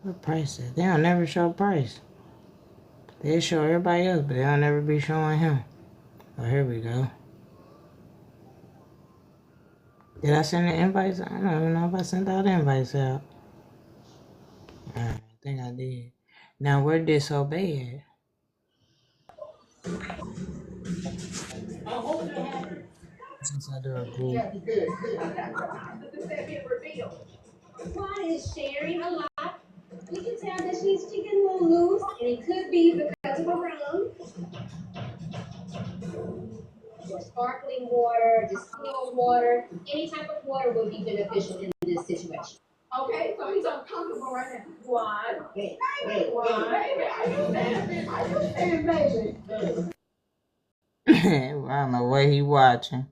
What price is? They don't never show price. They show everybody else, but they'll never be showing him. Oh, here we go. Did I send the invites? I don't even know if I sent all the invites out. I think I did. Now, where did Disobey at? Since I do a group. One is sharing a lot. We can tell that she's getting a little loose, and it could be because of the rum, or sparkling water, distilled water. Any type of water would be beneficial in this situation. Okay, so he's uncomfortable right now. Why? Why? Baby, are you saying, baby? I don't know what he watching.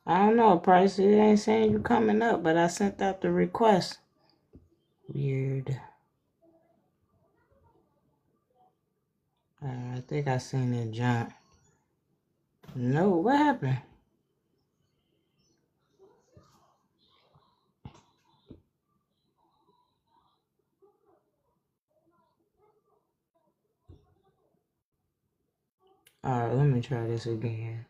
I don't know, Price. It ain't saying you coming up, but I sent out the request. Weird. I think I seen it jump. No, what happened? Alright, let me try this again.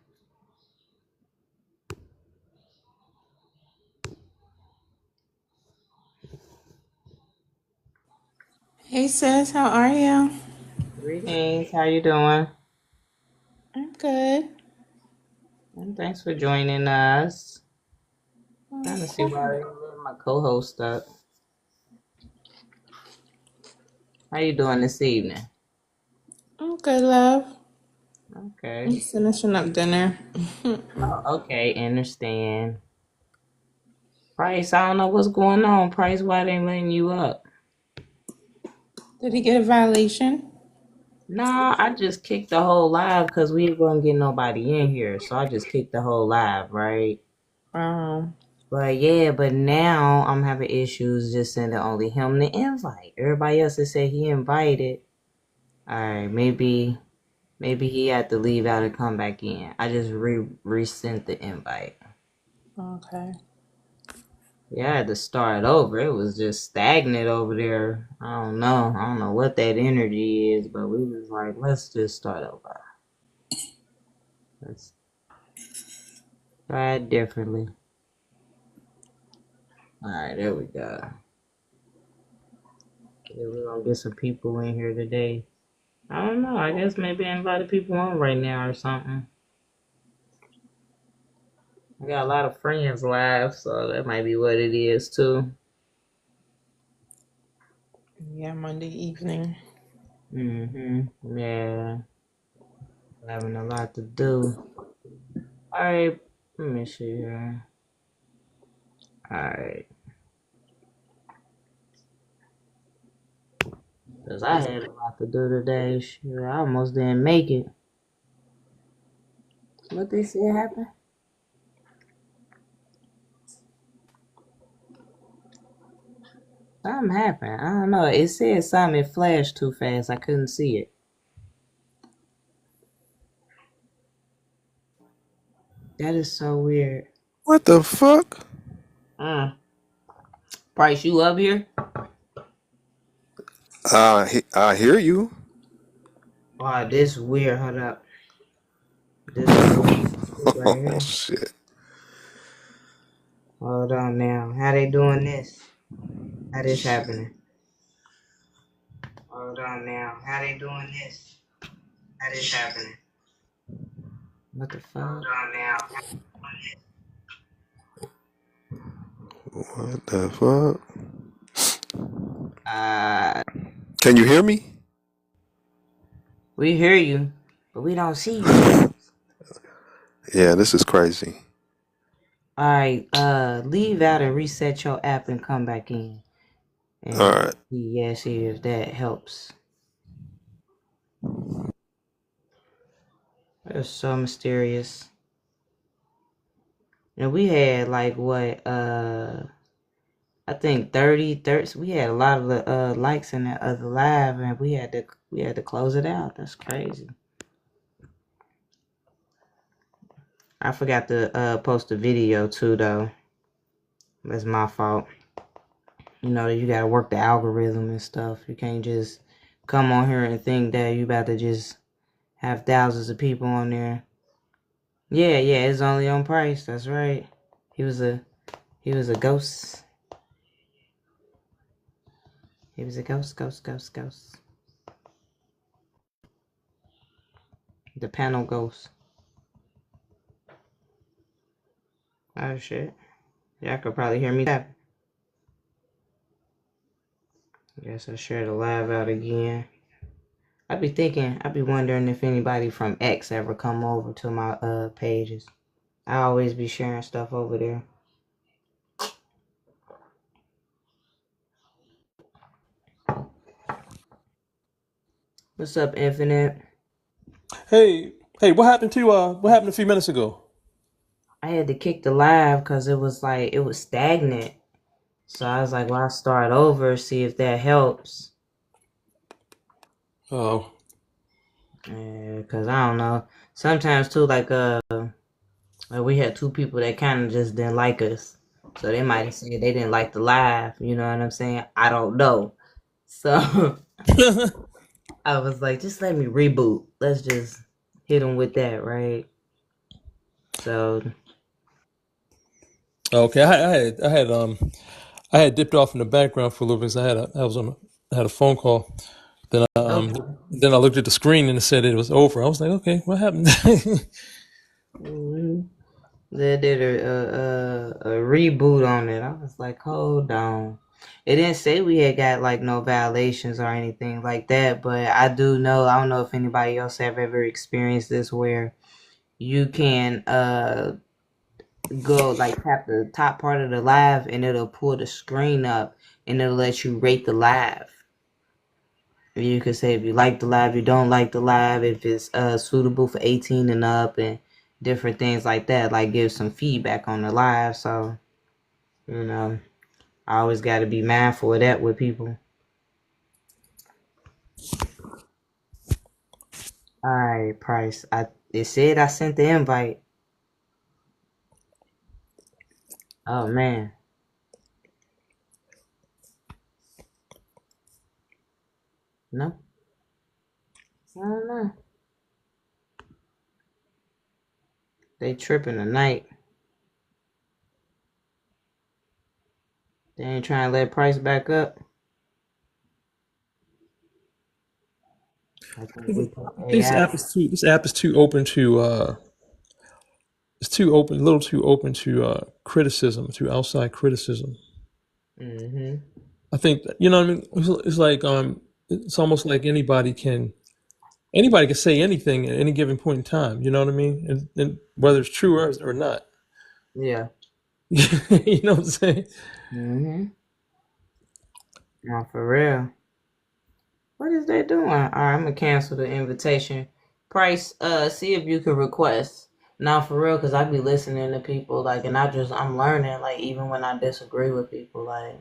Hey sis, how are you? Greetings, how you doing? I'm good. And thanks for joining us. Trying to see why I didn't let my co-host up. How you doing this evening? I'm good, love. Okay. I'm finishing up dinner. Okay, understand. Price, I don't know what's going on. Price, why they ain't letting you up? Did he get a violation? Nah, I just kicked the whole live because we ain't gonna get nobody in here. So I just kicked the whole live, right? But yeah, but now I'm having issues just sending only him the invite. Everybody else has said he invited. Alright, maybe he had to leave out and come back in. I just resent the invite. Okay. Yeah, I had to start over. It was just stagnant over there. I don't know what that energy is, but we was like, let's just start over. Let's try it differently. Alright, there we go. Yeah, we're gonna get some people in here today. I don't know. I guess maybe I invited people on right now or something. I got a lot of friends live, so that might be what it is too. Yeah, Monday evening. Yeah. Having a lot to do. Alright, let me see here. Alright. Because I had a lot to do today. Shit, I almost didn't make it. What they said happened? Something happened. I don't know. It said something. It flashed too fast. I couldn't see it. That is so weird. What the fuck? Price, you up here? I hear you. Wow, this weird. Hold up. This weird. This right Oh here. shit. Hold on now. How they doing this? How this happening? Hold on now. How they doing this? How this happening? What the fuck? Hold on now. What the fuck? Uh, Can you hear me? we hear you, but we don't see you. Yeah, this is crazy. Alright, leave out and reset your app and come back in. All And right. see if that helps. That's so mysterious. And we had like what, I think 30, we had a lot of the likes in that other live and we had to close it out. That's crazy. I forgot to post a video too, though. That's my fault. You know, you gotta work the algorithm and stuff. You can't just come on here and think that you about to just have thousands of people on there. Yeah, yeah, it's only on price. That's right. He was a ghost. He was a ghost. The panel ghost. Oh shit. Y'all could probably hear me tap. Guess I share the live out again. I be wondering if anybody from X ever come over to my pages. I always be sharing stuff over there. What's up, Infinite? Hey, what happened to a few minutes ago? I had to kick the live because it was stagnant. So I was like, well, I'll start over, see if that helps. Oh, Because I don't know. Sometimes too, like we had two people that kind of just didn't like us. So they might have said they didn't like the live. You know what I'm saying? I don't know. So I was like, just let me reboot. Let's just hit them with that, right? So okay. I had dipped off in the background for a little bit because I had a phone call. okay. Then I looked at the screen and it said it was over. I was like, okay, what happened? Mhm. They did a reboot on it. I was like, hold on. It didn't say we had got like no violations or anything like that, but I do know. I don't know if anybody else have ever experienced this where you can go like tap the top part of the live and it'll pull the screen up and it'll let you rate the live. You could say if you like the live, you don't like the live, if it's suitable for 18 and up, and different things like that. Like give some feedback on the live. So you know, I always got to be mindful of that with people. All right, Price. It said I sent the invite. Oh man, no, I don't know. They tripping tonight. They ain't trying to let Price back up. I think we put AI. This app is too open to it's too open, a little too open to criticism, to outside criticism. Mm-hmm. I think you know what I mean. It's like it's almost like anybody can say anything at any given point in time. You know what I mean? And whether it's true or not. Yeah. You know what I'm saying? Mm-hmm. No, for real. What is they doing? All right, I'm gonna cancel the invitation. Price, see if you can request. Now for real, cause I be listening to people like, and I'm learning like even when I disagree with people, like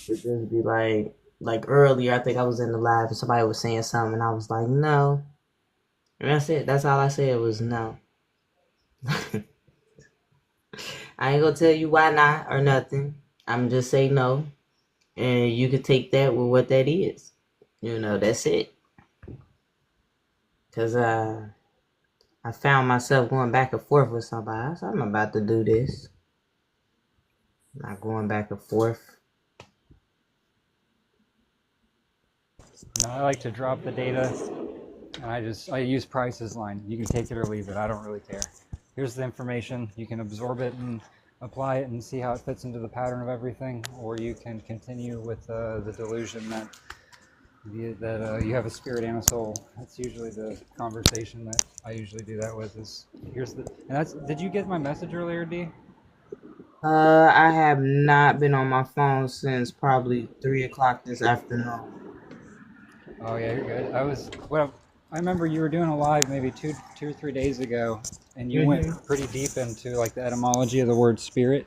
it just be like earlier. I think I was in the live and somebody was saying something, and I was like, no, and that's it. That's all I said was no. I ain't gonna tell you why not or nothing. I'm just say no, and you can take that with what that is. You know, that's it. Cause I found myself going back and forth with somebody. I said, I'm about to do this. Not going back and forth. No, I like to drop the data, and I use Price's line. You can take it or leave it. I don't really care. Here's the information. You can absorb it and apply it and see how it fits into the pattern of everything, or you can continue with the delusion that you have a spirit and a soul. That's usually the conversation that I usually do that with. Is here's the and that's. Did you get my message earlier, D? I have not been on my phone since probably 3 o'clock this afternoon. Oh yeah, you're good. I remember you were doing a live maybe two or 3 days ago, and you went Mm-hmm. pretty deep into like the etymology of the word spirit.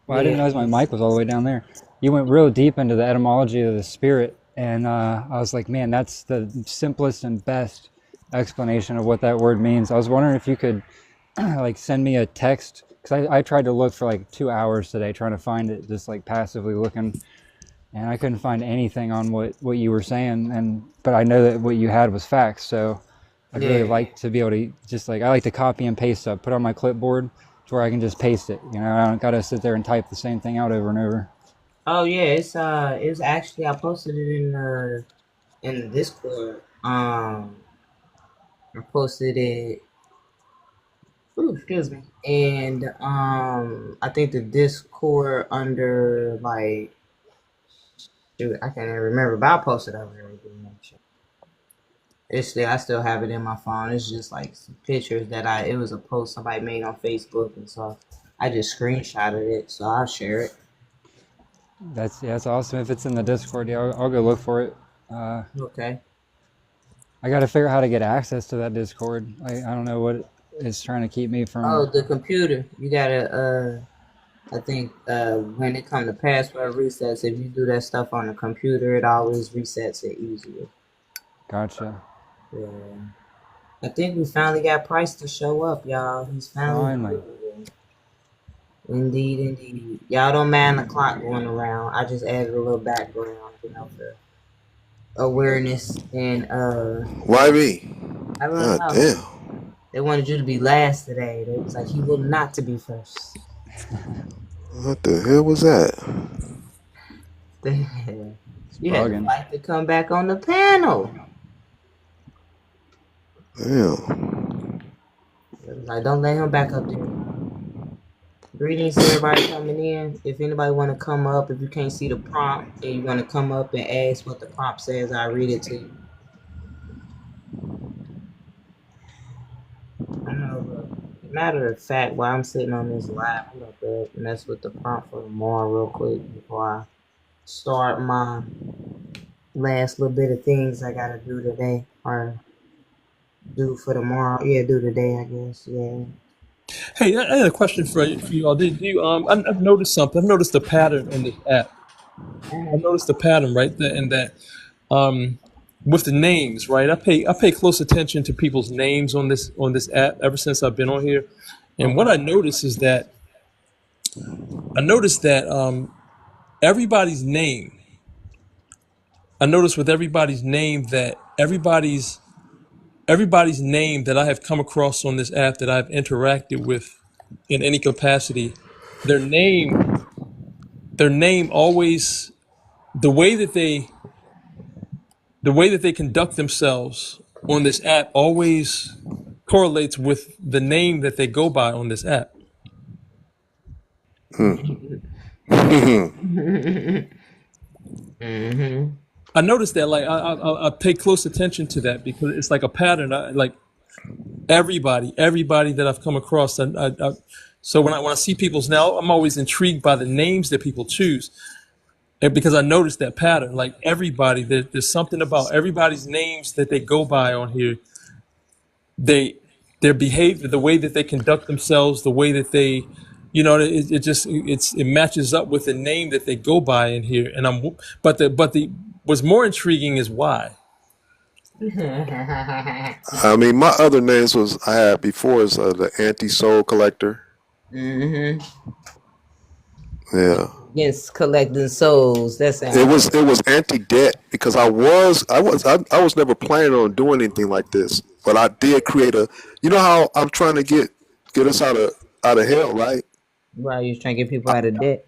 Well, I didn't Yeah. realize my mic was all the way down there. You went real deep into the etymology of the spirit, and I was like, man, that's the simplest and best explanation of what that word means. I was wondering if you could like send me a text, because I tried to look for like 2 hours today trying to find it, just like passively looking, and I couldn't find anything on what you were saying, but I know that what you had was facts, so I'd really Yeah. like to be able to just like, I like to copy and paste stuff, put on my clipboard to where I can just paste it. You know, I don't gotta sit there and type the same thing out over and over. Oh yeah, it's actually I posted it in the Discord. I posted it. Ooh, excuse me. And I think the Discord under like, shoot, I can't even remember, but I posted over there again. I still have it in my phone. It's just like some pictures that it was a post somebody made on Facebook, and so I just screenshotted it. So I'll share it. That's awesome. If it's in the Discord, yeah, I'll go look for it. Okay. I got to figure out how to get access to that Discord. I don't know what is trying to keep me Oh, from. the computer. You gotta. I think when it comes to password resets, if you do that stuff on the computer, it always resets it easier. Gotcha. Yeah. I think we finally got Price to show up, y'all. He's finally Finally. here. Indeed, indeed. Y'all don't mind the clock going around. I just added a little background, for awareness and Why me? I don't God know. damn. They wanted you to be last today. They was like, he will not to be first. What the hell was that? You had to Bugging. fight to come back on the panel. Damn. It was like, don't let him back up there. Greetings to everybody coming in. If anybody want to come up, if you can't see the prompt and you want to come up and ask what the prompt says, I'll read it to you. I know, but matter of fact, while I'm sitting on this live, I'm about to mess with the prompt for tomorrow real quick before I start my last little bit of things I gotta do today, or do for tomorrow. Yeah, do today, I guess. Yeah. Hey, I had a question for you all. Did you I've noticed something. I've noticed a pattern on this app. I've noticed a pattern right there, in that with the names, right? I pay close attention to people's names on this app ever since I've been on here, and what I Okay. notice is that everybody's name. I notice with everybody's name that everybody's name that I have come across on this app that I've interacted with in any capacity, their name their name always the way that they conduct themselves on this app always correlates with the name that they go by on this app. Mm-hmm. I noticed that, like, I pay close attention to that because it's like a pattern. Like everybody that I've come across, so when I see people's now, I'm always intrigued by the names that people choose. And because I noticed that pattern, like everybody, there's something about everybody's names that they go by on here. They, their behavior, the way that they conduct themselves, the way that they, it matches up with the name that they go by in here. And but the what's more intriguing is why. I mean, my other names I had before is the anti-soul collector. Mm-hmm. Yeah. Against collecting souls. That It sounds was good. it was anti-debt because I was never planning on doing anything like this, but I did create a. You know how I'm trying to get us out of hell, right? Right, you was trying to get people out of debt.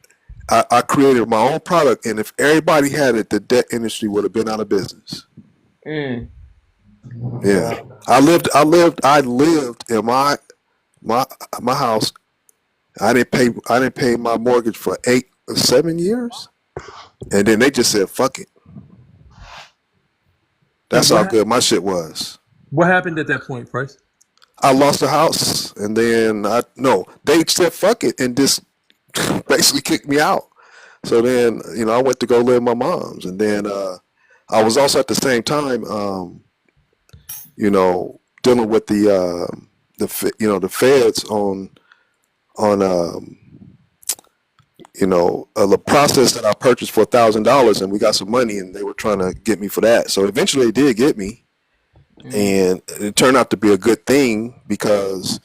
I created my own product, and if everybody had it, the debt industry would have been out of business. Mm. Yeah, Well, I lived in my my house. I didn't pay my mortgage for 7 years, and then they just said, "Fuck it." And That's how good my shit was. what happened at that point, Price? I lost the house, and then they said fuck it and just basically kicked me out. So then, I went to go live with my mom's, and then I was also at the same time, dealing with the feds on the process that I purchased for $1,000, and we got some money, and they were trying to get me for that. So eventually, they did get me, mm. and it turned out to be a good thing because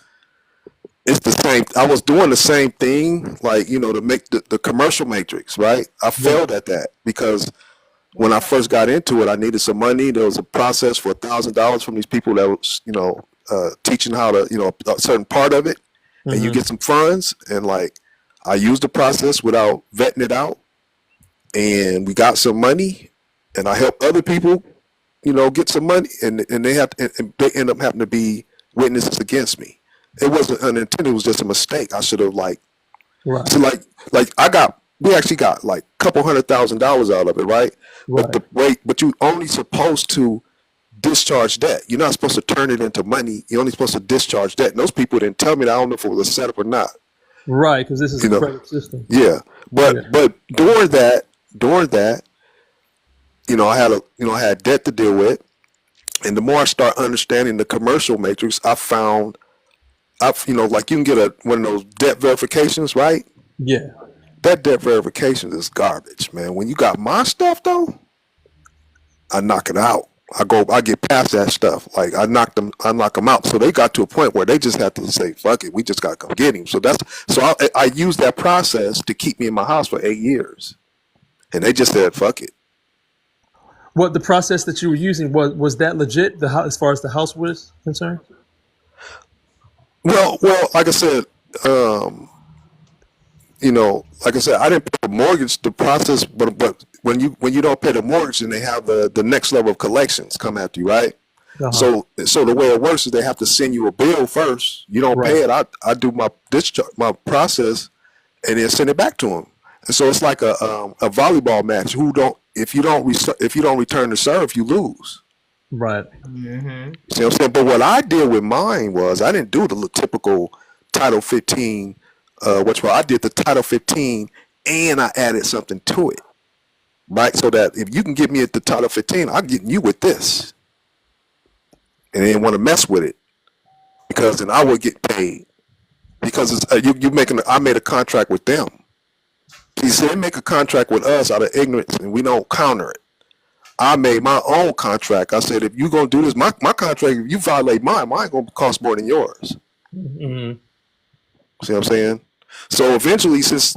it's the same. I was doing the same thing, like, to make the commercial matrix, right? I Right. failed at that because when I first got into it, I needed some money. There was a process for $1,000 from these people that was, teaching how to, a certain part of it, and you Mm-hmm. get some funds. And like, I used the process without vetting it out, and we got some money, and I helped other people, get some money, and they have and they end up having to be witnesses against me. It wasn't unintended; it was just a mistake. I should have Right. so like we actually got like a couple $100,000 out of it, right? But Right. but you only supposed to discharge debt. You're not supposed to turn it into money. You're only supposed to discharge debt. And those people didn't tell me that. I don't know if it was a setup or not. Right. Because this is You a know, credit system. yeah. Yeah. But during that, I had debt to deal with, and the more I start understanding the commercial matrix, I found like you can get one of those debt verifications, right? Yeah. That debt verification is garbage, man. When you got my stuff though, I knock it out. I get past that stuff. Like I knock them out. So they got to a point where they just have to say, "Fuck it, we just got to come get him." So I used that process to keep me in my house for 8 years, and they just said, "Fuck it." What the process that you were using was that legit? As far as the house was concerned. Well, like I said, um, like I said, I didn't pay the mortgage. The process, but when you don't pay the mortgage, then they have the next level of collections come after you, right? Uh huh. So the way it works is they have to send you a bill first. You don't Right. pay it. I do my discharge, my process, and then send it back to them. And so it's like a volleyball match. If you don't return the serve, you lose. Right. Mm-hmm. See what I'm saying? But what I did with mine was I didn't do the typical Title 15. I did the Title 15 and I added something to it, right? So that if you can get me at the Title 15, I'm getting you with this, and they didn't want to mess with it because then I would get paid because it's, you making. I made a contract with them. See, so they make a contract with us out of ignorance, and we don't counter it. I made my own contract. I said, if you gonna do this, my contract, if you violate mine gonna cost more than yours. Mm-hmm. See what I'm saying? So eventually, since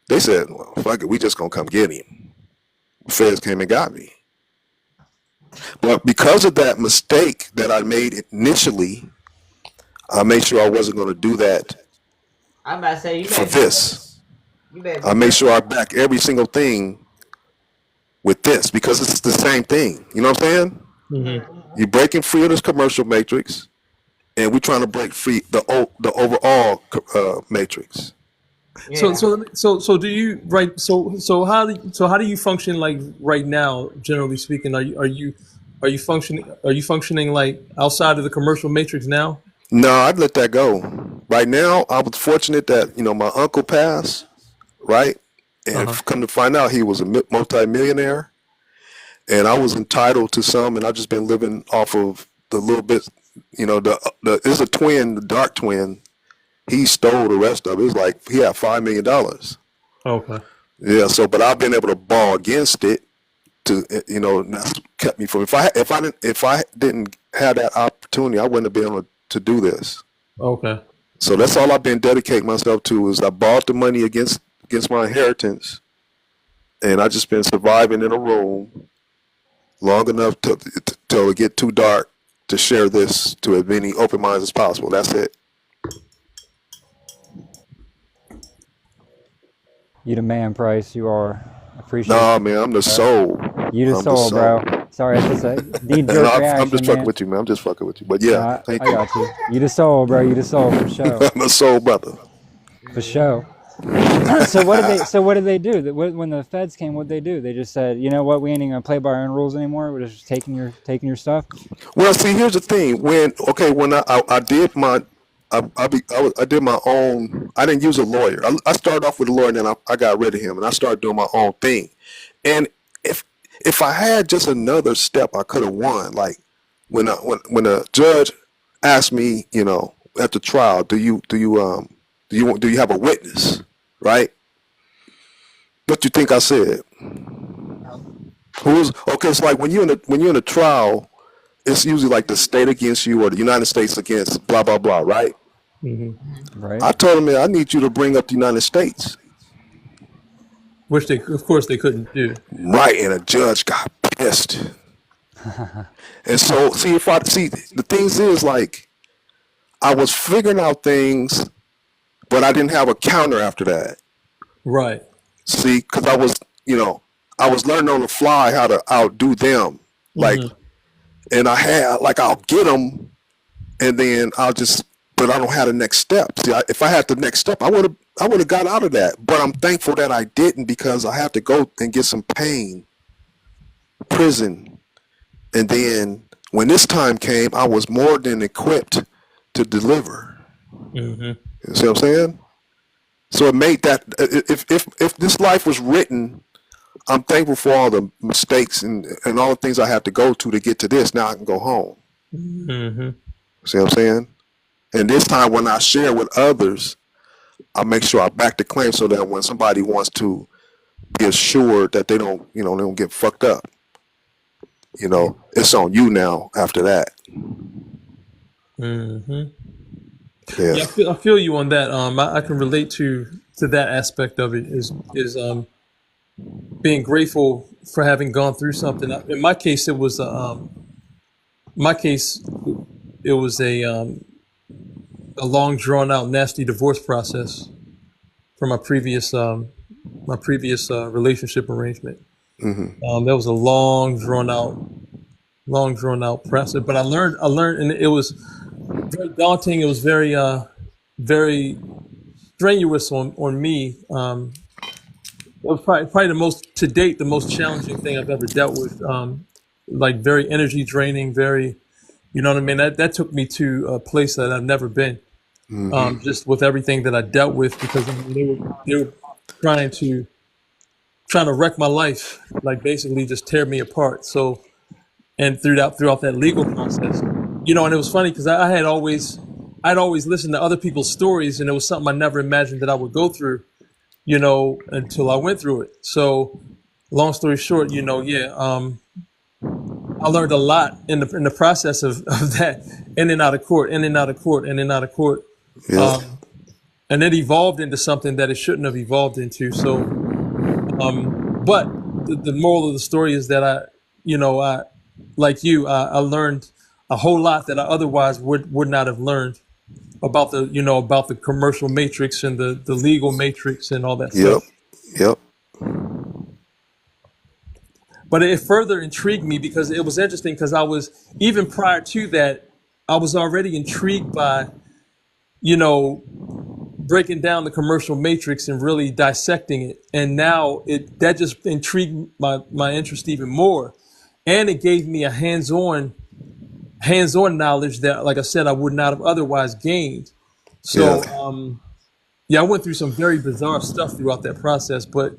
they said, well, fuck it, we just gonna come get him. The feds came and got me. But because of that mistake that I made initially, I made sure I wasn't gonna do that I'm about to say for this. you better I be made careful. sure I back every single thing with this because it's the same thing. You know what I'm saying? Mm-hmm. You're breaking free of this commercial matrix, and we're trying to break free the overall matrix. So Yeah. do you right? So how do you function like right now? Generally speaking, are you functioning like outside of the commercial matrix now? No, I'd let that go. Right now, I was fortunate that my uncle passed, right, Uh and huh. come to find out he was a multi-millionaire, and I was entitled to some, and I've just been living off of the little bit. There's a twin, the dark twin. He stole the rest of it. It's like he had $5 million. Okay. Yeah. So, but I've been able to borrow against it to, and that's kept me from. If I didn't have that opportunity, I wouldn't have been able to do this. Okay. So that's all I've been dedicating myself to is I bought the money against my inheritance, and I just been surviving in a room long enough till it get too dark to share this to as many open minds as possible. That's it. You the man, Price. You are. Appreciate Nah, you, man, I'm the bro. soul. You the I'm the soul, soul. bro. Sorry, it's just a knee And jerk I'm reaction, just fucking man. with you, man. I'm just fucking with you. But yeah, I thank I you. got you. You the soul, bro. You the soul for sure. I'm a soul brother. For sure. So what did they? So what did they do? When the feds came, what did they do? They just said, you know what, we ain't even gonna play by our own rules anymore. We're just taking your stuff. Well, see, here's the thing. When I did my I did my own. I didn't use a lawyer. I started off with a lawyer, and then I got rid of him, and I started doing my own thing. And if I had just another step, I could have won. Like when a judge asked me, at the trial, do you have a witness, right? What do you think I said? Who's okay? It's like when you're in a trial, it's usually like the state against you or the United States against blah blah blah, right? Right. I told him, man, I need you to bring up the United States. Which they, of course, they couldn't do. Right, and a judge got pissed. And so, see, the things is like I was figuring out things, but I didn't have a counter after that. Right. See, because I was, I was learning on the fly how to outdo them. Like, and I had, like, I'll get them, and then but I don't have the next step. See, if I had the next step, I would have got out of that. But I'm thankful that I didn't, because I have to go and get some prison. And then when this time came, I was more than equipped to deliver. You see what I'm saying? So it made that, if this life was written, I'm thankful for all the mistakes and all the things I have to go to get to this. Now I can go home. See what I'm saying? And this time when I share with others, I make sure I back the claim so that when somebody wants to be assured that they don't, they don't get fucked up, it's on you now after that. Yeah. I feel you on that. I can relate to that aspect of it. Is being grateful for having gone through something. In my case, it was a long, drawn out, nasty divorce process for my previous relationship arrangement. That was a long, drawn out process. But I learned, and it was very daunting. It was very, very strenuous on me. It was probably the most challenging thing I've ever dealt with. Like very energy draining, very, you know what I mean? That took me to a place that I've never been. Just with everything that I dealt with, because they were trying to wreck my life, like basically just tear me apart. So, and throughout that legal process, and it was funny because I'd always listened to other people's stories, and it was something I never imagined that I would go through, until I went through it. So, long story short, I learned a lot in the process of that, in and out of court. Yeah. And it evolved into something that it shouldn't have evolved into. So, but the moral of the story is that I learned a whole lot that I otherwise would not have learned about the commercial matrix and the legal matrix and all that stuff. Yep. But it further intrigued me because it was interesting, because I was, even prior to that, I was already intrigued by, breaking down the commercial matrix and really dissecting it. And now that just intrigued my interest even more. And it gave me a hands-on knowledge that, like I said, I would not have otherwise gained. So, I went through some very bizarre stuff throughout that process, but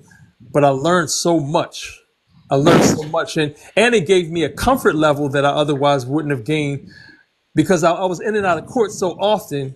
I learned so much. And it gave me a comfort level that I otherwise wouldn't have gained, because I was in and out of court so often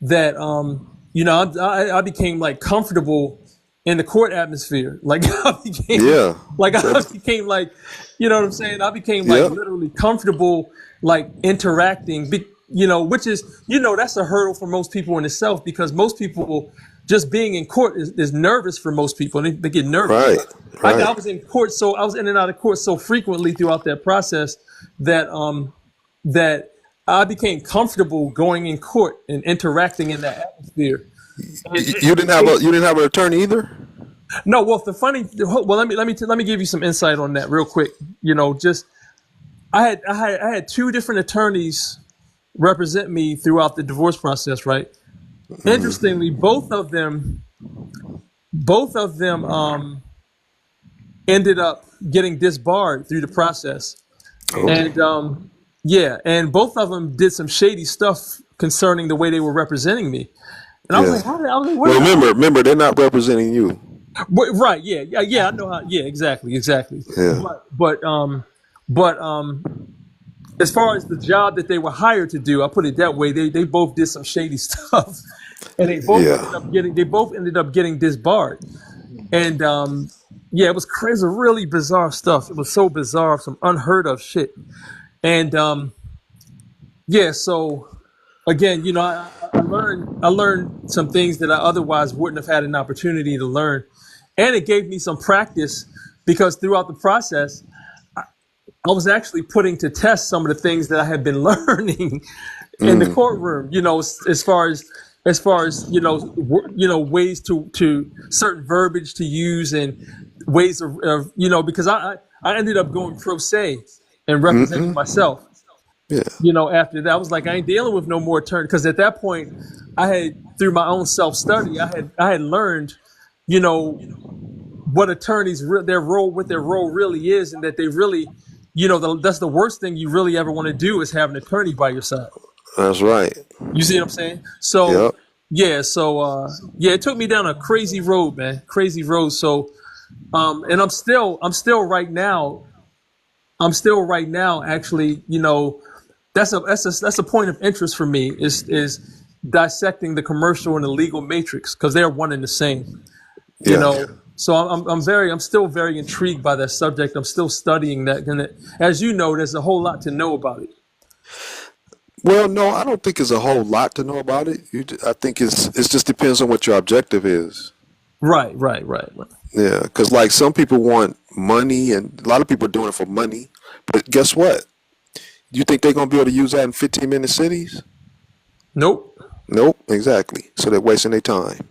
that, I became like comfortable in the court atmosphere. Like I became like, you know what I'm saying? I became like literally comfortable, like interacting, which is, that's a hurdle for most people in itself, because most people, just being in court is nervous for most people. They get nervous. Right. I was in court, so I was in and out of court so frequently throughout that process that that I became comfortable going in court and interacting in that atmosphere. You didn't have an attorney either? No. Well, let me give you some insight on that real quick. I had two different attorneys represent me throughout the divorce process, right? Interestingly, both of them ended up getting disbarred through the process. And and both of them did some shady stuff concerning the way they were representing me. And I was like, remember, they're not representing you. Right, yeah, I know how, exactly. Yeah. But as far as the job that they were hired to do, I put it that way, they both did some shady stuff. And they both ended up getting disbarred. And it was crazy, really bizarre stuff. It was so bizarre, some unheard of shit. And so again, I learned some things that I otherwise wouldn't have had an opportunity to learn, and it gave me some practice because throughout the process, I was actually putting to test some of the things that I had been learning in the courtroom. You know, as far as ways to certain verbiage to use and ways of because I ended up going pro se and representing myself. Yeah. After that, I was like, I ain't dealing with no more attorney because at that point, I had through my own self study, I had learned, what attorneys what their role really is, and that they really, that's the worst thing you really ever want to do is have an attorney by your side. That's right. You see what I'm saying? So Yep. yeah, it took me down a crazy road, man, crazy road. So and I'm still right now. Actually, that's a point of interest for me is dissecting the commercial and the legal matrix because they're one and the same. Yeah. So I'm still very intrigued by that subject. I'm still studying that, and as you know, there's a whole lot to know about it. Well, no, I don't think it's a whole lot to know about it. I think it just depends on what your objective is. Right. Yeah, because like some people want money, and a lot of people are doing it for money. But guess what? You think they're gonna be able to use that in 15-minute cities? Nope. Nope, exactly. So they're wasting their time.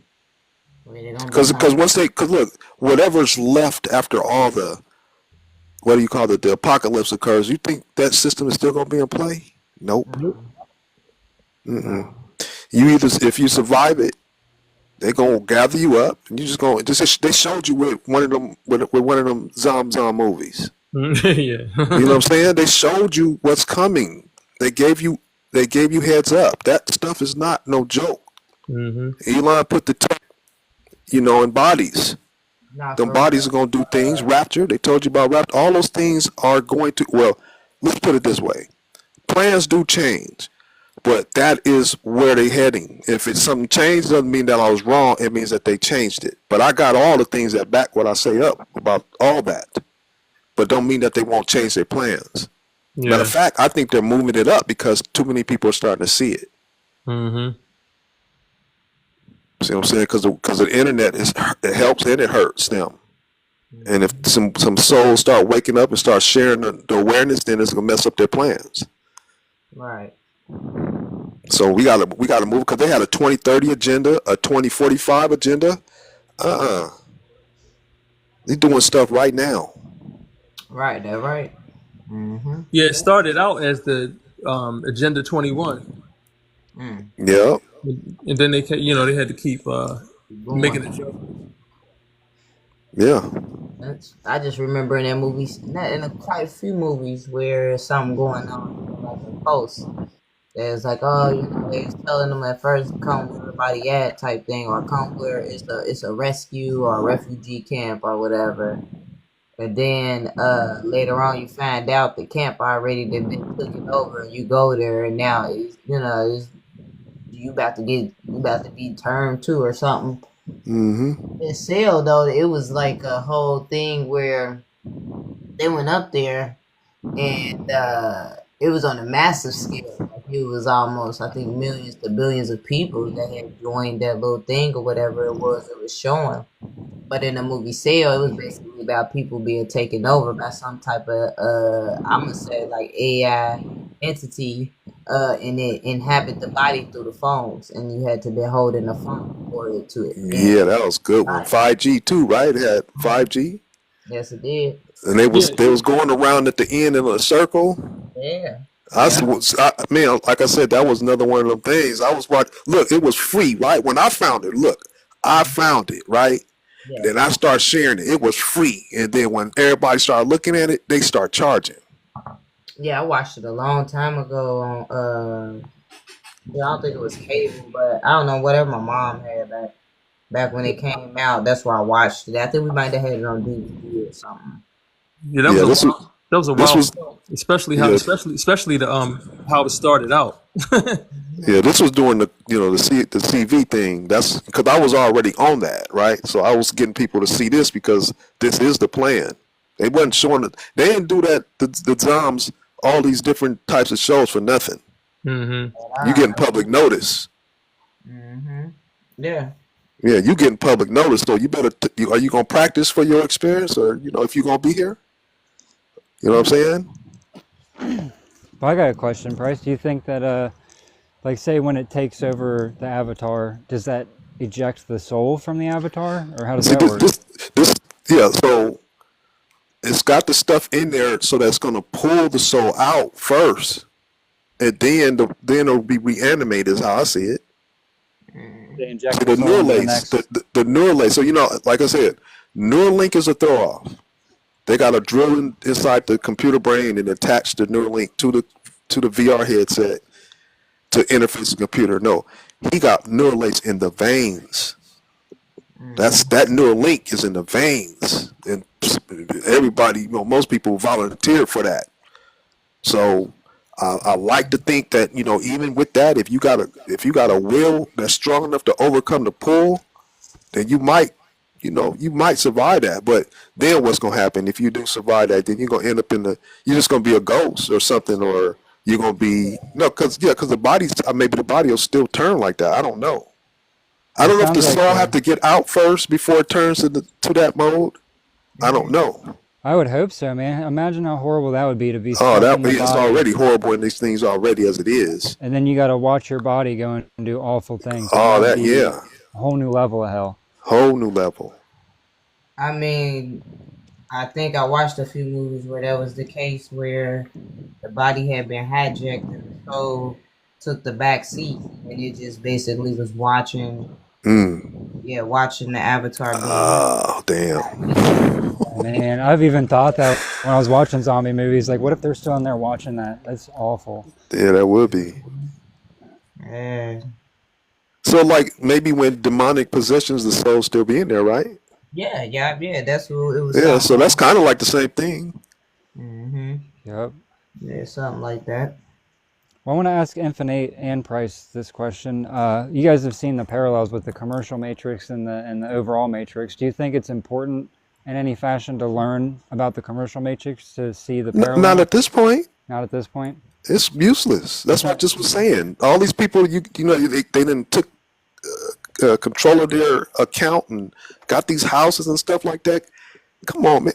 Really don't Because be once because look, whatever's left after all the what do you call it, the apocalypse occurs, you think that system is still gonna be in play? Nope. You either if you survive it, they're gonna gather you up, and you just gonna they showed you with one of them with one of them zom movies. Yeah. You know what I'm saying? They showed you what's coming. They gave you heads up. That stuff is not no joke. Elon put the tech, in bodies. not Them for bodies are gonna do things. Rapture. They told you about Rapture. All those things are going to. Well, let's put it this way: plans do change, but that is where they're heading. If it's something changed, doesn't mean that I was wrong. It means that they changed it. But I got all the things that back what I say up about all that. But don't mean that they won't change their plans. Yeah. Matter of fact, I think they're moving it up because too many people are starting to see it. See what I'm saying? Because the internet it helps and it hurts them. And if some souls start waking up and start sharing the awareness, then it's gonna mess up their plans. right. So we gotta move because they had a 2030 agenda, a 2045 agenda. They're doing stuff right now. Right, that right. Yeah, it started out as the Agenda 21, Yeah. and then they they had to keep making Going. adjustments. Yeah. I just remember in that movie, quite a few movies where something going on, like a post. There's like, they was telling them at first come where everybody at type thing, or come where it's a rescue or a refugee camp or whatever. But then later on, you find out the camp already been taken over, and you go there, and now you about to be turned to or something. In Cell though, it was like a whole thing where they went up there, and it was on a massive scale. Like it was almost, I think, millions to billions of people that had joined that little thing or whatever it was showing. But in the movie Cell, it was basically about people being taken over by some type of, I'm gonna say like AI entity, and it inhabit the body through the phones, and you had to be holding the phone for it to it. Yeah, that was a good one. Right. 5G too, right? It had 5G, Yes, it did. and they was going around at the end in a circle. Yeah. Man, like I said, that was another one of them things. I was watching. Look, it was free, right? When I found it, I found it, right? Yeah. Then I start sharing it. It was free, and then when everybody started looking at it, they start charging. Yeah, I watched it a long time ago on I don't think it was cable, but I don't know, whatever my mom had back when it came out, that's where I watched it. I think we might have had it on DVD or something. Yeah, Yeah, that was a this wild, was especially yeah, especially the how it started out. yeah. This was doing the the CV thing. That's because I was already on that, right? So I was getting people to see this because this is the plan. They wasn't showing it. They didn't do that. The Zoms, all these different types of shows for nothing. Mm-hmm. You getting public notice. Mm-hmm. Yeah. Yeah, you getting public notice, so you better. Are you gonna practice for your experience, or if you're gonna be here? You know what I'm saying? But I got a question, Price. Do you think that like say when it takes over the avatar, does that eject the soul from the avatar, or how does See, that this, work? this, this, yeah. So it's got the stuff in there, so that's gonna pull the soul out first, and then it'll be reanimated. Is how I see it. They See inject the the soul into the Neuralace, next. the Neuralace. So like I said, Neuralink is a throw off. They got a drill inside the computer brain and attach the Neuralink to the VR headset to interface the computer. No, he got Neuralace in the veins. That Neuralink is in the veins, and everybody, most people volunteered for that. So I like to think that even with that, if you got a will that's strong enough to overcome the pull, then you might survive that. But then what's gonna happen if you do survive that? Then you're gonna end up you're just gonna be a ghost or something, or you're gonna be no, because the body's maybe the body will still turn like that. I don't know. I It don't know if the sounds like soul have to get out first before it turns to that mode. I don't know. I would hope so, man. Imagine how horrible that would be to be Oh, stuck in the it's body, already horrible in these things already as it is. and then you got to watch your body go and do awful things. Like that Oh, would that be yeah, a whole new level of hell. whole new level. I mean, I think I watched a few movies where that was the case where the body had been hijacked and the soul took the back seat and it just basically was watching, Mm. yeah, watching the avatar being. Oh, damn. Man, I've even thought that when I was watching zombie movies. Like, what if they're still in there watching that? That's awful. Yeah, that would be. Yeah, So, like, maybe when demonic possessions, the soul still be in there, right? yeah. That's what it was. Yeah, Something so that's like. kind of like the same thing. Mm-hmm. Yep. Yeah, something like that. Well, I want to ask Infinite and Price this question. You guys have seen the parallels with the commercial matrix and the overall matrix. Do you think it's important in any fashion to learn about the commercial matrix to see the Not parallel? at this point. Not at this point. It's useless. That's what I Okay. just was saying. All these people, they didn't took control of their account and got these houses and stuff like that. Come on, man.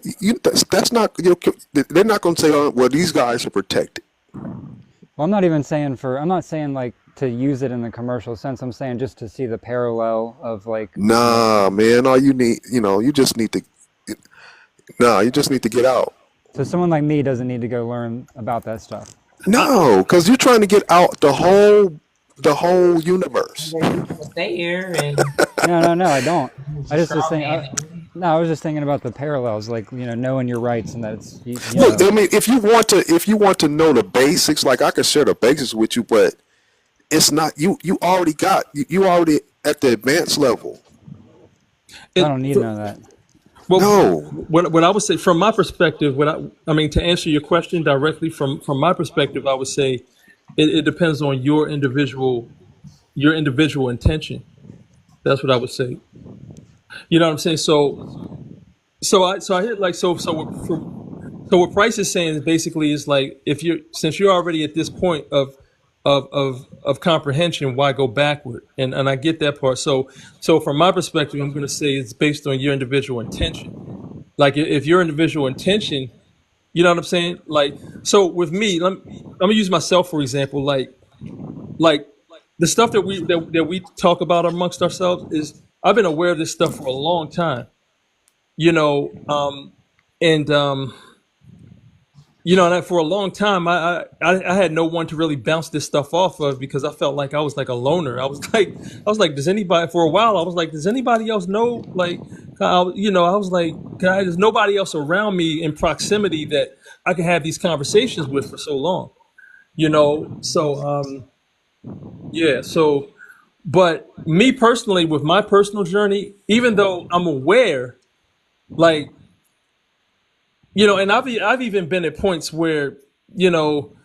That's not. They're not going to say, "Oh, well, these guys are protected." Well, I'm not even saying I'm not saying like to use it in the commercial sense. I'm saying just to see the parallel of Nah, man. All you need, you just need to. Nah, you just need to get out. so someone like me doesn't need to go learn about that stuff. No, because you're trying to get out the whole universe. Then you can stay here and No, I don't. I just was straw thinking. man it. No, I was just thinking about the parallels, like knowing your rights and that it's Look, I mean, if you want to know the basics, like I can share the basics with you, but it's not you. You already at the advanced level. I And don't need to know that. well, No, what I would say from my perspective, I mean to answer your question directly from my perspective, I would say it depends on your individual intention. That's what I would say. You know what I'm saying? So I hear like so what Price is saying is basically is like if since you're already at this point of comprehension, why go backward? And I get that part. So from my perspective, I'm going to say it's based on your individual intention. Like if your individual intention, you know what I'm saying? Like so with me, let me use myself for example. Like the stuff that we talk about amongst ourselves is I've been aware of this stuff for a long time. You know, and and for a long time, I had no one to really bounce this stuff off of because I felt like I was like a loner. I was like, does anybody? For a while, I was like, does anybody else know? Like, I was like, there's nobody else around me in proximity that I can have these conversations with for so long. So yeah, so but me personally, with my personal journey, even though I'm aware, like and I've even been at points where you know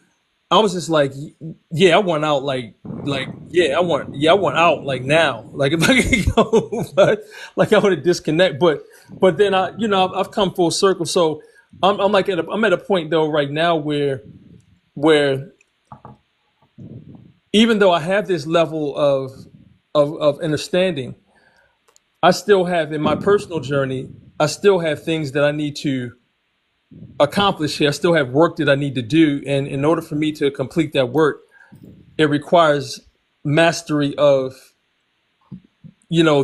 I was just like, yeah, I want out, I want out, like now, like if I could go, but like I want to disconnect, but then I've come full circle, so I'm like I'm at a point though right now where even though I have this level of understanding, I still have in my personal journey, I still have things that I need to accomplish here. I still have work that I need to do. And in order for me to complete that work, it requires mastery of,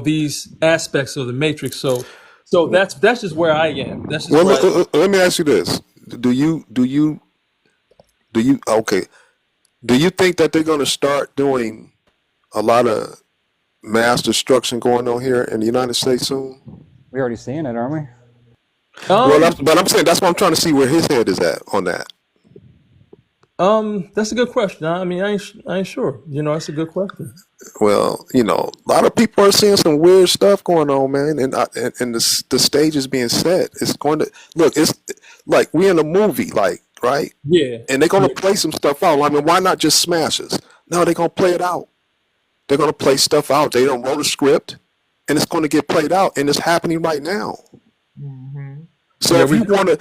these aspects of the matrix. So that's just where I am. That's just Well, where I am. let me ask you this: okay? Do you think that they're going to start doing a lot of mass destruction going on here in the United States soon? We already seeing it, aren't we? Well, Um, but I'm saying that's what I'm trying to see where his head is at on that. that's a good question. I mean, I ain't sure. That's a good question. Well, a lot of people are seeing some weird stuff going on, man, and the stage is being set. It's going to look. It's like we in a movie, like right, Yeah, and they're going yeah, to play some stuff out. I mean, why not just smashes? No, they're going to play it out. They're going to play stuff out. They don't wrote a script, and it's going to get played out, and it's happening right now. Mm-hmm. So yeah. if you want to,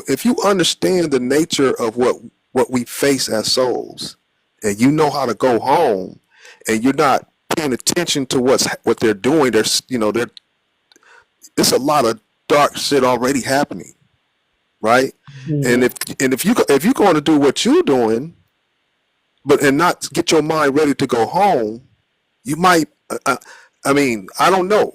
if you understand the nature of what we face as souls, and you know how to go home, and you're not paying attention to what they're doing, there's it's a lot of dark shit already happening, right? And Mhm. if you're going to do what you're doing, and not get your mind ready to go home, you might. I mean, I don't know.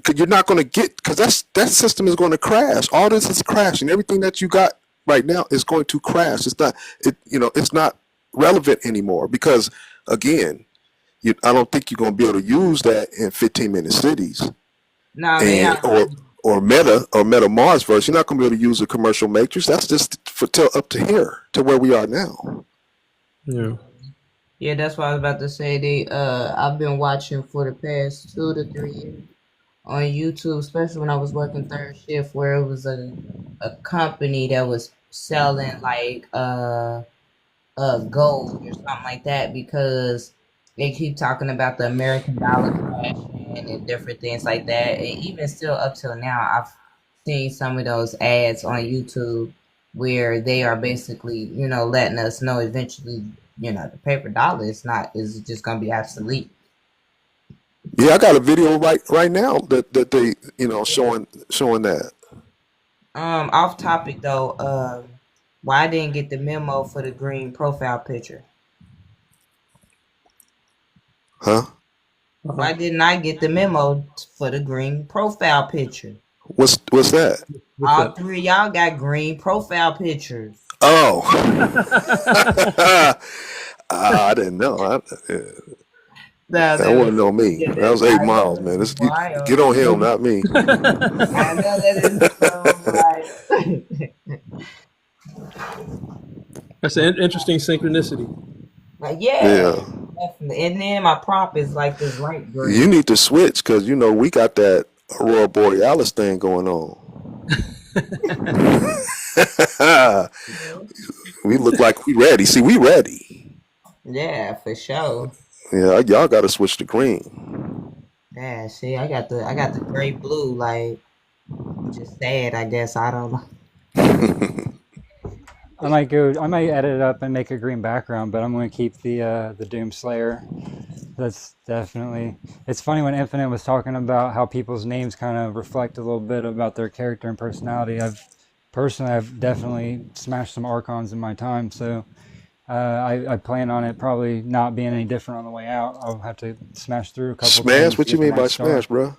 Cause you're not going to get because that system is going to crash. All this is crashing. Everything that you got right now is going to crash. It's not it's not relevant anymore because again, I don't think you're going to be able to use that in 15-minute cities Nah, they and are. or Meta Mars verse. You're not going to be able to use a commercial matrix. That's just up to here to where we are now. Yeah. Yeah, that's what I was about to say. I've been watching for the past 2 to 3 years on YouTube, especially when I was working third shift, where it was a company that was selling like gold or something like that because they keep talking about the American dollar crashing and different things like that. And even still up till now, I've seen some of those ads on YouTube where they are basically, letting us know eventually, the paper dollar is just gonna be obsolete. Yeah, I got a video right now that they showing that. Off topic though, why I didn't get the memo for the green profile picture? Huh? Uh-huh. Why didn't I get the memo for the green profile picture? What's that? What's All that? three of y'all got green profile pictures. Oh, I didn't know. No, That wasn't on me. That was I 8 miles, know man. it's Get wild. on him, not me. I know that is so That's an interesting synchronicity. like, yeah, Yeah, definitely. And then my prop is like this light you green. need to switch because we got that Aurora Borealis thing going on. We look like we ready. See, we ready. Yeah, for sure. Yeah, y'all got to switch to green. Yeah, see, I got the gray blue. Like, I'm just sad. I guess I don't know. I might edit it up and make a green background, but I'm going to keep the Doom Slayer. That's definitely. It's funny when Infinite was talking about how people's names kind of reflect a little bit about their character and personality. I've definitely smashed some Archons in my time, so I plan on it probably not being any different on the way out. I'll have to smash through a couple Smash? things to What you get the mean by max star. smash, bro?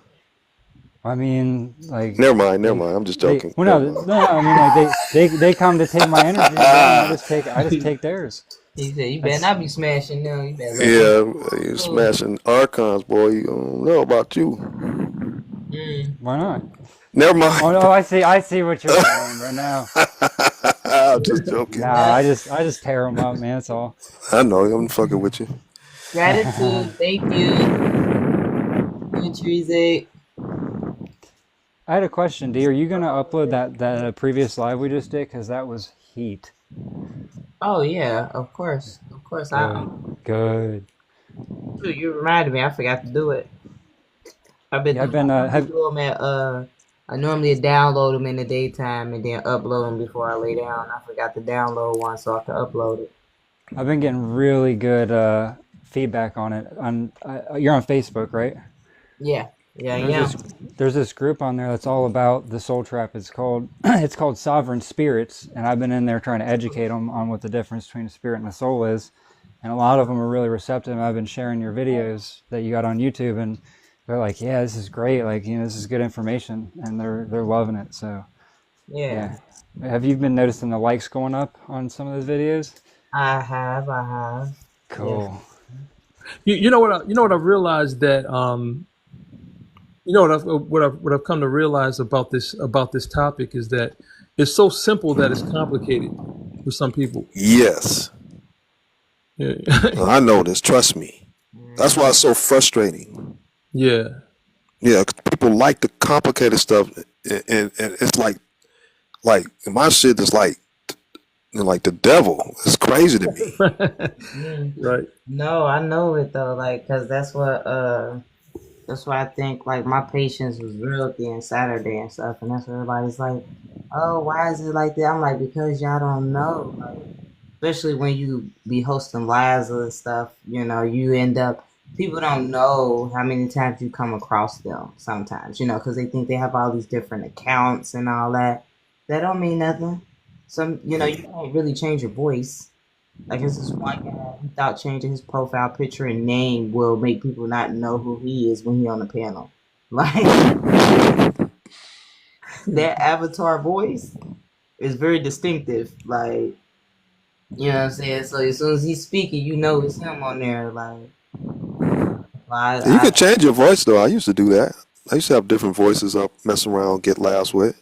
I mean, like Never mind, never they, mind. I'm just they joking. well Never no mind. no I mean like they come to take my energy, bro, and I just take theirs. He said, "You better That's not be smashing them. You better let them Yeah, you go." smashing Archons, boy. You don't know about you. Mm. why not? Never Oh mind. no, I see what you're saying right now. I'm just joking. No, Yeah. I just tear them up, man. That's all. I know. I'm fucking with you. Gratitude. Thank you. Nutrize. I had a question, D. Are you gonna upload that previous live we just did? Cause that was heat. Oh yeah, of course, of course. Good, good. Shoot, you reminded me. I forgot to do it. I've been Yeah, I've I been normally have do them at I normally download them in the daytime and then upload them before I lay down. I forgot to download one, so I can upload it. I've been getting really good feedback on it. You're on Facebook, right? Yeah, yeah, There's yeah. this group on there that's all about the soul trap. It's called it's called Sovereign Spirits, and I've been in there trying to educate them on what the difference between a spirit and a soul is. And a lot of them are really receptive. I've been sharing your videos that you got on YouTube, and they're like, "Yeah, this is great. Like, this is good information," and they're loving it. So, Yeah. yeah. Have you been noticing the likes going up on some of those videos? I have. Yes. Cool. You know what I realized that you know what I've come to realize about this topic is that it's so simple that it's complicated for some people. Yes, Yeah. I know this. Trust me. That's why it's so frustrating. Yeah. Yeah, 'cause people like the complicated stuff, and it's like my shit is like the devil. It's crazy to me. Mm. Right. No, I know it though, like, cause that's why I think like my patience was real thin Saturday and stuff, and that's why everybody's like, "Oh, why is it like that?" I'm like, because y'all don't know, like, especially when you be hosting lives and stuff, you end up people don't know how many times you come across them sometimes, because they think they have all these different accounts and all that. That don't mean nothing. You can't really change your voice. Like there's this one guy without changing his profile picture and name will make people not know who he is when he on the panel. Like their avatar voice is very distinctive. Like you know what I'm saying? So as soon as he's speaking, you know it's him on there. Like You I can change your voice though. I used to do that. I used to have different voices up, mess around, get laughs with.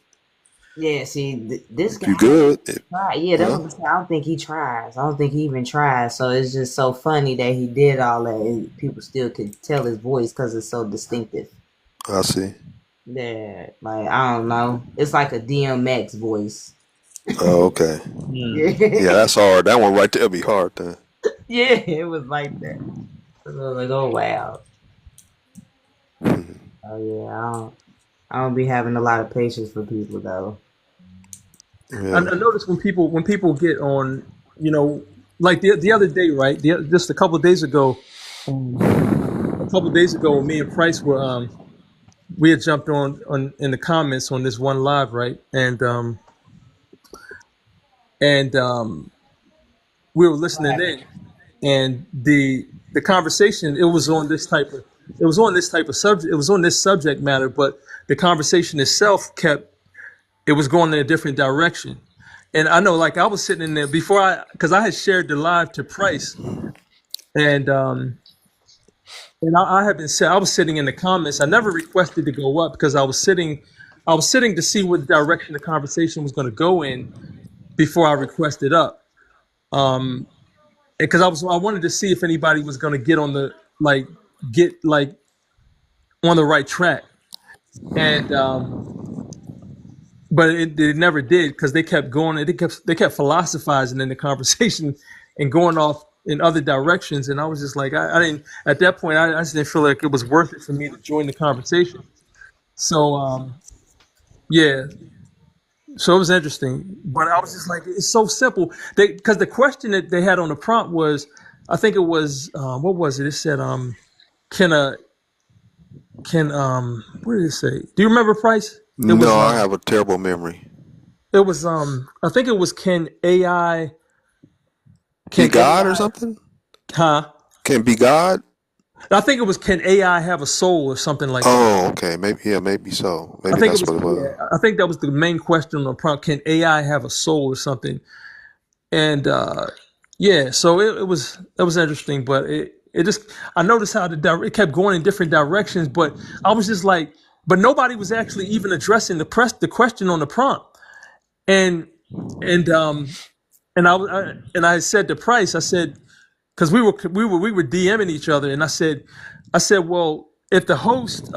yeah, see this If you guy I don't good, try. Yeah, that's huh? what I'm saying. I don't think he tries. I don't think he even tries. So it's just so funny that he did all that and people still could tell his voice because it's so distinctive. I see. Yeah, like I don't know. It's like a DMX voice. Oh, okay. Hmm. Yeah, Yeah, that's hard. That one right there be hard then. yeah, it was like that. So I was like, oh wow. Oh yeah, I don't be having a lot of patience for people though. Yeah. I notice when people get on, like the other day, right? Just a couple days ago, me and Price we had jumped on in the comments on this one live, right? And we were listening in, and the conversation it was on this type of subject, it was on this subject matter, but the conversation itself it was going in a different direction. And I know, like, I was sitting in there because I had shared the live to Price, and I had I was sitting in the comments. I never requested to go up because I was sitting to see what direction the conversation was going to go in before I requested up. Um, because I wanted to see if anybody was going to like get like on the right track, and but it never did because they kept going and they kept philosophizing in the conversation and going off in other directions, and I was just like I didn't at that point I just didn't feel like it was worth it for me to join the conversation. So yeah, so it was interesting, but I was just like it's so simple. Because the question that they had on the prompt was, I think it was what was it? It said can a can what did it say? Do you remember, Price? It No, was I have a terrible memory. I think it was Be can God or AI something? huh? Can be God? I think it was can AI have a soul or something like that. Oh, okay. Maybe yeah, maybe so. I Maybe think it that's was what it was. yeah, I think that was the main question on the prompt. Can AI have a soul or something? And yeah, so it was interesting, but it just I noticed how it kept going in different directions, but I was just like, but nobody was actually even addressing the question on the prompt, and and um and I said to Price, I said because we were DMing each other, and I said, well, if the host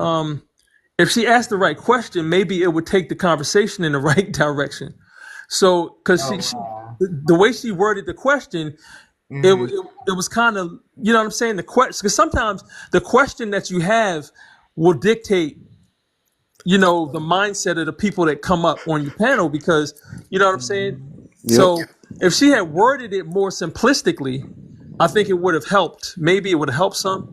if she asked the right question, maybe it would take the conversation in the right direction. So, because Oh she wow. the way she worded the question, Hmm. it was kind of what I'm saying. The question because sometimes the question that you have will dictate the mindset of the people that come up on your panel because you know what I'm saying. Yep. So if she had worded it more simplistically, I think it would have helped. Maybe it would have helped some.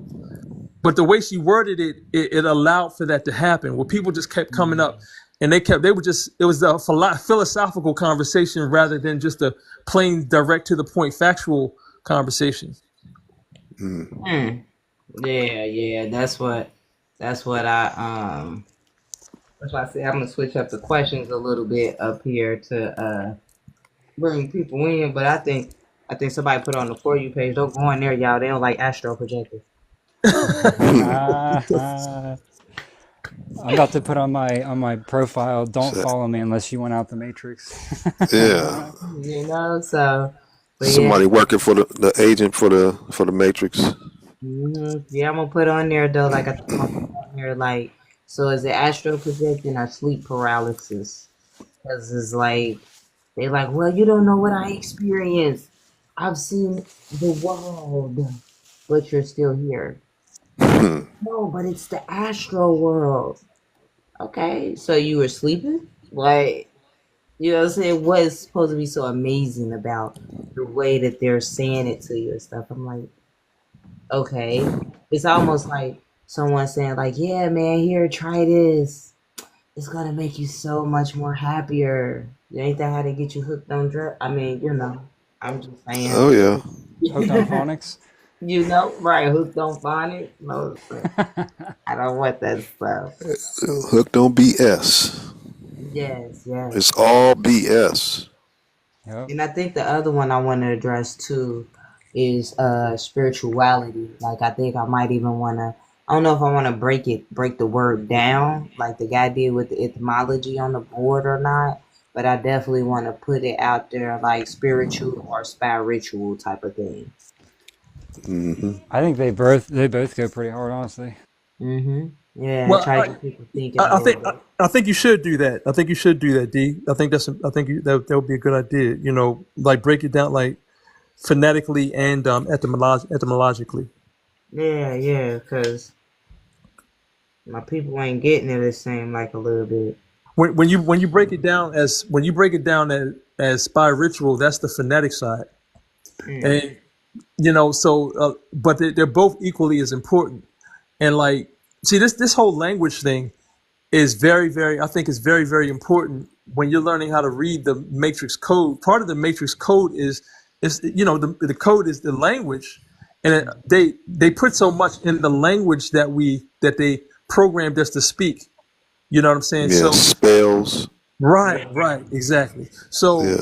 But the way she worded it, it allowed for that to happen. Where people just kept coming up, and it was a philosophical conversation rather than just a plain, direct to the point, factual conversation. Hmm. Yeah, yeah. That's what that's why I say I'm gonna switch up the questions a little bit up here to bring people in. But I think somebody put on the For You page. Don't go in there, y'all. They don't like astro projectors. I'm about to put on my profile. Don't So, follow me unless you went out the matrix. yeah, So, but yeah. somebody working for the agent for the Matrix. Yeah, I'm gonna put on there though. Like I think I'm gonna put on there like, so is it astral projection or sleep paralysis? Because it's like they like, well, you don't know what I experienced. I've seen the world, but you're still here. No, but it's the astral world. Okay, so you were sleeping? Like, you know what I'm saying? What is supposed to be so amazing about the way that they're saying it to you and stuff? I'm like, okay. It's almost like someone saying, like, yeah, man, here, try this. It's gonna make you so much more happier. Ain't that how they get you hooked on drugs? I mean, I'm just saying. Oh yeah, Hooked on phonics. Right, hooked on phonics? No, I don't want that stuff. hooked on BS. Yes, yes. It's all BS. Yep. And I think the other one I want to address too is spirituality. Like I think I might even want to. I don't know if I want to break the word down like the guy did with the etymology on the board or not. But I definitely want to put it out there like spiritual or spiritual type of thing. I think they both go pretty hard, honestly. Yeah, Well, try to get people thinking a I little think bit. I think you should do that. I think you should do that, D. That would be a good idea. Like break it down like phonetically and etymologically. Yeah, yeah, because my people ain't getting it. It seems like a little bit. When you break it down as spiritual, that's the phonetic side, Mm. and but they're both equally as important. And like, see, this whole language thing is very, very, I think is very, very important when you're learning how to read the matrix code. Part of the matrix code is the code is the language, and they put so much in the language that they programmed us to speak. You know what I'm saying? Yeah, So spells. right, exactly. So Yeah,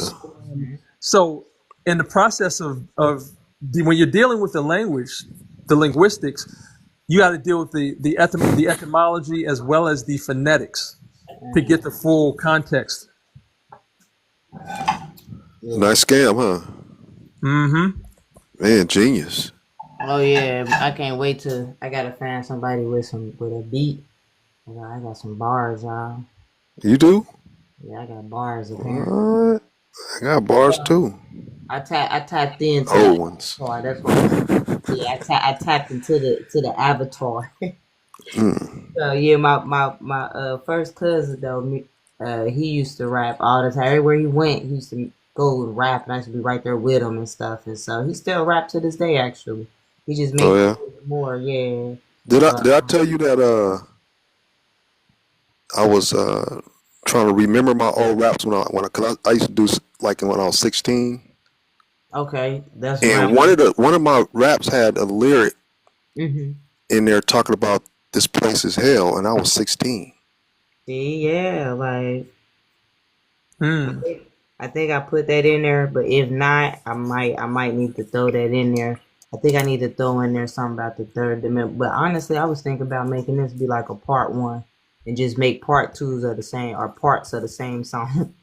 so in the process when you're dealing with the language, the linguistics, you got to deal with the etymology as well as the phonetics to get the full context. Yeah. nice scam, huh? Mm-hmm. Man, genius. Oh yeah, I can't wait to. I gotta find somebody with a beat. I got some bars, y'all. You do? Yeah, I got bars apparently. What? I got bars too. I tapped into the Old ones. avatar. That's what. Yeah, I tapped into the avatar. So yeah, my first cousin though, he used to rap all the time. Everywhere he went, he used to go and rap, and I used to be right there with him and stuff. And so he still rap to this day. Actually, he just Oh makes yeah. more. Yeah. Did I But did I tell you that I was trying to remember my old raps cause I used to do like when I was 16, okay, that's and around. one of my raps had a lyric Hmm. in there talking about this place is hell, and I was 16. See, yeah, like I Mm. think I think I put that in there, but if not, I might need to throw that in there. I think I need to throw in there something about the third dimension. But honestly, I was thinking about making this be like a part one and just make part twos of the same or parts of the same song.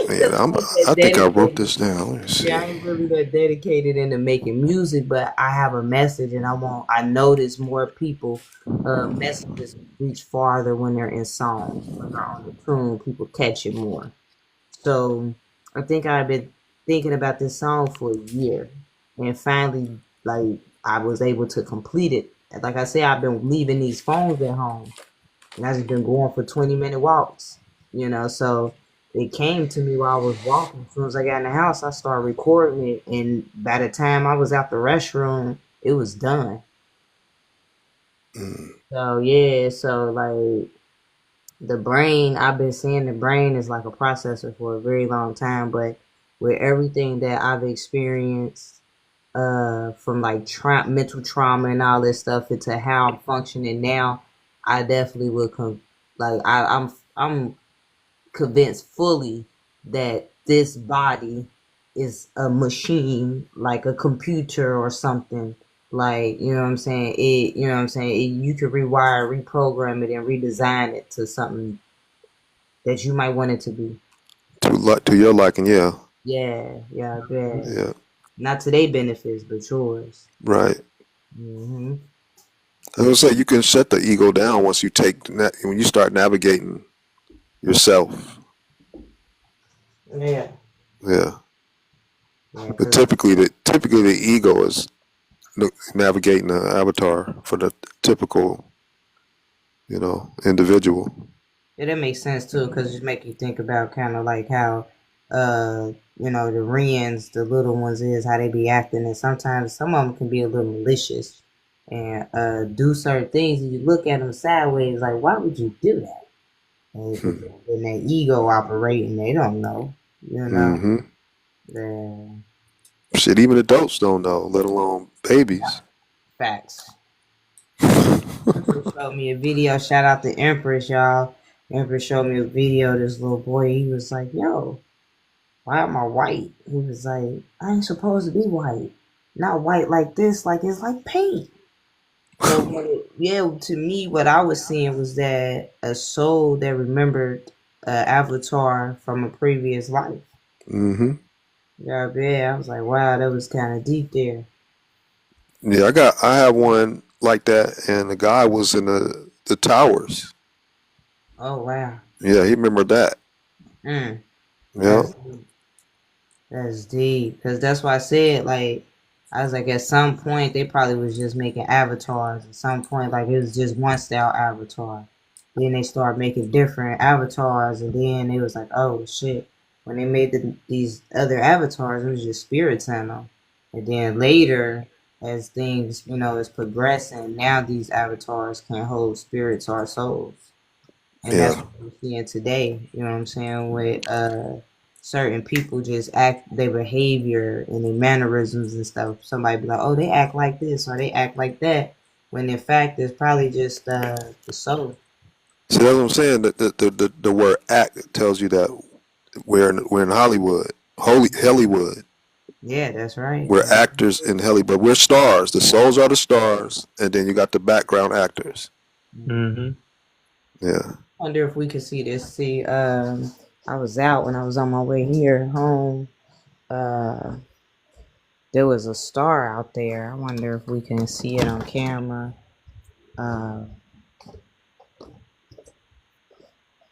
Man, Because I ain't that I think I wrote dedicated. this down. Let me Yeah, see. I ain't really that dedicated into making music, but I have a message, and I notice more people messages reach farther when they're in songs. When they're on the tune, people catch it more. So I think I've been thinking about this song for a year, and finally, like I was able to complete it. Like I said, I've been leaving these phones at home, and I've just been going for 20-minute walks. So it came to me while I was walking. As soon as I got in the house, I started recording it, and by the time I was out the restroom, it was done. Mm. So yeah, so like the brain, I've been saying the brain is like a processor for a very long time, but with everything that I've experienced, from like mental trauma and all this stuff into how I'm functioning now, I definitely would like I'm convinced fully that this body is a machine, like a computer or something. Like, you know what I'm saying? You know what I'm saying? You could rewire, reprogram it, and redesign it to something that you might want it to be. To your liking, yeah. Yeah, yeah, yeah. Yeah. Not to their benefits, but yours. Right. Hmm. I was gonna say you can shut the ego down once you when you start navigating yourself. Yeah. Yeah. Yeah, But because typically the ego is navigating the avatar for the typical, individual. yeah, that makes sense too, because it just make you think about kind of like how, the Rians, the little ones, is how they be acting, and sometimes some of them can be a little malicious and do certain things, and you look at them sideways like, why would you do that? But Hmm. then their ego operating, they don't know, you know. Mm-hmm. The Shit, even adults don't know, let alone babies. facts. Empress showed me a video. Shout out to Empress, y'all. Empress showed me a video of this little boy. He was like, yo, why am I white? He was like, I ain't supposed to be white. Not white like this, like it's like paint. So yeah, to me, what I was seeing was that a soul that remembered avatar from a previous life. Mm-hmm. Yeah, I was like, wow, that was kind of deep there. Yeah, I have one like that, and the guy was in the towers. Oh wow. Yeah, he remembered that. Mm, Yeah. that's deep. Cause that's why I said like I was like at some point they probably was just making avatars. At some point like it was just one style avatar. Then they started making different avatars, and then it was like, oh shit. When they made these other avatars, it was just spirits in them. And then later, as things is progressing, now these avatars can hold spirits or souls, and that's Yeah. what we're seeing today. You know what I'm saying? With certain people just act their behavior and their mannerisms and stuff. Somebody be like, oh, they act like this or they act like that, when in fact it's probably just the soul. See, that's what I'm saying. The word "act" tells you that we're in Hollywood, holy Hollywood. Yeah, that's right. We're actors in Hollywood. We're stars. The souls are the stars, and then you got the background actors. Mm-hmm. Yeah. Wonder if we could see this. See, I was out when I was on my way here home. Uh, there was a star out there. I wonder if we can see it on camera. Uh,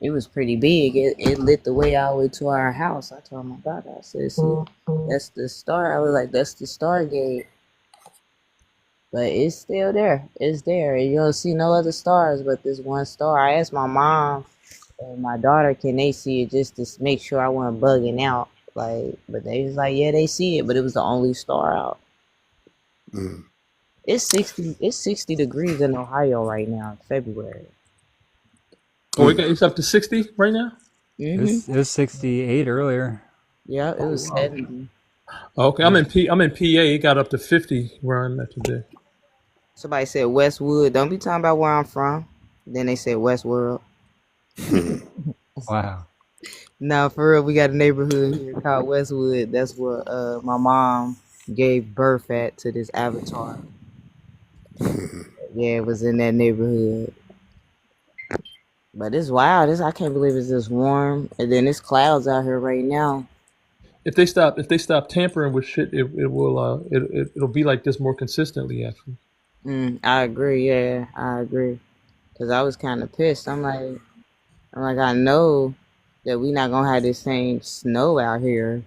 it was pretty big. It lit the way all the way to our house. I told my daughter, I said, see, that's the star. I was like, that's the Stargate. But it's still there. It's there. You don't see no other stars but this one star. I asked my mom and my daughter, can they see it just to make sure I wasn't bugging out? Like, but they was like, yeah, they see it, but it was the only star out. Mm. It's 60. It's 60 degrees in Ohio right now. It's February. Oh, Mm. it's up to 60 right now. It was 68 earlier. Yeah, it Oh was wow. 70. Okay, Yeah. I'm in PA. It got up to 50 where I'm at today. Somebody said Westwood. Don't be talking about where I'm from. Then they said Westworld. Mm. Wow. No, for real, we got a neighborhood here called Westwood. That's where my mom gave birth at to this avatar. Yeah, it was in that neighborhood. But it's wild. I can't believe it's this warm. And then it's clouds out here right now. If they stop tampering with shit, it will it'll be like this more consistently actually. I agree. Yeah, I agree. Cause I was kind of pissed. I know that we not gonna have the same snow out here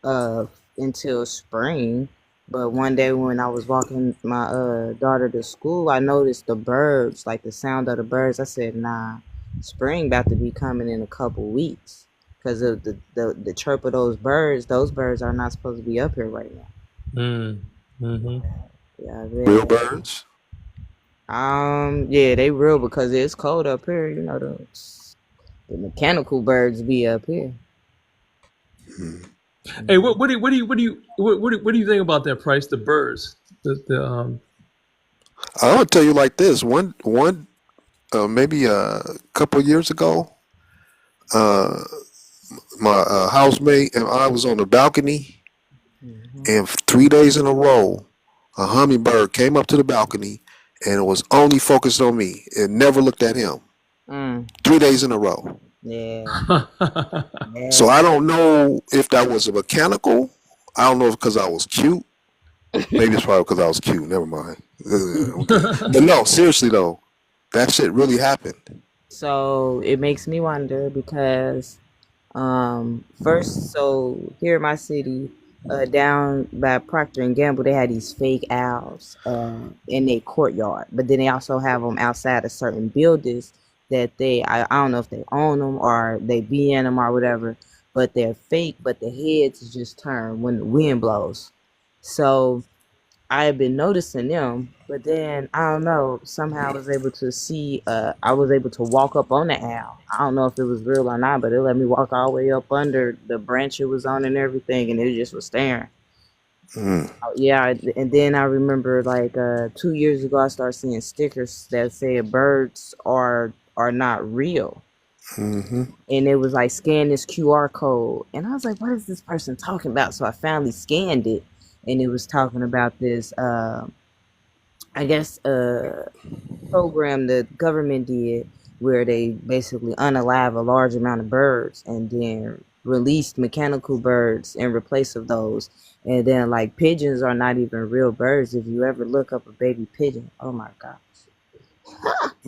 uh until spring. But one day when I was walking my daughter to school, I noticed the birds, like the sound of the birds. I said, nah, spring about to be coming in a couple weeks. because of the chirp of those birds. Those birds are not supposed to be up here right now. Mm-hmm. Yeah, Real they birds. yeah, they real because it's cold up here. You know the mechanical birds be up here. Hey, what do you think about that price? The birds, the I'm gonna tell you like this. Maybe a couple of years ago, uh, my housemate and I was on the balcony, Mm-hmm. and 3 days in a row, a hummingbird came up to the balcony, and it was only focused on me. It never looked at him. Mm, 3 days in a row. yeah, So yeah. I don't know if that was a mechanical. I don't know if because I was cute. Maybe it's probably because I was cute. Never mind. Okay. But no, seriously though, that shit really happened. So it makes me wonder because first, so here in my city, down by Procter and Gamble, they had these fake owls in their courtyard, but then they also have them outside of certain buildings that I don't know if they own them or they be in them or whatever, but they're fake, but the heads is just turn when the wind blows. So I had been noticing them, but then I don't know. Somehow I was able to see. I was able to walk up on the owl. I don't know if it was real or not, but it let me walk all the way up under the branch it was on and everything, and it just was staring. Mm, Yeah, and then I remember like 2 years ago, I started seeing stickers that said birds are not real, mm-hmm. and it was like scan this QR code, and I was like, what is this person talking about? So I finally scanned it, and it was talking about this. I guess program the government did where they basically unalive a large amount of birds and then released mechanical birds in replace of those. And then like pigeons are not even real birds. If you ever look up a baby pigeon, oh my gosh.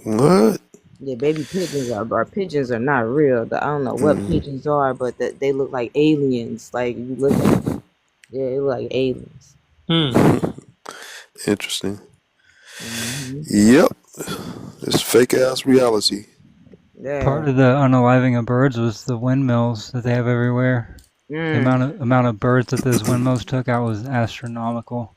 What? Yeah, baby pigeons are not real. I don't know what pigeons are, but they look like aliens. Like you look at yeah, they look like aliens. Hmm. Interesting. Hmm. Yep. It's fake ass reality. Yeah. Part of the unaliving of birds was the windmills that they have everywhere. The Mm. amount of birds that those windmills took out was astronomical.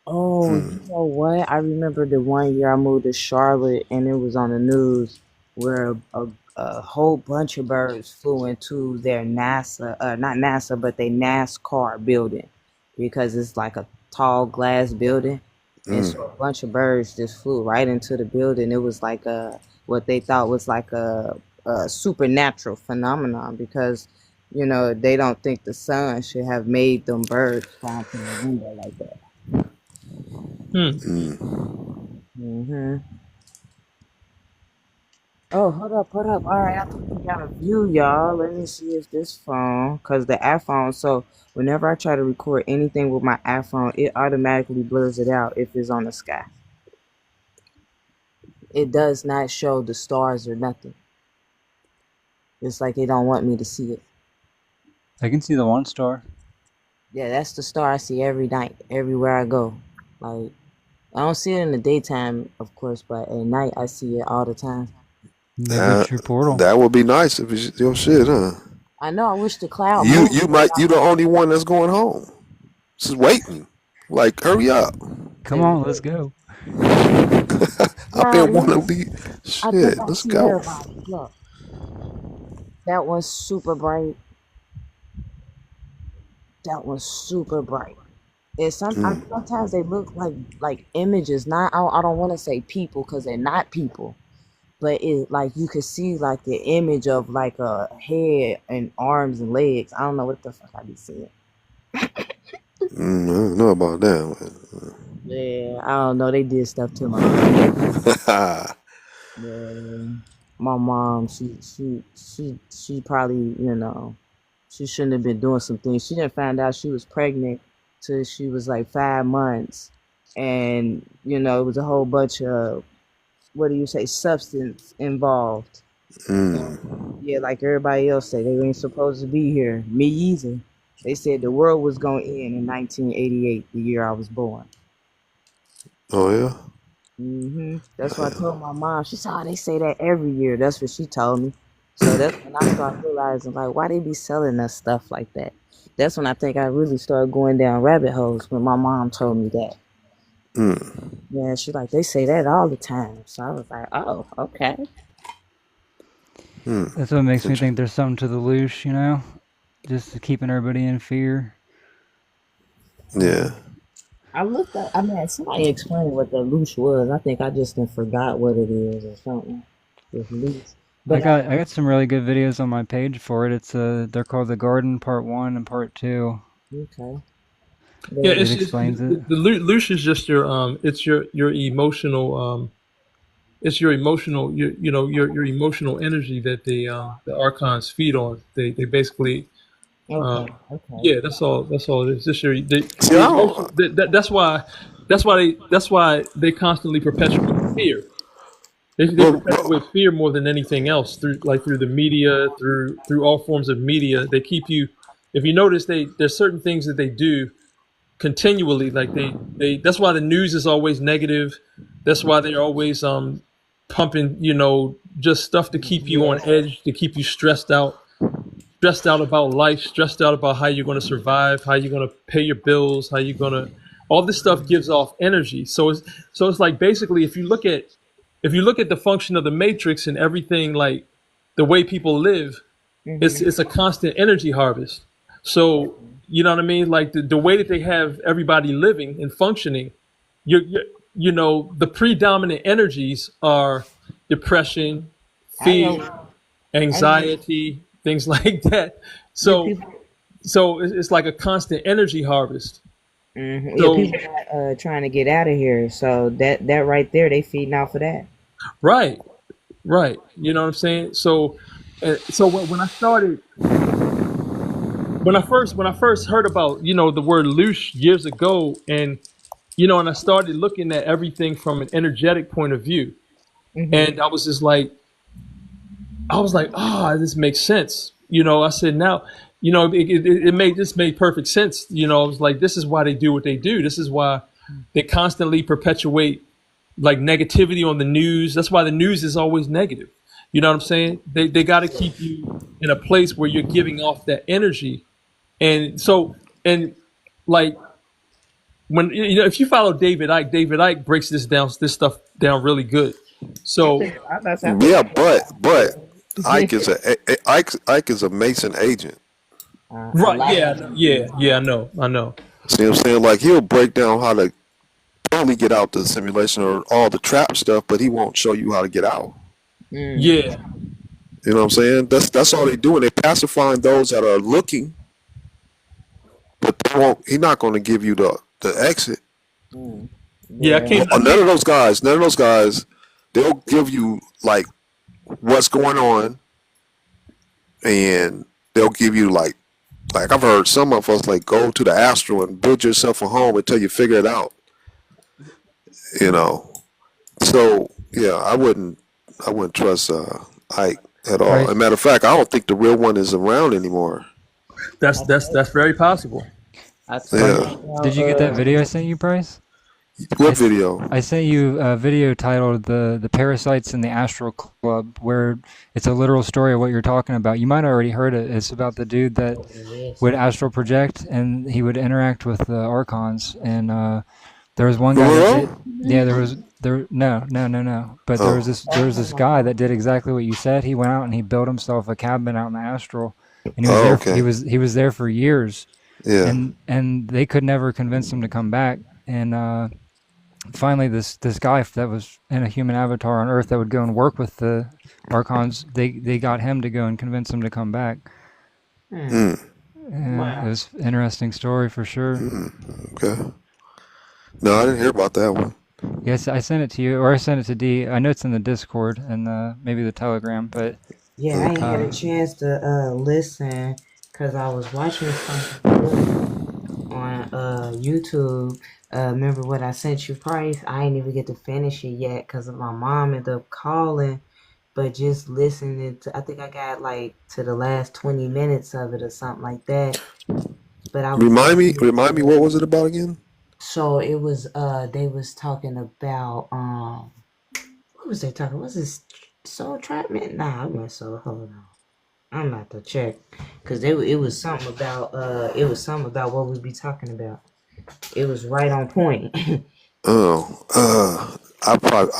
Oh, you know what? I remember the one year I moved to Charlotte and it was on the news where a whole bunch of birds flew into their NASA, not NASA, but they NASCAR building because it's like a tall glass building. And Mm, so a bunch of birds just flew right into the building. It was like what they thought was like a supernatural phenomenon because, they don't think the sun should have made them birds fly into the window like that. Hmm. mm. Hmm. Oh, hold up. All right, I think we got a view, y'all. Let me see if this phone, cause the iPhone. So whenever I try to record anything with my iPhone, it automatically blurs it out if it's on the sky. It does not show the stars or nothing. It's like they don't want me to see it. I can see the one star. Yeah, that's the star I see every night, everywhere I go. Like I don't see it in the daytime, of course, but at night I see it all the time. Maybe That it's your portal. that would be nice if it's your shit, huh? I know. I wish the cloud You moved. you might you the only one that's going home. Just waiting. Like, hurry up. Come on, let's go. I've Nah, been wanting look. to leave. I think Shit, I let's see go. everybody. Look, that one's super bright. That one's super bright. And Mm, sometimes they look like images. Not I don't want to say people because they're not people, but it like you could see like the image of like a head and arms and legs. I don't know what the fuck I be seeing. I don't know about that. Yeah, I don't know. They did stuff to my brain. Man. Yeah. My mom, she probably, she shouldn't have been doing some things. She didn't find out she was pregnant till she was like 5 months, and it was a whole bunch of what do you say substance involved. And Mm. yeah, like everybody else said, they ain't supposed to be here. Me either. They said the world was gonna end in 1988, the year I was born. Oh yeah. That's what I told my mom. She said, "Oh, they say that every year." That's what she told me. So that's when I started realizing like why they be selling us stuff like that. That's when I think I really started going down rabbit holes when my mom told me that. Mm. Yeah, she like they say that all the time. So I was like, oh, okay. Mm. That's what makes me Inter- think there's something to the loosh, you know, just keeping everybody in fear. yeah. I looked up. I mean, somebody explained what the loose was. I think I just done forgot what it is or something. It's loose, I but got I got some really good videos on my page for it. It's they're called The Garden Part 1 and Part 2. okay. Yeah, But, It it's explains it. the loose is just your it's your emotional it's your emotional you know your emotional energy that the archons feed on. They basically okay, okay. yeah, that's all it is. Just See, the I emotion don't. that's why they constantly perpetuate fear. They perpetuate Well, fear more than anything else through the media, through all forms of media. They keep you. If you notice, there's certain things that they do continually. Like they that's why the news is always negative. That's why they're always pumping just stuff to keep you on Yes. edge, to keep you stressed out about life, stressed out about how you're going to survive, how you're going to pay your bills, how you're going to all this stuff gives off energy. So it's like basically if you look at the function of the matrix and everything, like the way people live, it's Mhm. it's a constant energy harvest. So you know what I mean? Like the way that they have everybody living and functioning, you you know the predominant energies are depression, I know. fear, I know. anxiety, things like that. Yeah, So people. it's like a constant energy harvest. Yeah, So people not, trying to get out of here. So that right there, they feeding off of that. right, right. You know what I'm saying? So when I started when I first heard about the word loose years ago, and and I started looking at everything from an energetic point of view, Mhm. and I was like, this makes sense. I said now, it made this made perfect sense. I was like, this is why they do what they do. This is why they constantly perpetuate like negativity on the news. That's why the news is always negative. You know what I'm saying? They got to keep you in a place where you're giving off that energy, and and like when if you follow David Icke breaks this stuff down really good. So I yeah, think but Ike yeah. is Ike is a Mason agent. A right, lot yeah, of them. yeah, I know. See what I'm saying? Like he'll break down how to only get out the simulation or all the trap stuff, but he won't show you how to get out. Mm. Yeah, You know what I'm saying? That's all they doing. They pacifying those that are looking, but they won't. He's not going to give you the exit. Mm. yeah. Yeah. None of those guys. None of those guys. They'll give you like what's going on, and they'll give you like I've heard some of us like go to the astral and build yourself a home until you figure it out. You know. So yeah, I wouldn't trust Ike at all. As a Price, matter of fact, I don't think the real one is around anymore. That's I that's told that's very possible. I told Price. Yeah. you Did you get that video I sent you, Price? I, What s- video? I sent you a video titled "The Parasites in the Astral Club," where it's a literal story of what you're talking about. You might have already heard it. It's about the dude that yes. would astral project and he would interact with the archons. And there was one For guy that did. real? Yeah, there. No. But Oh, there was this guy that did exactly what you said. He went out and he built himself a cabin out in the astral, and he was oh, there. okay. He was there for years, Yeah. and they could never convince him to come back. And finally, this guy that was in a human avatar on Earth that would go and work with the archons, they got him to go and convince him to come back. Hmm. Mm, Yeah, it Wow. was an interesting story for sure. okay. No, I didn't hear about that one. Yes, I sent it to you, or I sent it to D. I know it's in the Discord and maybe the Telegram, but Yeah, I ain't had a Okay. chance to listen because I was watching something on YouTube. Remember what I sent you, Price? I ain't even get to finish it yet because my mom ended up calling. But just listening to, I think I got like to the last 20 minutes of it or something like that. But I was listening Remind me, to it. what was it about again? So it was they was talking about what was they talking? What's this Soul Trapman? Nah, I went so. Hold on. I'm about to check because it was something about what we be talking about. It was right on point. Oh,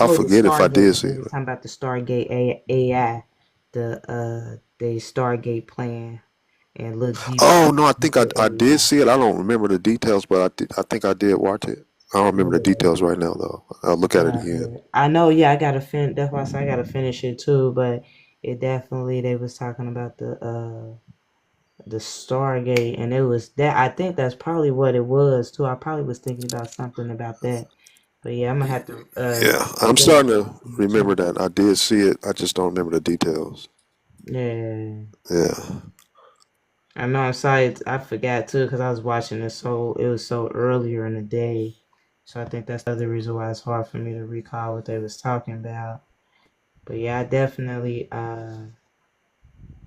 I Oh, the forget if I did Stargate. see We it. were talking about the Stargate AI, the Stargate plan, and look deeper Oh no, I think into I did AI. see it. I don't remember the details, but I think I did watch it. I don't remember the Yeah, details right now though. I'll look at it nah, again. yeah. I know. Yeah, I gotta That's why I said I gotta finish it too. But it definitely they was talking about the Stargate, and it was that. I think that's probably what it was too. I probably was thinking about something about that. But yeah, I'm gonna have to Yeah, I'm finish starting to check. remember that I did see it. I just don't remember the details. Yeah, Yeah, I know. I'm sorry, I forgot too because I was watching it so it was so earlier in the day. So I think that's the other reason why it's hard for me to recall what they was talking about. But yeah, I definitely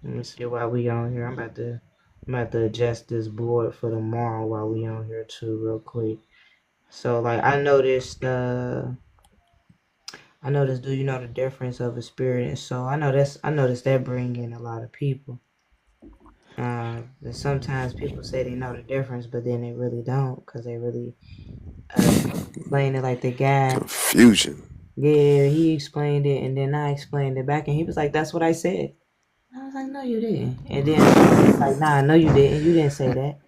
let me see why we on here. I'm about to adjust this board for tomorrow while we on here too, real quick. So like I noticed, do you know the difference of a spirit and soul? I noticed that bring in a lot of people. And sometimes people say they know the difference, but then they really don't because they really explain it like the guy. confusion. Yeah, he explained it, and then I explained it back, and he was like, "That's what I said." I was like, "No, you didn't." And then he was like, "Nah, no, you didn't. You didn't say that."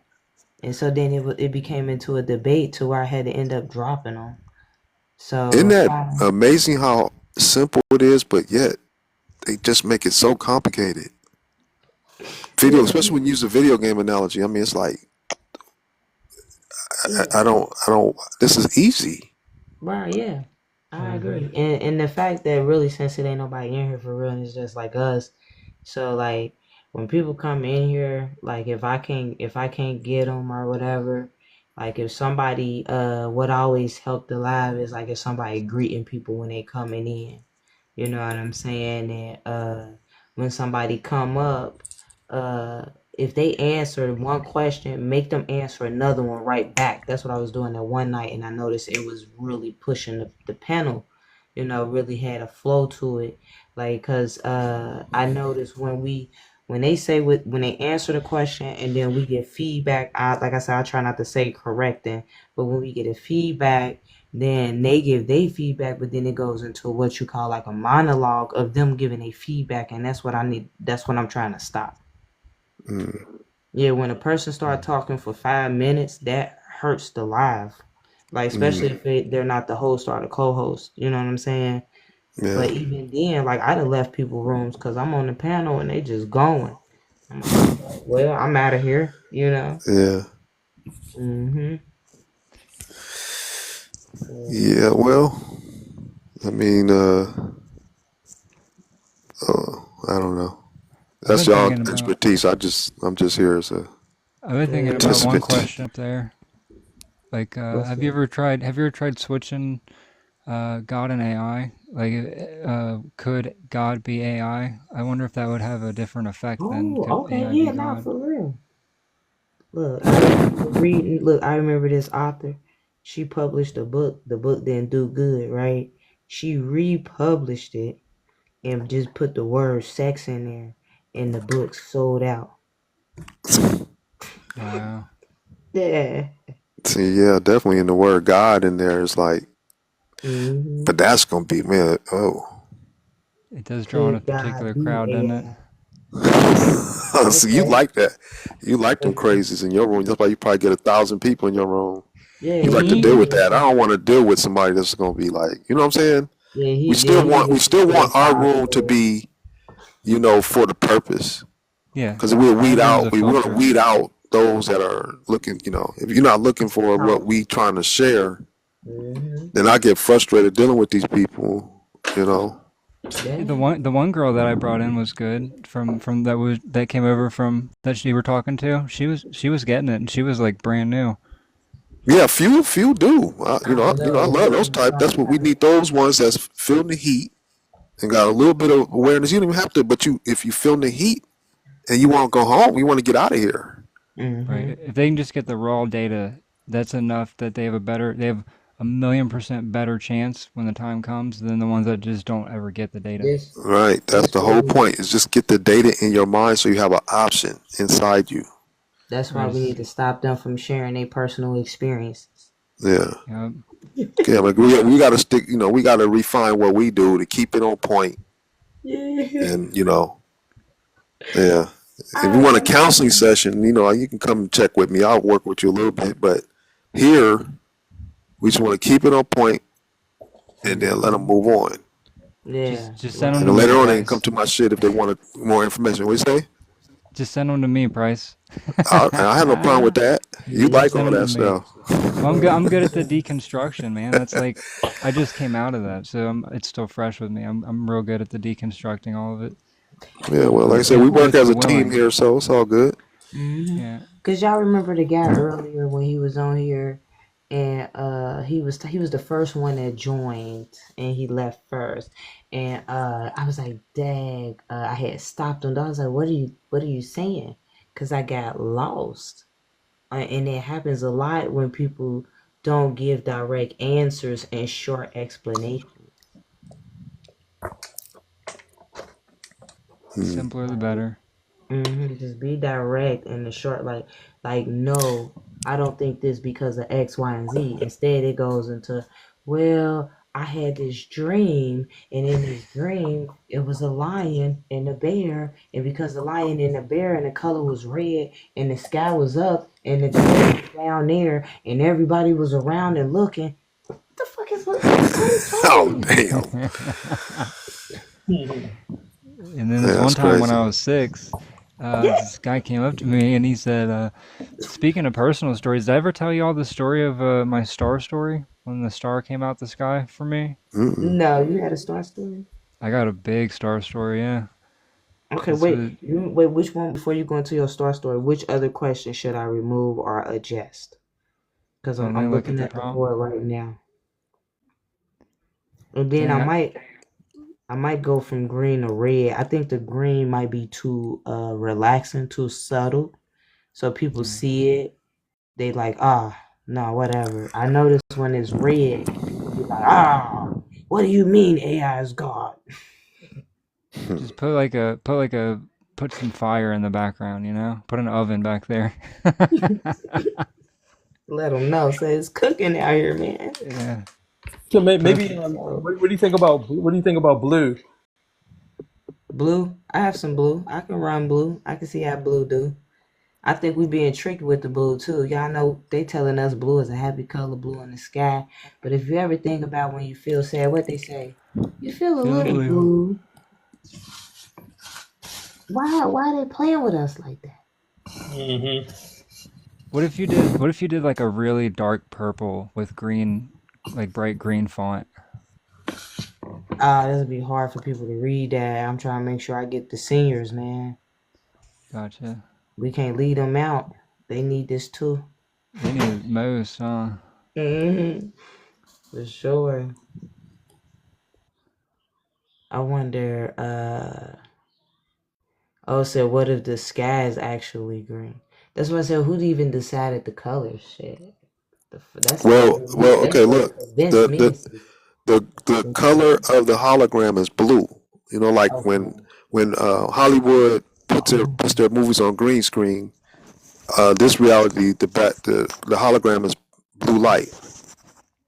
And so then it became into a debate to where I had to end up dropping them. Isn't So that amazing how simple it is, but yet they just make it so complicated? Video, yeah, especially when you use a video game analogy. I mean, it's like yeah. I don't. This is easy. Right, yeah. I Mm-hmm. agree. And the fact that really since it ain't nobody in here for real and it's just like us. So like when people come in here, like if I can't get them or whatever, like if somebody what always helped the live is like if somebody greeting people when they coming in. You know what I'm saying? And when somebody come up, uh, if they answer one question, make them answer another one right back. That's what I was doing that one night, and I noticed it was really pushing the panel. You know, really had a flow to it. Like, cause I noticed when they say when they answer the question and then we get feedback. Like I said, I try not to say correcting, but when we get a feedback then they give their feedback, but then it goes into what you call like a monologue of them giving a feedback, and that's what I need. That's what I'm trying to stop. Mm, Yeah, when a person start talking for 5 minutes, that hurts the live. Like especially mm, if they're not the host or the co-host. You know what I'm saying? yeah, But even then, like I done left people rooms because I'm on the panel and they just going. I'm like, okay, well, I'm out of here. You know. yeah, Mm-hmm. Yeah. yeah. Well, I mean, I don't know. I've That's been y'all thinking about expertise. I'm just here as a I've been thinking about one participant. question up there. Like, What's that? have you ever tried switching God and AI? Like, could God be AI? I wonder if that would have a different effect than Oh, could okay, AI be yeah, not God. for real. Look, I remember reading. Look, I remember this author. She published a book. The book didn't do good, right? She republished it and just put the word sex in there, and the book sold out. Wow. Yeah. See, yeah, definitely in the word God in there is like, Mm-hmm. but that's gonna be man. Oh, It does draw in a Could God particular be crowd, doesn't it? AI? so you Okay. like that? You like them Okay. crazies in your room? That's why you probably get 1,000 people in your room. Yeah, You like he to Mm-hmm. deal with did. that. I don't want to deal with somebody that's gonna be like, you know what I'm saying? Yeah, We he we did still say want our room to 5 stars. be, for the purpose. Yeah. Because we'll My weed room's out. a We're gonna filter. weed out those that are looking. If you're not looking for what we trying to share, Mm-hmm. then I get frustrated dealing with these people. You know. Yeah. The one girl that I brought in was good from that came over from that she were talking to. She was getting it and she was like brand new. Yeah, few do. I don't I know. love those type. That's what we need. Those ones that's feeling the heat and got a little bit of awareness. You don't even have to, but if you feel the heat and you want to go home, you want to get out of here. Right. Mm-hmm. If they can just get the raw data, that's enough that they have 1,000,000% better chance when the time comes than the ones that just don't ever get the data. This Right. That's that's the what whole we point. Is just get the data in your mind so you have an option inside you. that's why we There's, need to stop them from sharing their personal experiences. Yeah. you know, Yeah. Like we got to stick. We got to refine what we do to keep it on point. Yeah. And yeah. If you I want a counseling session, you can come and check with me. I'll work with you a little bit. But here, we just want to keep it on point and then let them move on. yeah. just send Right. them And to then me, later on, they can come Price. to my shit if they want more information. What you say? Just send them to me, Price. I have no problem with that. You Just like Yeah. send all them to that me. stuff. Well, I'm good at the deconstruction, man. That's like I just came out of that, so it's still fresh with me. I'm real good at the deconstructing all of it. Yeah, well, like I said, we work With as the a team willing. here, so it's all good. Yeah. Cause y'all remember the guy earlier when he was on here, and he was the first one that joined, and he left first, and I was like, "Dag!" I had stopped him. I was like, "What are you saying?" Cause I got lost, and it happens a lot when people don't give direct answers and short explanations. Hmm. Simpler the better. Just be direct and the short, like no, I don't think this because of X, Y, and Z. Instead, it goes into, well, I had this dream, and in this dream, it was a lion and a bear, and because the lion and the bear and the color was red, and the sky was up, and the bear was down there, and everybody was around and looking. What the fuck is what is Oh, happening? damn. And then Yeah, this that's one time when crazy. I was 6, Yeah. this guy came up to me and he said, "Speaking of personal stories, did I ever tell you all the story of my star story when the star came out the sky for me?" Mm-mm. No, you had a star story. I got a big star story. Yeah, Okay, this wait. was. Wait, which one before you go into your star story? Which other question should I remove or adjust? Because Oh, I'm let me I'm look at looking the at the prompt. board right now, and then I Dang, might I might go from green to red. I think the green might be too relaxing, too subtle, so people yeah. see it. They like no whatever. I notice when it's red, you're like what do you mean AI is God? Just put some fire in the background. Put an oven back there. Let them know. Say it's cooking out here, man. Yeah. So Put a. maybe what do you think about blue? Blue. I have some blue. I can run blue. I can see how blue do. I think we being tricked with the blue too. Y'all know they telling us blue is a happy color, blue in the sky. But if you ever think about when you feel sad, what they say, you feel a Feel little blue. blue. Why are they playing with us like that? Hmm. What if you did like a really dark purple with green, like bright green font? This would be hard for people to read that. I'm trying to make sure I get the seniors, man. Gotcha. We can't lead them out. They need this too. They need it most, huh? Hmm. For sure. I wonder. Oh, so what if the sky is actually green? That's why I said, who even decided the color? Shit, that's Well, scaring me. well, That's okay. supposed Look, to convince the me the to see. the color of the hologram is blue. Like when Okay. Hollywood puts their movies on green screen. This reality, the hologram is blue light.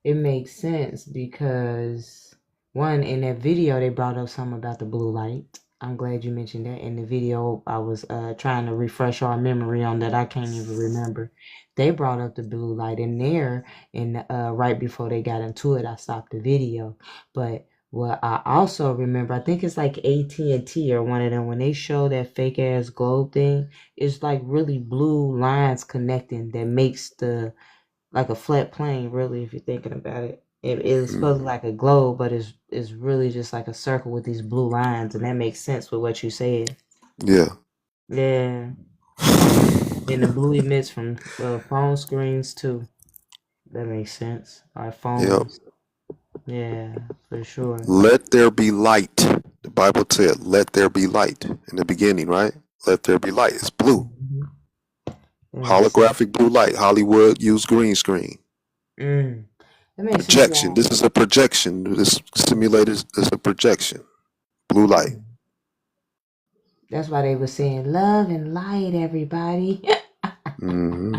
It makes sense because one in that video they brought up something about the blue light. I'm glad you mentioned that. In the video, I was trying to refresh our memory on that. I can't even remember. They brought up the blue light in there, and right before they got into it, I stopped the video. But what I also remember, I think it's like AT&T or one of them when they show that fake ass globe thing. It's like really blue lines connecting that makes the like a flat plane, really, if you're thinking about it. It's supposed to be Mm, like a globe, but it's really just like a circle with these blue lines, and that makes sense with what you said. yeah. Yeah, and the blue emits from phone screens too. That makes sense. Our Yep. phones. Yeah, for sure. Let there be light. The Bible said, "Let there be light" in the beginning, right? Let there be light. It's blue, Mhm. That makes sense. holographic blue light. Hollywood used green screen. Mm. That makes me Projection. This is a projection. This simulator is a projection. Blue light. That's why they were saying love and light, everybody. Hmm.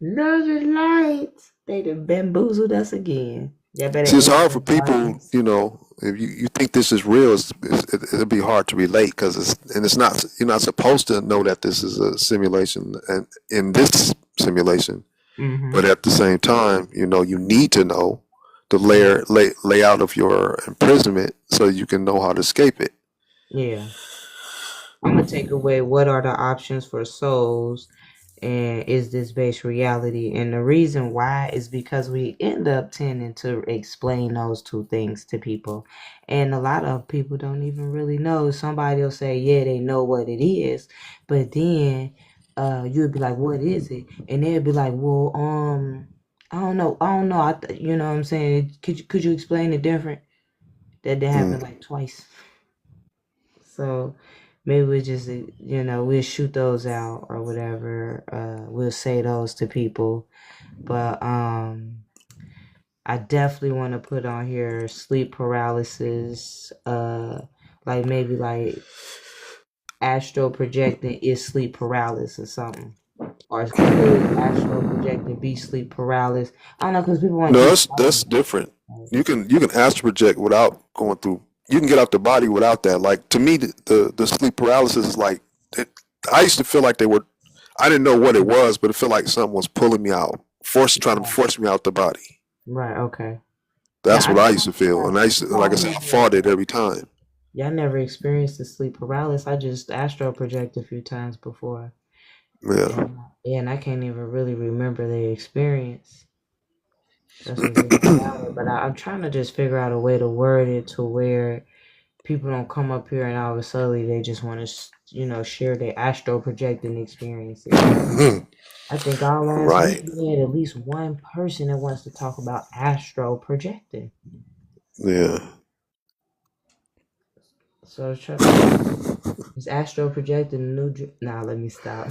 Love and light. They done bamboozled us again. Y'all better See, it's end hard for the people, darkness. you know, if you think this is real, it'll be hard to relate because it's not, you're not supposed to know that this is a simulation and in this simulation, but Mm-hmm. at the same time, you know, you need to know the layout of your imprisonment so you can know how to escape it. Yeah. I'm gonna take away what are the options for souls and is this based reality? And the reason why is because we end up tending to explain those two things to people. And a lot of people don't even really know. Somebody will say, yeah, they know what it is, but then you'll be like, what is it? And they'll be like, well, I don't know. You know what I'm saying? Could you explain it different? That happened Mm. like twice. So maybe we just, we'll shoot those out or whatever. We'll say those to people. But I definitely want to put on here sleep paralysis. Like maybe like astral projecting is sleep paralysis or something. Or could astral projecting be sleep paralysis? I don't know because people want to No, keep that's fighting. different. You can astral project without going through. You can get out the body without that. Like to me, the sleep paralysis is like it, I used to feel like they were. I didn't know what it was, but it felt like something was pulling me out, trying to Right. force me out the body. Right. Okay. Yeah. That's what I used to feel, and like I said, I fought it every time. Yeah, I never experienced the sleep paralysis. I just astral project a few times before. Yeah. And yeah, and I can't even really remember the experience. That's what's even sadder. But I'm trying to just figure out a way to word it to where people don't come up here and all of a sudden they just want to, share their astral projecting experiences. I think all last week Right. we had at least one person that wants to talk about astral projecting. Yeah. So I was trying to figure out, is astral projecting a new? Nah, let me stop.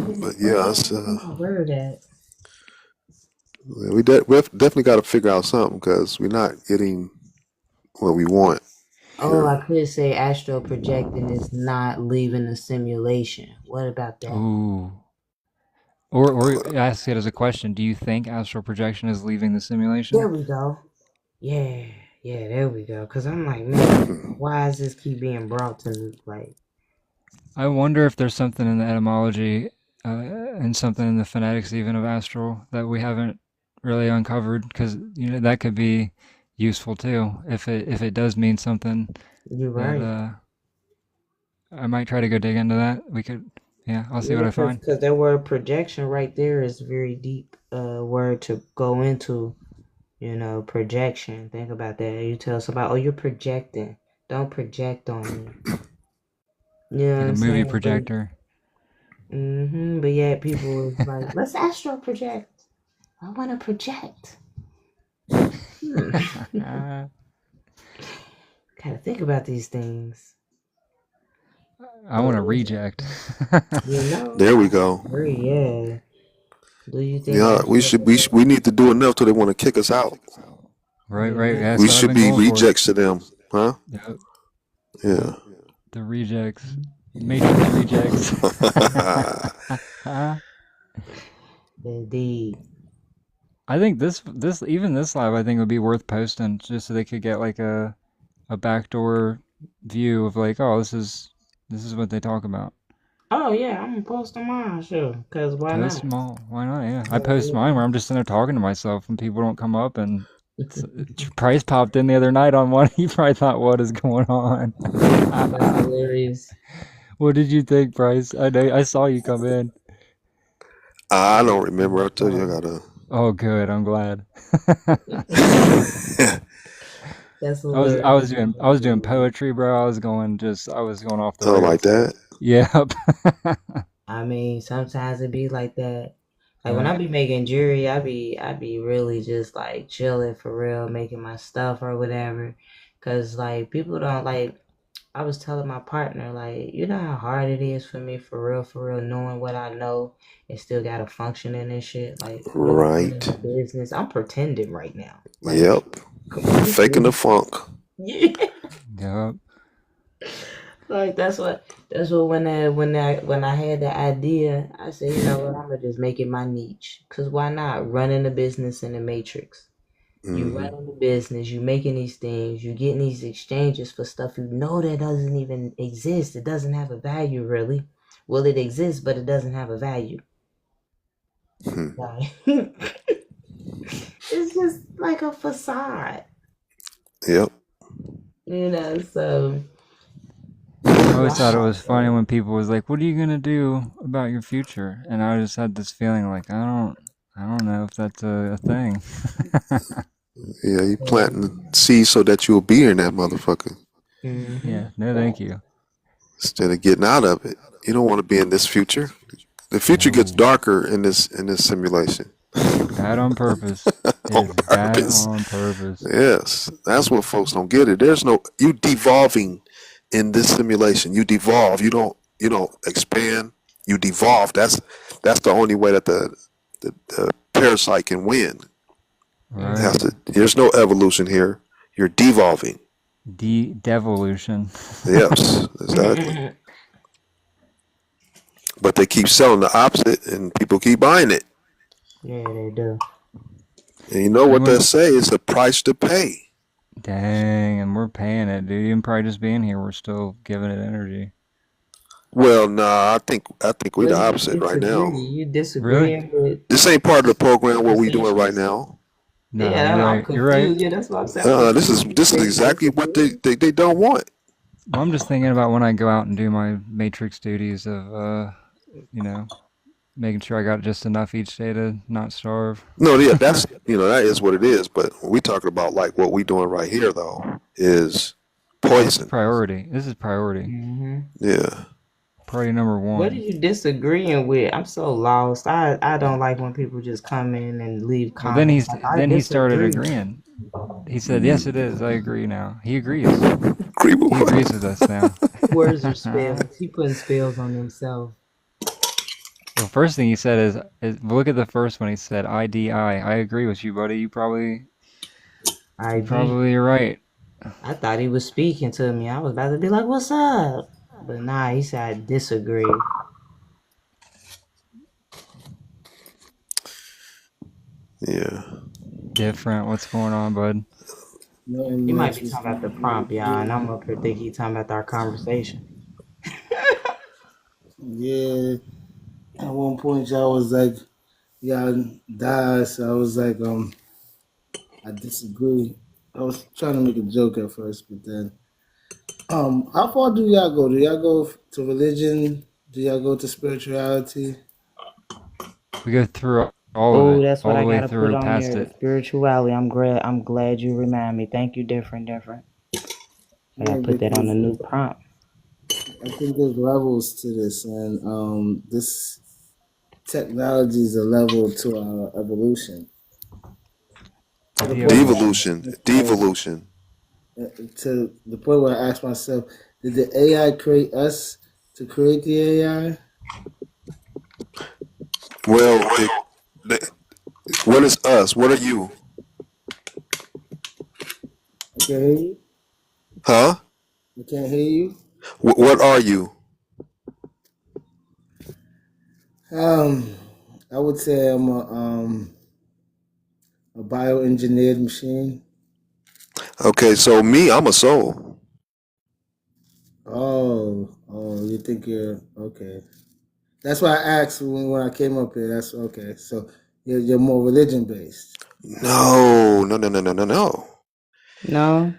But yeah, it's, Where that? we've definitely got to figure out something because we're not getting what we want Oh, here. I could say astral projecting is not leaving the simulation. What about that? Ooh. Or ask it as a question. Do you think astral projection is leaving the simulation? There we go. Yeah, yeah, there we go. Cause I'm like, man, why does this keep being brought to me? Like, I wonder if there's something in the etymology and something in the phonetics even of astral that we haven't really uncovered because that could be useful too if it does mean something you're that right. I might try to go dig into that. We could, yeah, I'll see what Yeah, I cause, find. 'cause that word projection right there is very deep word to go into. Projection. Think about that. You tell somebody, oh, you're projecting. Don't project on me. You know what Like a I'm movie saying? But projector. but yet people is like, let's astral project. I want to project. Hmm. Gotta think about these things. I But want to reject. There I we go. agree. Yeah. Do you think Yeah, astral we projection? need to do enough till they want to kick us out. Right, Yeah, right. man. That's We what I've should been be going for. rejects to them, huh? Yep. Yeah. The rejects. Matrix rejects. Indeed. I think this live I think would be worth posting just so they could get like a backdoor view of like, oh, this is what they talk about. Oh yeah, I'm gonna post on mine, sure. Cause why Post not? them all. Why not? Yeah, I post Yeah, mine where I'm just sitting there talking to myself and people don't come up and Price popped in the other night on one. He probably thought, "What is going on?" that's hilarious. What did you think, Price? I know I saw you come in. I don't remember. I told you I gotta. Oh, good. I'm glad. That's I was I hilarious. was doing I was doing poetry, bro. I was going off the Oh, like rails. that. Yep. I mean, sometimes it be like that. Like when Yep. I be making jewelry, I be really just like chilling for real, making my stuff or whatever. Cause like people don't like I was telling my partner, like, you know how hard it is for me, for real, knowing what I know and still gotta function in this shit. Like, really running Right. a business. I'm pretending right now. Like, Yep. Faking the completely. funk. Yeah. Yup. Like that's what when I had the idea, I said, you know what, I'm gonna just make it my niche. Cause why not? Running a business in the matrix. You Hmm. running the business, you making these things, you getting these exchanges for stuff you know that doesn't even exist. It doesn't have a value really. Well, it exists, but it doesn't have a value. Like it's just like a facade, Yep. so I that's always why thought it I was funny said, when people was like, "What are you gonna do about your future?" And I just had this feeling like I don't know if that's a thing. Yeah, you planting seeds so that you'll be in that motherfucker Yeah, mm-hmm. no, thank you. instead of getting out of it. You don't want to be in this future. The future gets No, darker in this simulation. bad on purpose. It On is bad purpose. on purpose. Yes, that's what folks don't get it. There's no you devolving in this simulation. You devolve. You don't expand. You devolve. That's the only way that the parasite can win. Right. There's no evolution here. You're devolving. Devolution. Yes, exactly. Mm-hmm. But they keep selling the opposite, and people keep buying it. Yeah, they do. And you know what they Anyone? say is a price to pay. Dang, and we're paying it, dude. Even probably just being here, we're still giving it energy. Well, nah, I think we Well, the you opposite right disagree. now. You Really? disagreeing with This ain't part of the program what we doing right conversations? now. No, you're Yeah, I'm right. You're right. confused. Yeah, that's what I'm saying. I'm This is confused. You this is say exactly what they, disagree. they they don't want. Well, I'm just thinking about when I go out and do my matrix duties of, you know, making sure I got just enough each day to not starve. No, yeah, that's that is what it is. But when we talking about like what we doing right here though is This is poison. priority. This is priority. Hmm. Yeah. Priority number What are one. you disagreeing with? I'm so lost. I don't like when people just come in and leave Well, then comments like I he started disagree. agreeing. He said, "Yes, it is. I agree now." He agrees. Agree with He agrees with what? us now. Words are spells. He putting spells on himself. Well, first thing he said is look at the first one. He said, "IDI." I agree with you, buddy. You ID. probably are right. I thought he was speaking to me. I was about to be like, "What's up?" But nah, he said I disagree. Yeah. Different. What's going on, bud? Nothing He might much. be Just talking about the prompt, y'all, and I'm up here thinking he talking about our conversation. yeah. At one point, y'all was like, y'all died. So I was like, I disagree. I was trying to make a joke at first, but then, how far do y'all go? Do y'all go to religion? Do y'all go to spirituality? We go through all of Oh, it, that's what all I the way gotta put through on past there. it. Spirituality. I'm glad you remind me. Thank you. Different. I Yeah, gotta put that on the because new prompt. I think there's levels to this, and this technology is a level to our evolution. To the point Devolution. where Devolution. Devolution. to the point where I ask myself, did the AI create us to create the AI? Well, what is us? What are you? I can't hear you. Huh? I can't hear you. What are you? Um, I would say I'm a bioengineered machine. Okay, so me, I'm a soul. Oh, you think you're okay? That's why I asked when I came up here. That's okay. So you're more religion based. No, no, no, no, no, no, no. No.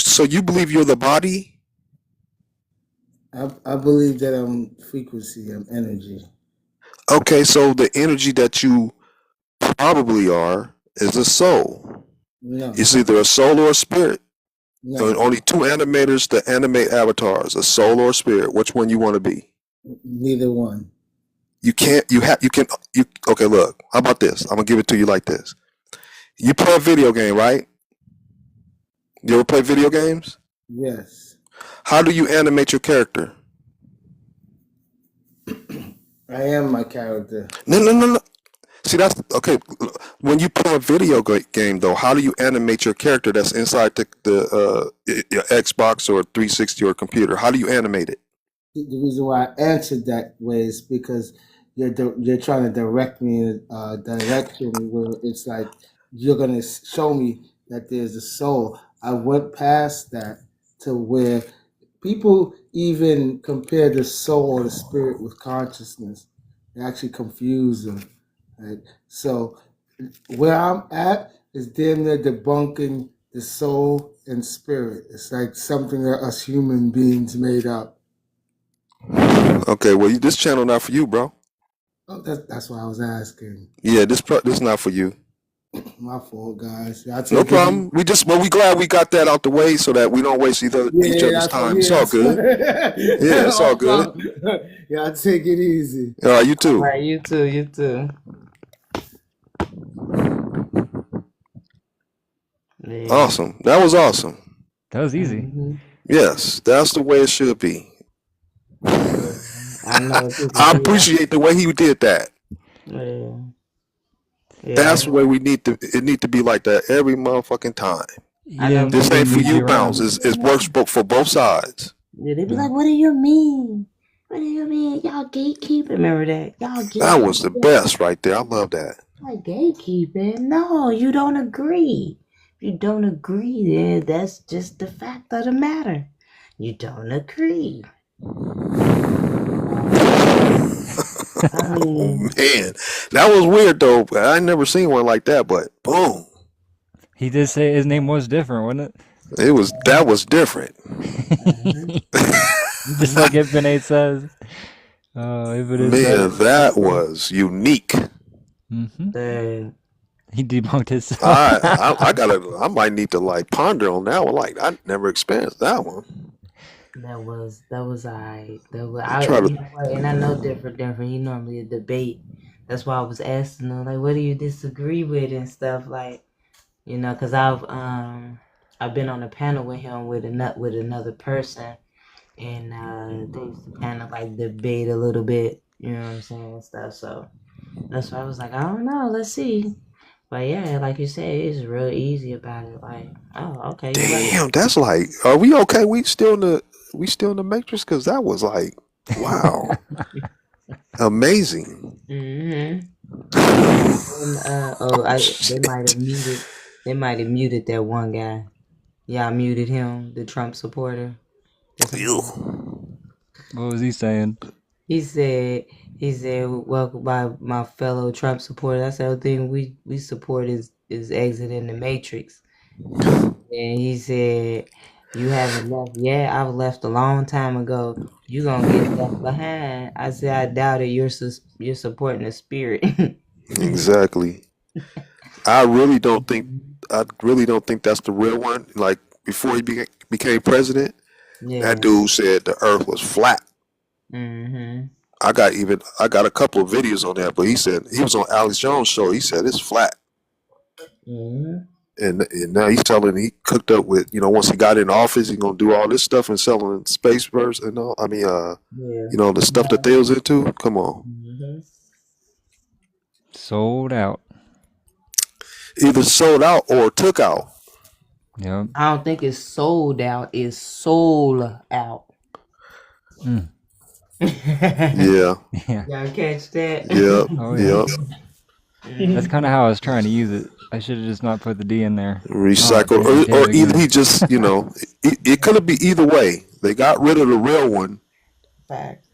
So you believe you're the body? I believe that I'm frequency. I'm energy. Okay, so the energy that you probably are is a soul. No, It's either a soul or a spirit. And no, only two animators to animate avatars, a soul or a spirit. Which one you want to be? neither one. You can't. You can. You okay? Look, how about this? I'm gonna give it to you like this. You play a video game, right? You ever play video games? Yes. How do you animate your character? I am my character. No, no, no, no. See, that's okay. When you play a video game, though, how do you animate your character that's inside your Xbox or 360 or computer? How do you animate it? The reason why I answered that way is because you're trying to direct me in a direction where it's like you're gonna show me that there's a soul. I went past that to where people even compare the soul or the spirit with consciousness. They actually confuse them. Right? So where I'm at is damn near debunking the soul and spirit. It's like something that us human beings made up. Okay, well, this channel not for you, bro. Oh, that's what I was asking. Yeah, this not for you. My fault, guys. Y'all No take it easy. problem. We glad we got that out the way so that we don't waste each Yeah, other's that's what. time. It's Yeah, all that's good. Yeah, it's all good. Y'all take it easy. All right, you All too. right, you too. You too. Yeah. Awesome. That was awesome. That was easy. Yes, that's the way it should be. Yeah. I know people I say that. appreciate the way he did that. Yeah. Yeah. That's the way we need to. It need to be like that every motherfucking time. He I know didn't. This He people ain't didn't for say lead you, you that. around. Bounce. It works for both sides. Yeah, they be Yeah. like, "What do you mean? What do you mean? Y'all gatekeeping? Remember that? Y'all That was the gatekeeping? best right there. I love that. Like gatekeeping? No, you don't agree. If you don't agree, then that's just the fact of the matter. You don't agree. I Oh mean, man, that was weird though. I never seen one like that. But boom, He did say his name was different, wasn't that was different. mhm. it? Just like Ibn 8 says. Ibn 8 said Man, it. that was unique. the He debunked himself. I might need to like ponder on that one. Like I never experienced that one. that was alright. That was I I. try to. You know what? And I know different. He normally a debate. That's why I was asking him like, what do you disagree with and stuff like, because I've been on a panel with him with another person, and they used to kind of like debate a little bit. You know what I'm saying and stuff. So that's why I was like, I don't know. Let's see. But yeah, like you said, it's real easy about it. Like, oh, okay, you right. Damn, that's like. Are we okay? We still in the matrix? Because that was like, wow, amazing. Mm-hmm. And they might have muted. They might have muted that one guy. Y'all muted him, the Trump supporter. Ew. What was he saying? He said, welcome my fellow Trump supporters. That's the other thing we support is exiting the matrix. And he said, you haven't left yet. I've left a long time ago. You gonna get left behind. I said, I doubt it. You're supporting the spirit. Exactly. I really don't think. I really don't think that's the real one. Like before he became president, Yeah. that dude said the Earth was flat. Mm-hmm. I got a couple of videos on that, but he said he was on Alex Jones' show. He said it's flat, Mm-hmm. and now he's telling he cooked up with once he got in office, he's gonna do all this stuff and selling space birds and all. I mean, Yeah. the stuff that they was into. Come on, Mm-hmm. Sold out. either sold out or took out. Yep. I don't think it's sold out. It's sold out. Mm. Yeah, Yeah. Y'all catch that? yeah, Oh yeah. yeah. That's kind of how I was trying to use it. I should have just not put the D in there. Recycle, Oh, damn, or did it either again. he just it could be either way. They got rid of the real one. Fact.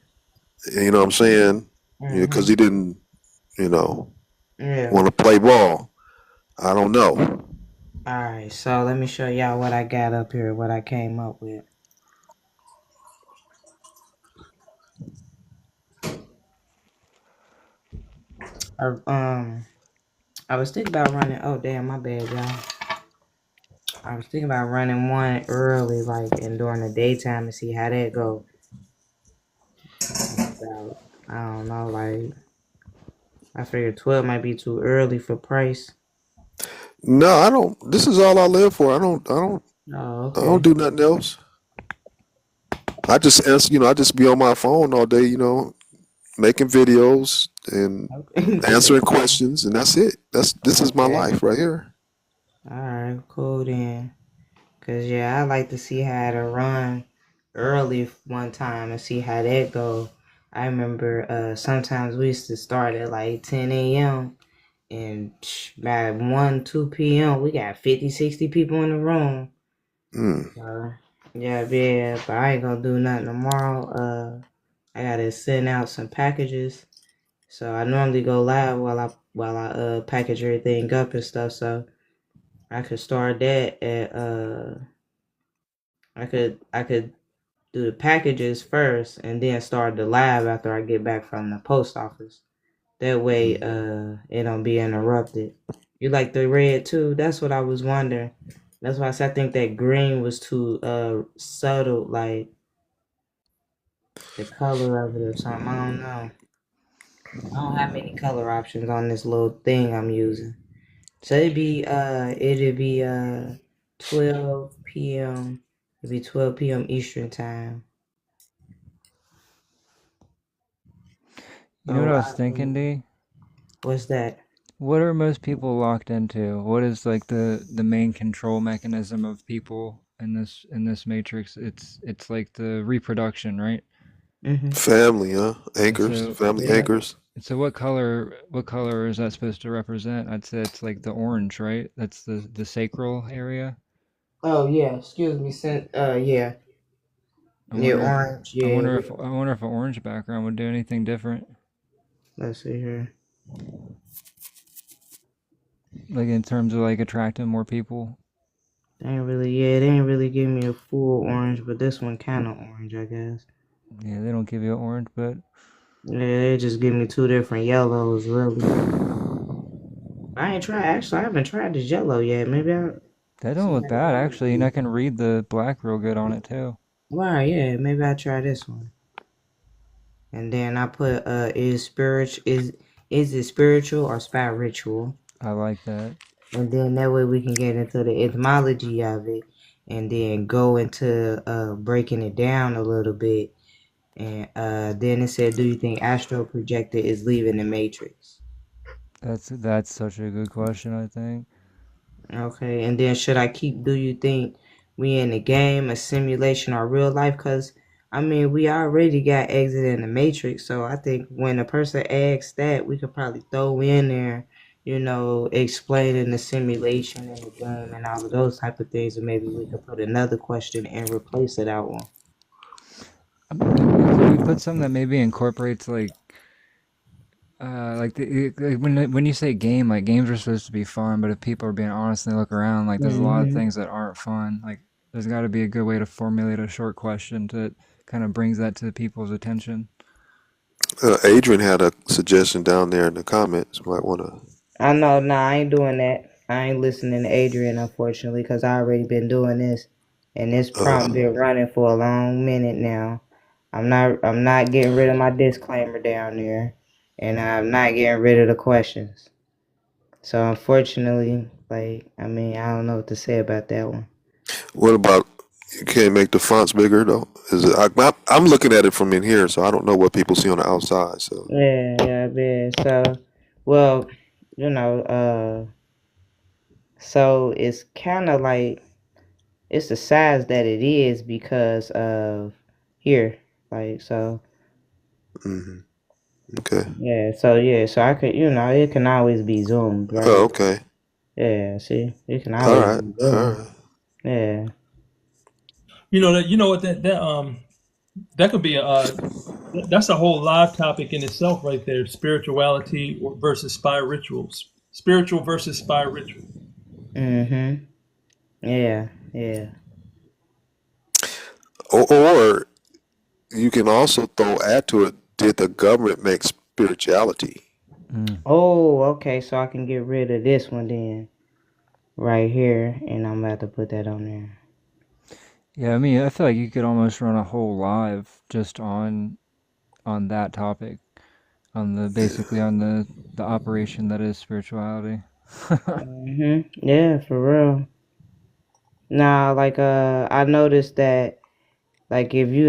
You know what I'm saying? Because he didn't, Yeah. want to play ball. I don't know. Alright, so let me show y'all what I got up here, what I came up with. I was thinking about running. Oh damn, my bad, y'all. I was thinking about running one early, like and during the daytime, and see how that go. About, I don't know, like I figured 12 might be too early for price. No, I don't. This is all I live for. I don't Oh, I don't okay. do nothing else. I just answer, I just be on my phone all day, making videos and answering questions, and that's it. This is my Okay. life right here. All right, cool then. Cause yeah, I like to see how to run early one time and see how that go. I remember sometimes we used to start at like 10 a.m. and by 1, 2 p.m. we got 50, 60 people in the room. Mm. Yeah, but I ain't gonna do nothing tomorrow. I gotta send out some packages. So I normally go live while I package everything up and stuff. So I could start that at I could do the packages first and then start the live after I get back from the post office. That way it don't be interrupted. You like the red too? That's what I was wondering. That's why I think that green was too subtle, like the color of it or something. I don't know. I don't have many color options on this little thing I'm using. So it'd be 12 p.m. It'd be 12 p.m. Eastern time. You know what So I was thinking, D? what's that? What are most people locked into? What is like the main control mechanism of people in this matrix? It's like the reproduction, right? Mm-hmm. Family, huh? And Anchors, so family Yeah. anchors. so what color is that supposed to represent? I'd say it's like the orange, right? That's the sacral area. Oh yeah. Excuse me. Yeah. I Yeah. wonder if Orange. Yeah. I wonder if an orange background would do anything different, Let's see here. like in terms of like attracting more people. They ain't really. Yeah. They ain't really give me a full orange, but this one kind of orange, I guess. Yeah, they don't give you an orange, but Yeah. They just give me two different yellows, really. I ain't tried. Actually, I haven't tried this yellow yet. Maybe I'll that don't see look how that bad actually, and one. I can read the black real good on it too. Wow. Yeah. Maybe I'll try this one. And then I put is it spiritual or spiritual? I like that. And then that way we can get into the etymology of it and then go into breaking it down a little bit. And then it said, do you think astral projector is leaving the matrix? That's such a good question, I think. Okay, and then should I keep, do you think we in a game, a simulation, or real life? Because, I mean, we already got exit in the matrix, so I think when a person asks that, we could probably throw in there, explaining the simulation and the game and all of those type of things, and maybe we could put another question and replace it out one. Could we put something that maybe incorporates like when you say game, like games are supposed to be fun, but if people are being honest and they look around, like there's a lot of Mm-hmm. things that aren't fun. Like there's got to be a good way to formulate a short question that kind of brings that to people's attention. Adrian had a suggestion down there in the comments. You might want to. I know, nah, I ain't doing that. I ain't listening to Adrian, unfortunately, because I already been doing this, and this prompt Uh, been running for a long minute now. I'm not getting rid of my disclaimer down there, and I'm not getting rid of the questions. So unfortunately, like, I mean, I don't know what to say about that one. what about you can't make the fonts bigger though? Is it? I'm looking at it from in here, so I don't know what people see on the outside. So Yeah, yeah. So, well, you know, so it's kind of like it's the size that it is because of here. Like so, hmm okay. so I could, it can always be zoomed, Oh, right? okay. Yeah, see, it can All always right. be All zoomed. right. Yeah. What that could be that's a whole live topic in itself right there. Spirituality versus spy rituals. Spiritual versus spy ritual. Mhm. Yeah. Yeah. Or you can also throw add to it. Did the government make spirituality? Mm. Oh, okay. So I can get rid of this one then, right here, and I'm about to put that on there. Yeah, I mean, I feel like you could almost run a whole live just on that topic, on the basically on the operation that is spirituality. Mhm. Yeah, for real. Now, like, I noticed that. Like if you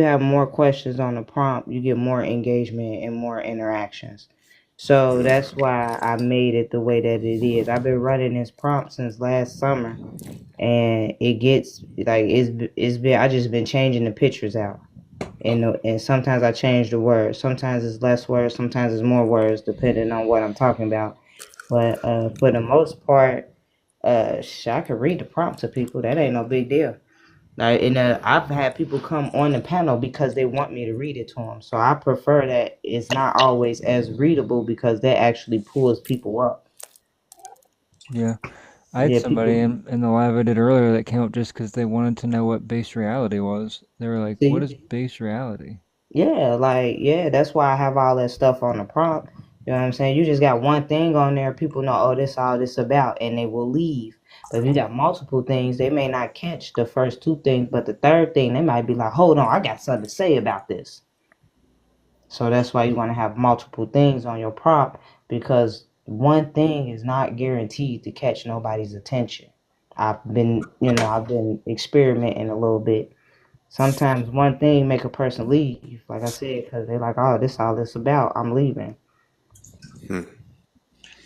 have more questions on the prompt, you get more engagement and more interactions. So that's why I made it the way that it is. I've been running this prompt since last summer, and it gets like it's been I just been changing the pictures out, and sometimes I change the words. Sometimes it's less words. Sometimes it's more words, depending on what I'm talking about. But for the most part, I can read the prompt to people. That ain't no big deal. And I've had people come on the panel because they want me to read it to them. So I prefer that it's not always as readable because that actually pulls people up. Yeah. I had Yeah, somebody people in the live I did earlier that came up just because they wanted to know what base reality was. They were like, "What is see. base reality?" Yeah, that's why I have all that stuff on the prompt. You know what I'm saying? You just got one thing on there, people know, oh, this all this about, and they will leave. But if you got multiple things, they may not catch the first two things, but the third thing, they might be like, hold on, I got something to say about this. So that's why you want to have multiple things on your prompt because one thing is not guaranteed to catch nobody's attention. I've been experimenting a little bit. Sometimes one thing make a person leave, like I said, because they're like, "Oh, this all this about. I'm leaving."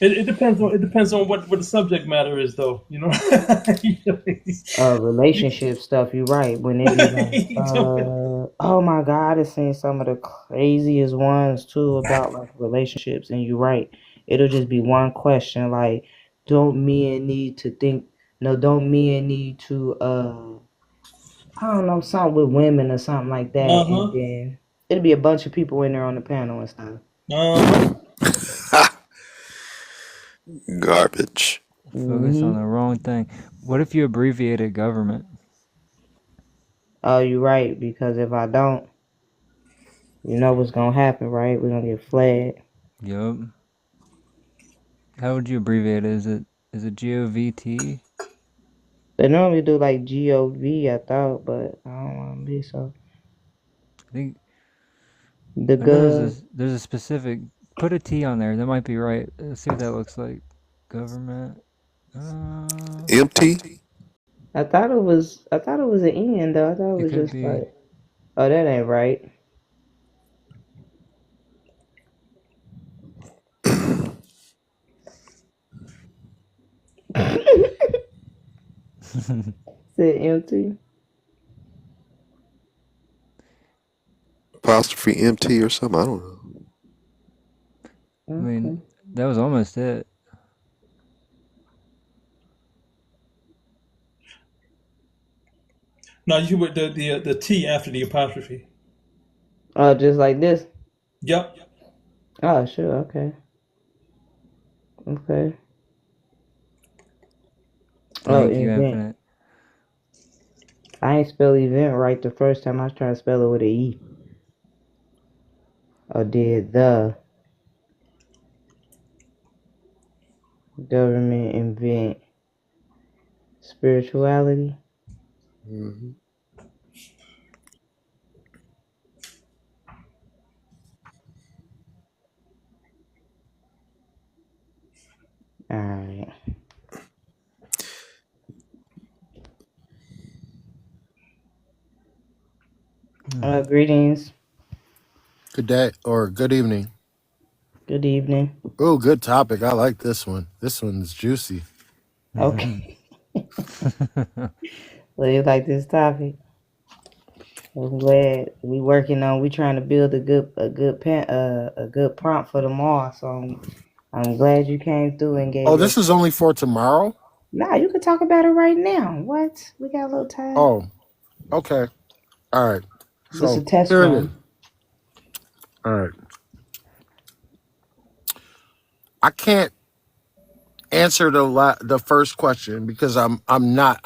It depends on what the subject matter is, though. You, Relationship stuff. You're right. When it be like, oh my God, I've seen some of the craziest ones too about like relationships, and you're right. It'll just be one question like, don't men need to think? No, don't men need to? I don't know, something with women or something like that, and uh-huh. then it'll be a bunch of people in there on the panel and stuff. Uh-huh. Garbage. Focus on Hmm. the wrong thing. What if you abbreviated government? Oh, you're right, because if I don't, you know what's gonna happen, right? We're gonna get flagged. Yup. How would you abbreviate it? Is it GOVT? They normally do like GOV, I thought, but I don't want to be so. I think The I know gov. there's a specific. Put a T on there. That might be right. Let's see what that looks like. Government. Empty. I thought it was an N though. I thought it It was could just be. like, oh, that ain't right. Said empty. Apostrophe MT or something. I don't know. I mean, Okay. that was almost it. No, you put the T after the apostrophe. Oh, just like this. Yep. Oh, sure. Okay. Okay. Oh, Thank you, invent. Infinite. I ain't spell event right the first time I was trying to spell it with a E. Or did the government invent spirituality? Hmm. Alright. Greetings. Good day or good evening. Good evening. Oh, good topic. I like this one. This one's juicy. Okay. Well, you like this topic? I'm glad we trying to build a good prompt for tomorrow. So I'm glad you came through and gave Oh, your. this is only for tomorrow? Nah, you can talk about it right now. What? We got a little time. Oh, okay. All right. This is So a test here it is. run. All right. I can't answer the first question because I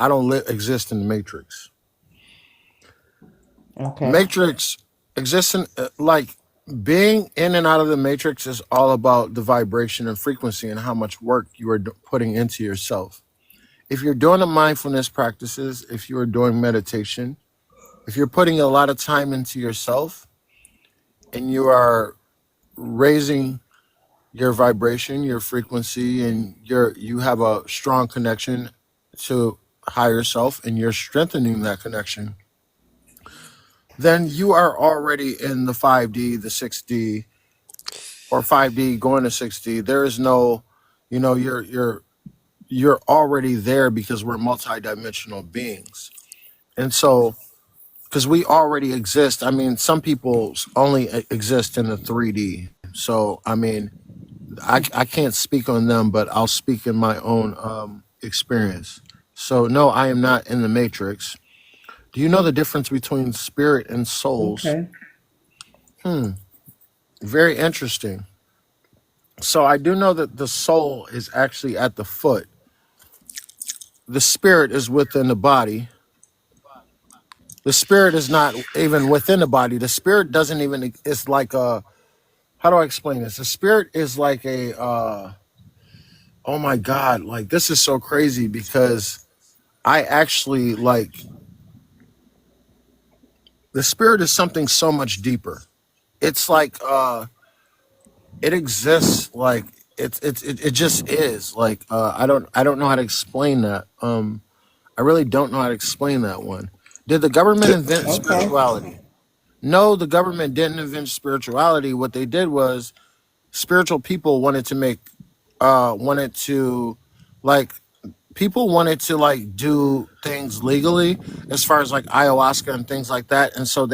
don't exist in the matrix. Okay. Matrix exists in like being in and out of the matrix is all about the vibration and frequency and how much work you are putting into yourself. If you're doing the mindfulness practices, if you are doing meditation, if you're putting a lot of time into yourself and you are raising your vibration, your frequency, and you have a strong connection to higher self and you're strengthening that connection, then you are already in the 5D, the 6D, or 5D going to 6D. There is no, you're already there because we're multidimensional beings. And so, because we already exist, I mean, some people only exist in the 3D. So, I mean, I can't speak on them, but I'll speak in my own experience. So, no, I am not in the matrix. Do you know the difference between spirit and souls? Okay. Hmm, very interesting. So, I do know that the soul is actually at the foot, the spirit is within the body. The spirit is not even within the body. The spirit doesn't even, it's like a, how do I explain this? The spirit is like a, oh my God, like this is so crazy because I actually like, the spirit is something so much deeper. It's like, it exists like, it just is like, I don't know how to explain that. I really don't know how to explain that one. Did the government invent Okay. spirituality? No, the government didn't invent spirituality. What they did was spiritual people wanted to like people wanted to like do things legally as far as like ayahuasca and things like that, and so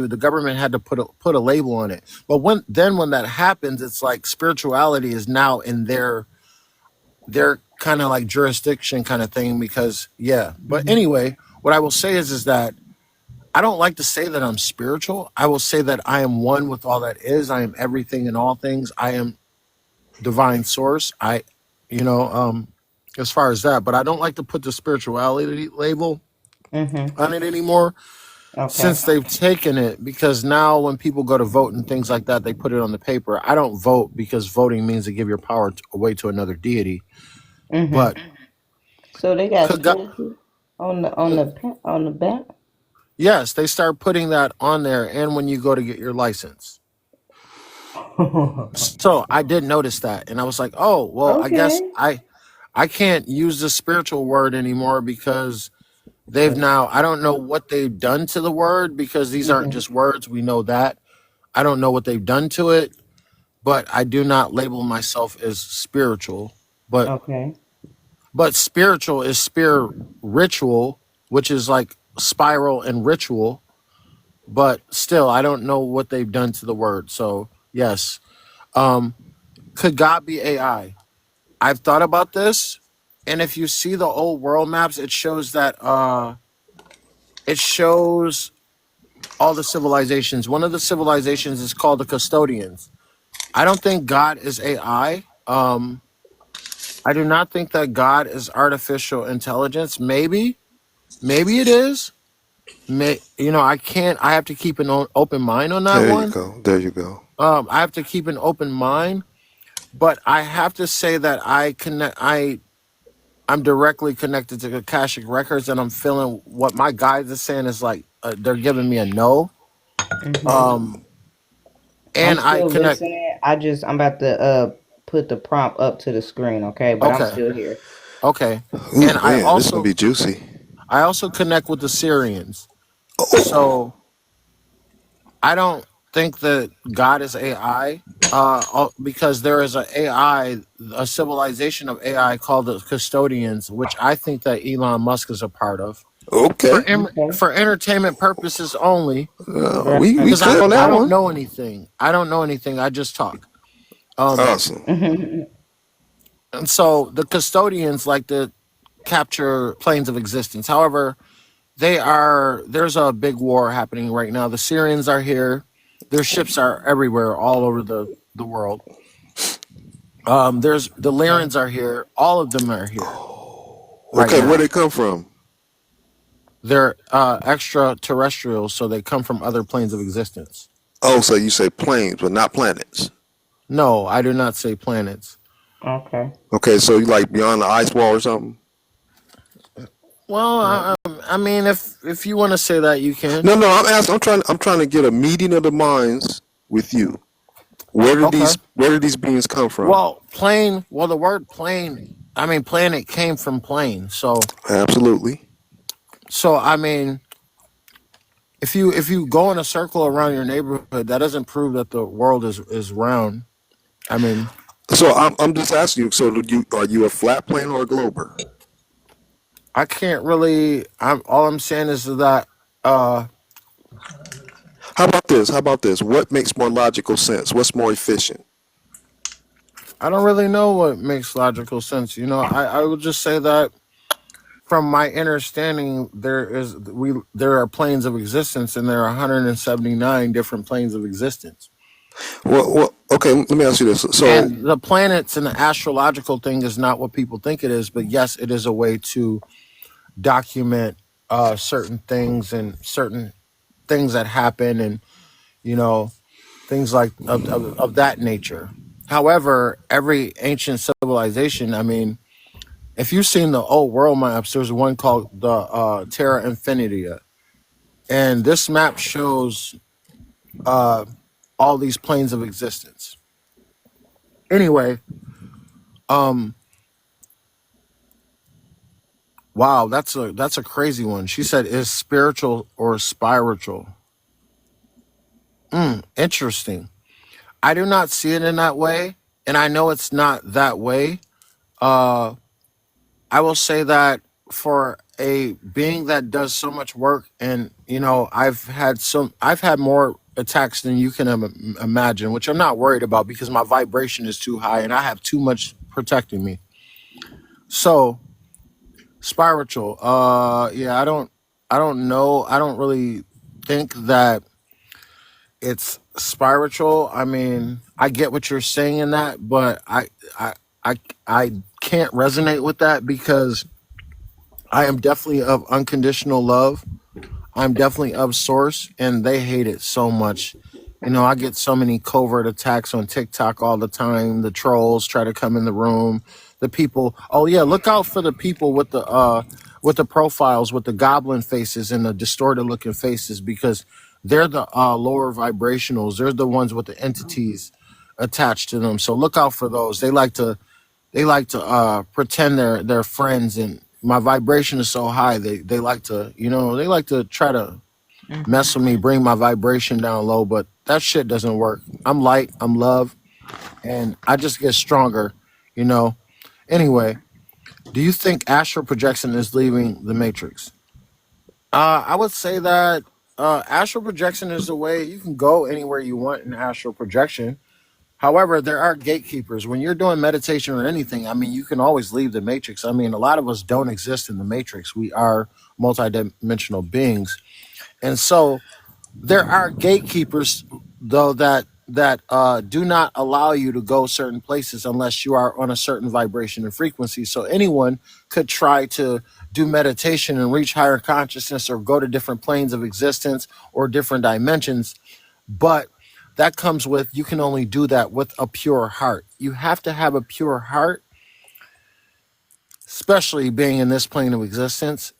the government had to put a label on it. But when that happens, it's like spirituality is now in their kind of like jurisdiction kind of thing, because yeah. But Mhm. anyway, what I will say is that I don't like to say that I'm spiritual. I will say that I am one with all that is. I am everything in all things. I am divine source. You know, as far as that, but I don't like to put the spirituality label Mhm. on it anymore Okay. since they've taken it, because now when people go to vote and things like that, they put it on the paper. I don't vote because voting means to give your power away to another deity. Mhm. But So they got could God, spiritual on the back. yes, they start putting that on there, and when you go to get your license. So I did notice that, and I was like, "Oh, well, I guess Okay. I can't use the spiritual word anymore because they've Okay. now, I don't know what they've done to the word, because these aren't Mhm. just words. We know that. I don't know what they've done to it, but I do not label myself as spiritual. But Okay. spiritual is spirit ritual, which is like spiral and ritual. But still, I don't know what they've done to the word. So yes, um, could God be AI? I've thought about this, and if you see the old world maps, it shows that it shows all the civilizations. One of the civilizations is called the custodians. I don't think God is AI. I do not think that God is artificial intelligence. Maybe it is. I can't. I have to keep an open mind on that There you one. go. There you go. I have to keep an open mind, but I have to say that I'm directly connected to the Akashic records, and I'm feeling what my guides are saying is like they're giving me a no. Mhm. Um, I'm and I still connect. listening. I'm about to put the prompt up to the screen, okay? But I'm Okay, still here. okay, Ooh, and man, this is gonna be juicy. I also connect with the Syrians. Oh, So I don't think that God is AI, because there is a civilization of AI called the custodians, which I think that Elon Musk is a part of okay. Okay. for entertainment purposes only. We Because Right. clear on I that don't one. know anything. I don't know anything. I just talk. Um, Awesome. and so the custodians like to capture planes of existence. However, there's a big war happening right now. The Syrians are here. Their ships are everywhere, all over the world. There's the Okay. Lyrans are here. All of them are here right Okay, where now. they come from? They're extraterrestrials, so they come from other planes of existence. Oh, so you say planes, but not planets. No, I do not say planets. Okay. Okay, so you like beyond the ice wall or something? Well, I mean, if you want to say that, you can. No, no. I'm asking. I'm trying to get a meeting of the minds with you. Okay. Where did these beings come from? Well, plane. Well, the word plane. I mean, planet came from plane. So Absolutely. I mean, if you go in a circle around your neighborhood, that doesn't prove that the world is round. I mean, So I'm just asking you. So are you a flat plane or a glober? I can't really. I'm all I'm saying is that uh, How about this? How about this? What makes more logical sense? What's more efficient? I don't really know what makes logical sense. I would just say that from my understanding, there are planes of existence, and there are 179 different planes of existence. Well, okay. Let me ask you this. So, And the planets and the astrological thing is not what people think it is, but yes, it is a way to document certain things and certain things that happen, and you know things like of that nature. However, every ancient civilization, I mean, if you've seen the old world maps, there's one called the Terra Infinitia, and this map shows uh, all these planes of existence. Anyway, um, wow, that's a crazy one. She said, "Is spiritual or spiritual?" Interesting. I do not see it in that way, and I know it's not that way. Uh, I will say that for a being that does so much work, and I've had more attacks than you can imagine, which I'm not worried about because my vibration is too high and I have too much protecting me. So spiritual, yeah, I don't know. I don't really think that it's spiritual. I mean, I get what you're saying in that, but I, I, I can't resonate with that because I am definitely of unconditional love. I'm definitely of source, and they hate it so much. I get so many covert attacks on TikTok all the time. The trolls try to come in the room. The people, oh yeah, look out for the people with the profiles with the goblin faces and the distorted looking faces because they're the lower vibrationals. They're the ones with the entities attached to them. So look out for those. They like to pretend they're friends, and my vibration is so high they like to they like to try to mess with me, bring my vibration down low, but that shit doesn't work. I'm light, I'm love, and I just get stronger you know anyway. Do you think astral projection is leaving the matrix? I would say that astral projection is a way you can go anywhere you want in astral projection. However, there are gatekeepers. When you're doing meditation or anything, I mean, you can always leave the matrix. I mean, a lot of us don't exist in the matrix. We are multidimensional beings. And so there are gatekeepers, though, that do not allow you to go certain places unless you are on a certain vibration and frequency. So anyone could try to do meditation and reach higher consciousness or go to different planes of existence or different dimensions, but that comes with you can only do that with a pure heart. You have to have a pure heart, especially being in this plane of existence.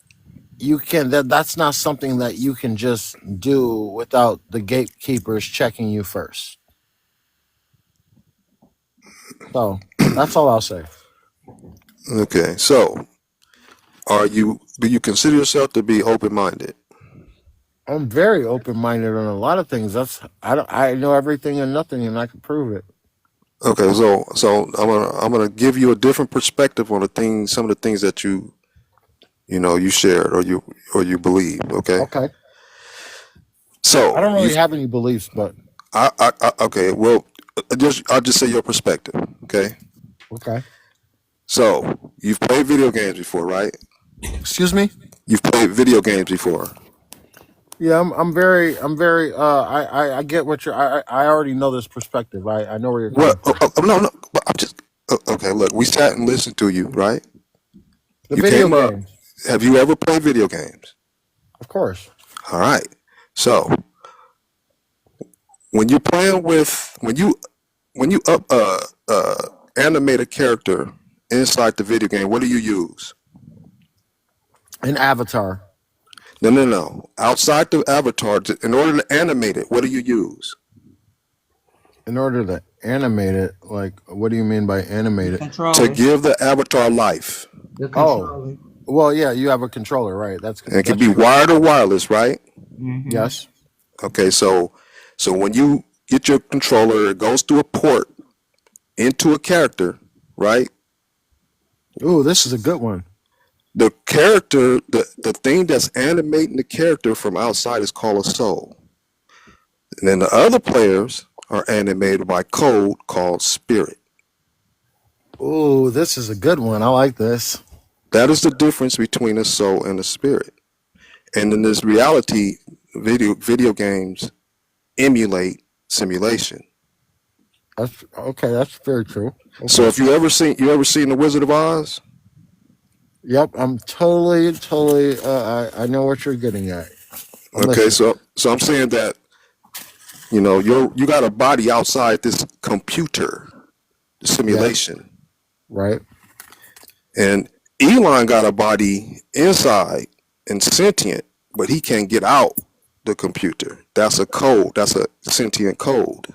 That's not something that you can just do without the gatekeepers checking you first. So that's all I'll say. okay. So, do you consider yourself to be open minded? I'm very open minded on a lot of things. I know everything and nothing, and I can prove it. Okay. So I'm gonna give you a different perspective on some of the things that you shared or you believe. Okay. Okay. I So don't really have any beliefs, but okay. Well, I'll just say your perspective. Okay. okay. So you've played video games before, right? Excuse me. You've played video games before. Yeah, I'm very. I get what I already know this perspective. I know where you're coming What? from. No, no. But I'm just okay. Look, we sat and listened to you, right? The You video came up. games, Have you ever played video games? of course. All right. So when you're playing with when you animate a character inside the video game, what do you use? An avatar. No, no, no. Outside the avatar, in order to animate it, what do you use? In order to animate it, like, what do you mean by animate The it? To controller. give the avatar life. The Oh, controller. well, yeah, you have a controller, right? And it can That's be true. wired or wireless, right? Mm-hmm. Yes. Okay, so when you get your controller, it goes through a port into a character, right? Ooh, this is a good one. The character, the thing that's animating the character from outside is called a soul. And then the other players are animated by code called spirit. Ooh, this is a good one. I like this. That is the difference between a soul and a spirit. And in this reality, video games emulate simulation. That's okay. That's very true. So Okay. if you ever seen the Wizard of Oz? Yep. I'm totally. I know what you're getting at. I'm Okay, listening. so I'm saying that you got a body outside this computer Yes. simulation, Right. and Elon got a body inside and sentient, but he can't get out the computer. That's a code. That's a sentient code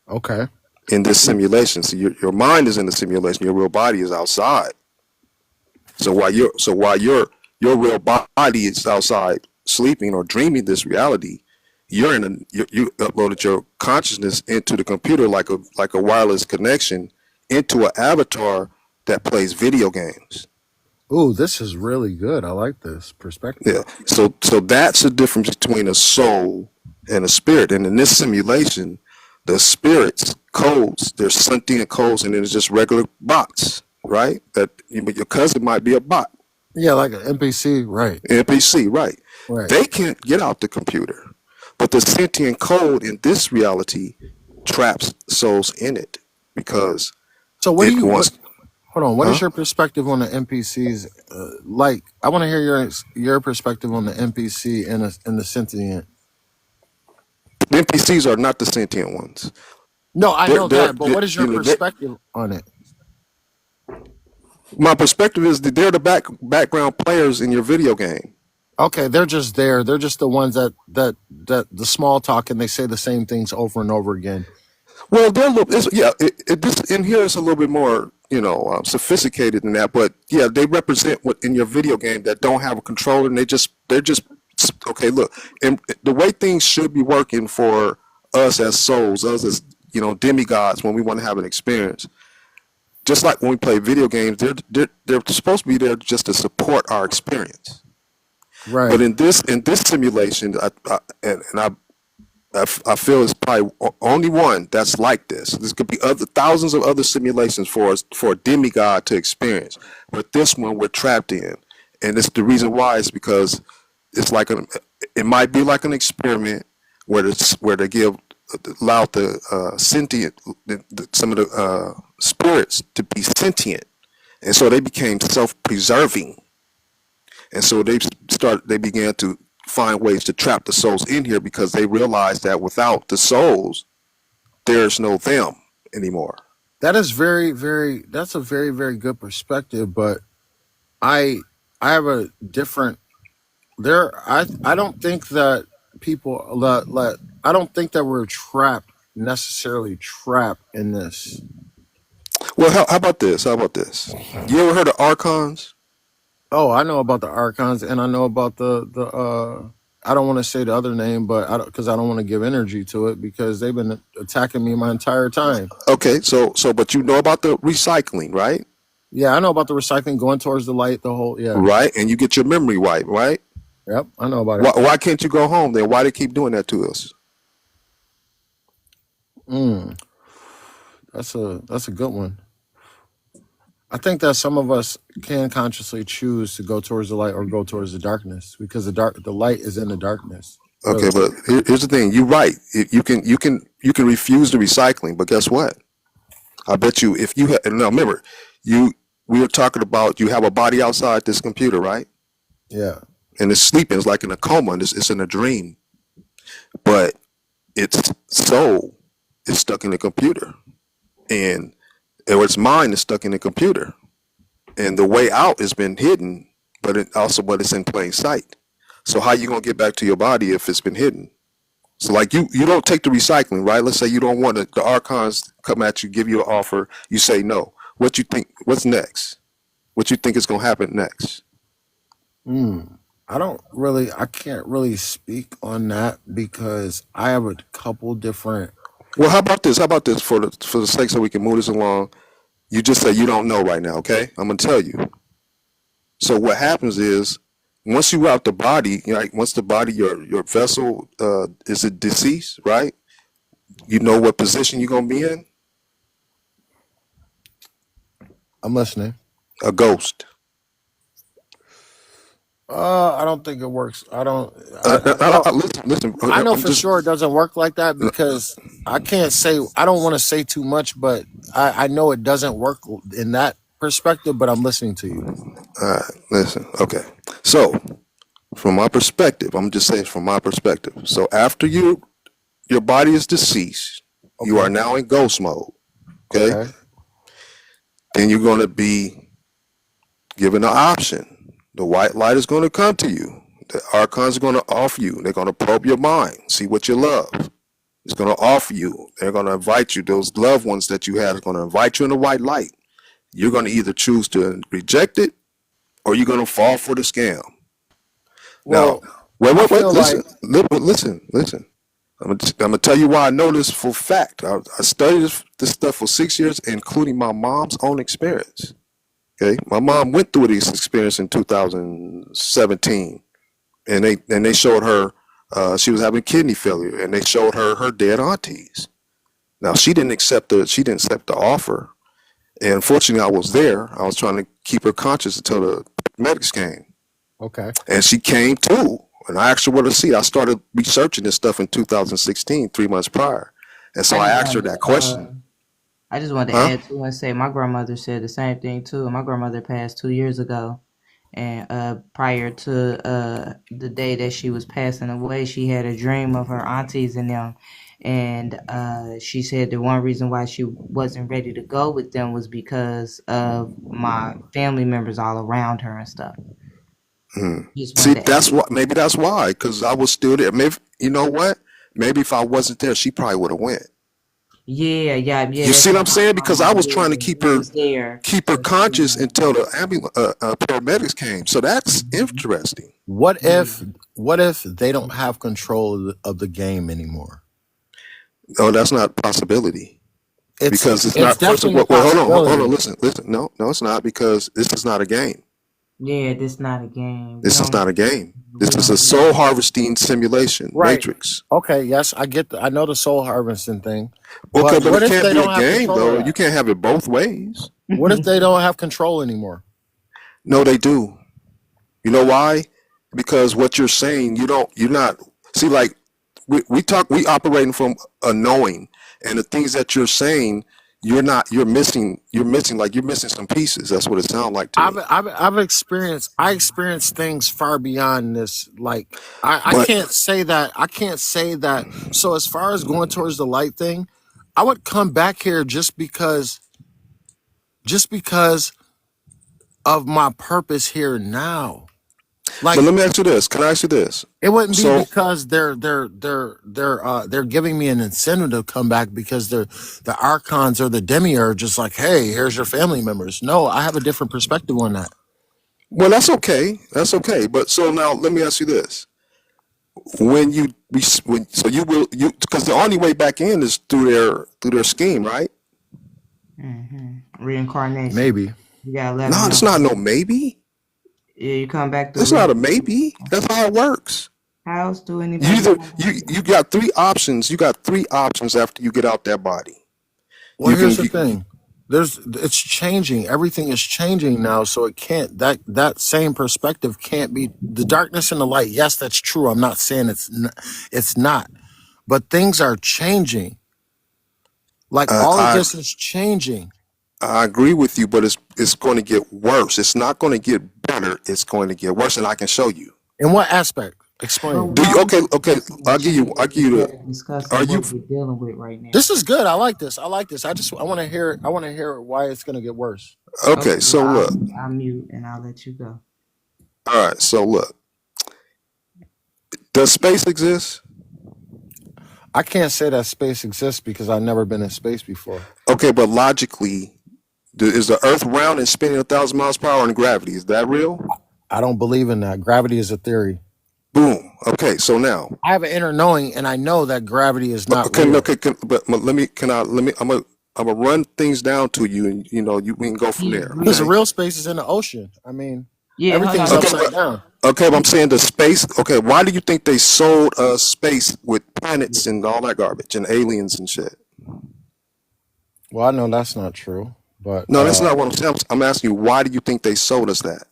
Okay. in this simulation. So your mind is in the simulation. Your real body is outside. So while your real body is outside sleeping or dreaming this reality, you uploaded your consciousness into the computer like a wireless connection into an avatar that plays video games. Ooh, this is really good. I like this perspective. Yeah. So that's the difference between a soul and a spirit. And in this simulation, the spirits codes, there's sentient codes, and then it's just regular bots, right? But your cousin might be a bot, Yeah, like an NPC. Right. NPC, right? Right. They can't get out the computer, but the sentient code in this reality traps souls in it because So what do it you what? wants, Hold on. What is huh? your perspective on the NPCs? Like, I want to hear your perspective on the NPC and the sentient. The NPCs are not the sentient ones. No, I know They're that, but what is your they perspective on it? my perspective is that they're the background players in your video game. Okay, they're just there. They're just the ones that the small talk and they say the same things over and over again. Well, they're a little, this in here is a little bit more, sophisticated than that. But yeah, they represent what in your video game that don't have a controller, and they're just okay. Look, and the way things should be working for us as souls, us as demigods, when we want to have an experience. Just like when we play video games, they're supposed to be there just to support our experience. But Right. in this simulation, I feel it's probably only one that's like this. There could be other thousands of other simulations for a demigod to experience, but this one we're trapped in, and it's the reason why is because it's like it might be like an experiment where they give allow the sentient some of the spirits to be sentient, and so they became self-preserving, and so they began to find ways to trap the souls in here because they realized that without the souls, there's no them anymore. That is that's a very good perspective, but I I have a different there I don't think that people let I don't think that we're necessarily trapped in this. Well, how about this? How about this? You ever heard of archons? Oh, I know about the archons, and I know about the I don't want to say the other name, but I don't because I don't want to give energy to it because they've been attacking me my entire time. Okay, but you know about the recycling, right? Yeah, I know about the recycling going towards the light, the whole yeah. Right, and you get your memory wiped, right? Yep, I know about it. Why can't you go home then? Why they keep doing that to us? Mm, that's a good one. I think that some of us can consciously choose to go towards the light or go towards the darkness because the light is in the darkness. Okay, Really. but here's the thing. You're right. You can refuse the recycling, but guess what? I bet you if you now remember, you we were talking about you have a body outside this computer, right? Yeah. And it's sleeping. It's like in a coma. And it's in a dream, but its soul is stuck in the computer, and or its mind is stuck in the computer, and the way out has been hidden, but it's in plain sight. So how you gonna get back to your body if it's been hidden? So like you don't take the recycling, right? Let's say you don't want the archons come at you, give you an offer, you say no. What you think? What's next? What you think is gonna happen next? Mm. I can't really speak on that because I have a couple different. Well, how about this? How about this for the sake so we can move this along? You just say you don't know right now, okay? I'm gonna tell you. So what happens is once you out the body, like once the body, your vessel is a deceased, right? You know what position you're gonna be in? I'm listening. A ghost. I don't think it works. I don't. I well, Listen. I know I'm for just sure it doesn't work like that because I can't say. I don't want to say too much, but I know it doesn't work in that perspective. But I'm listening to you. listen. Okay. So from my perspective, I'm just saying from my perspective. So after your body is deceased, you Okay. are now in ghost mode. Okay. Okay. Then you're gonna be given an option. The white light is going to come to you. The archons are going to offer you. They're going to probe your mind, see what you love. It's going to offer you. They're going to invite you. Those loved ones that you had are going to invite you in the white light. You're going to either choose to reject it or you're going to fall for the scam. Now, Well, I wait. feel like Listen. I'm gonna tell you why I know this for fact. I studied this stuff for 6 years, including my mom's own experience. Okay, my mom went through this experience in 2017, and they showed her she was having kidney failure, and they showed her dead aunties. Now she didn't accept the offer, and unfortunately I was there. I was trying to keep her conscious until the medics came, okay. and she came too. And I asked her what to see. I started researching this stuff in 2016, 3 months prior, and so I I just asked her wanted that question. I just wanted to Huh? add to and say my grandmother said the same thing too. My grandmother passed 2 years ago, and prior to the day that she was passing away, she had a dream of her aunties and them, and she said the one reason why she wasn't ready to go with them was because of my family members all around her and stuff. Hmm. Just See, wanted to that's add. what. Maybe that's why. Because I was still there. Maybe you know what? Maybe if I wasn't there, she probably would have went. Yeah. You That's see what what I'm saying? my Because I mom was trying to did. We was there, keep her so she conscious went. until the paramedics came. So that's Mhm. interesting. What Yeah. if what if they don't have control of the game anymore? No, that's not a possibility because it's It's not. First of definitely a all, wait, hold on, possibility. listen. No, it's not because this is not a game. Yeah, this not a game. This is not a game. We This is a don't do soul that. harvesting simulation Right. matrix. Okay, yes, I know the soul harvesting thing. Okay, But but what it if can't they be a don't have game control of though. You that? can't have it both ways. What if they don't have control anymore? No, they do. You know why? Because what you're saying, you're not, see, like, we operating from a knowing, and the things that you're saying, you're missing some pieces. That's what it sounds like to me. I've experienced I experienced things far beyond this. Like I But, can't say that I can't say that. So as far as going towards the light thing, I would come back here just because of my purpose here now. but Like let me ask you this. Can I ask you this? it wouldn't be So, because they're giving me an incentive to come back because the archons or the demi are just like, hey, here's your family members. No, I have a different perspective on that. well, that's okay. That's okay. But so now let me ask you this. So because the only way back in is through their scheme, right? Reincarnation. Maybe. You gotta let No, them it's know. not no maybe. Yeah, you come back to That's not a reincarnation. maybe. That's how it works. How else do You anybody either come back? you got three options. You got three options after you get out that body. Well, You here's can the thing. It's changing. Everything is changing now, so it can't that same perspective can't be the darkness and the light. Yes, that's true. I'm not saying it's not. But things are changing. Like uh, all of I this is changing. I agree with you, but it's going to get worse. It's not going to get better. It's going to get worse, and I can show you. In what aspect? But Explain. Do you? why we Okay, okay. discussing the I'll changes give you instead the. of Are discussing you? what we're dealing with right now? This is good. I like this. I like this. I want to hear it. I want to hear why it's going to get worse. Okay, Okay, so well, look. I'll mute and I'll let you go. All right, so look. Does space exist? I can't say that space exists because I've never been in space before. Okay, but logically, is the Earth round and spinning 1,000 miles per hour in gravity? Is that real? I don't believe in that. Gravity is a theory. Boom. Okay, so now, I have an inner knowing, and I know that gravity is not real. I'm gonna run things down to you, and we can go from He there. Because the agreed. Okay. real space is in the ocean. I mean, Yeah, hold everything's on. Okay, upside down. but I'm saying the space. Okay, why do you think they sold us space with planets and all that garbage and aliens and shit? Well, I know that's not true, but No, that's not what I'm saying. I'm asking you, why do you think they sold us that?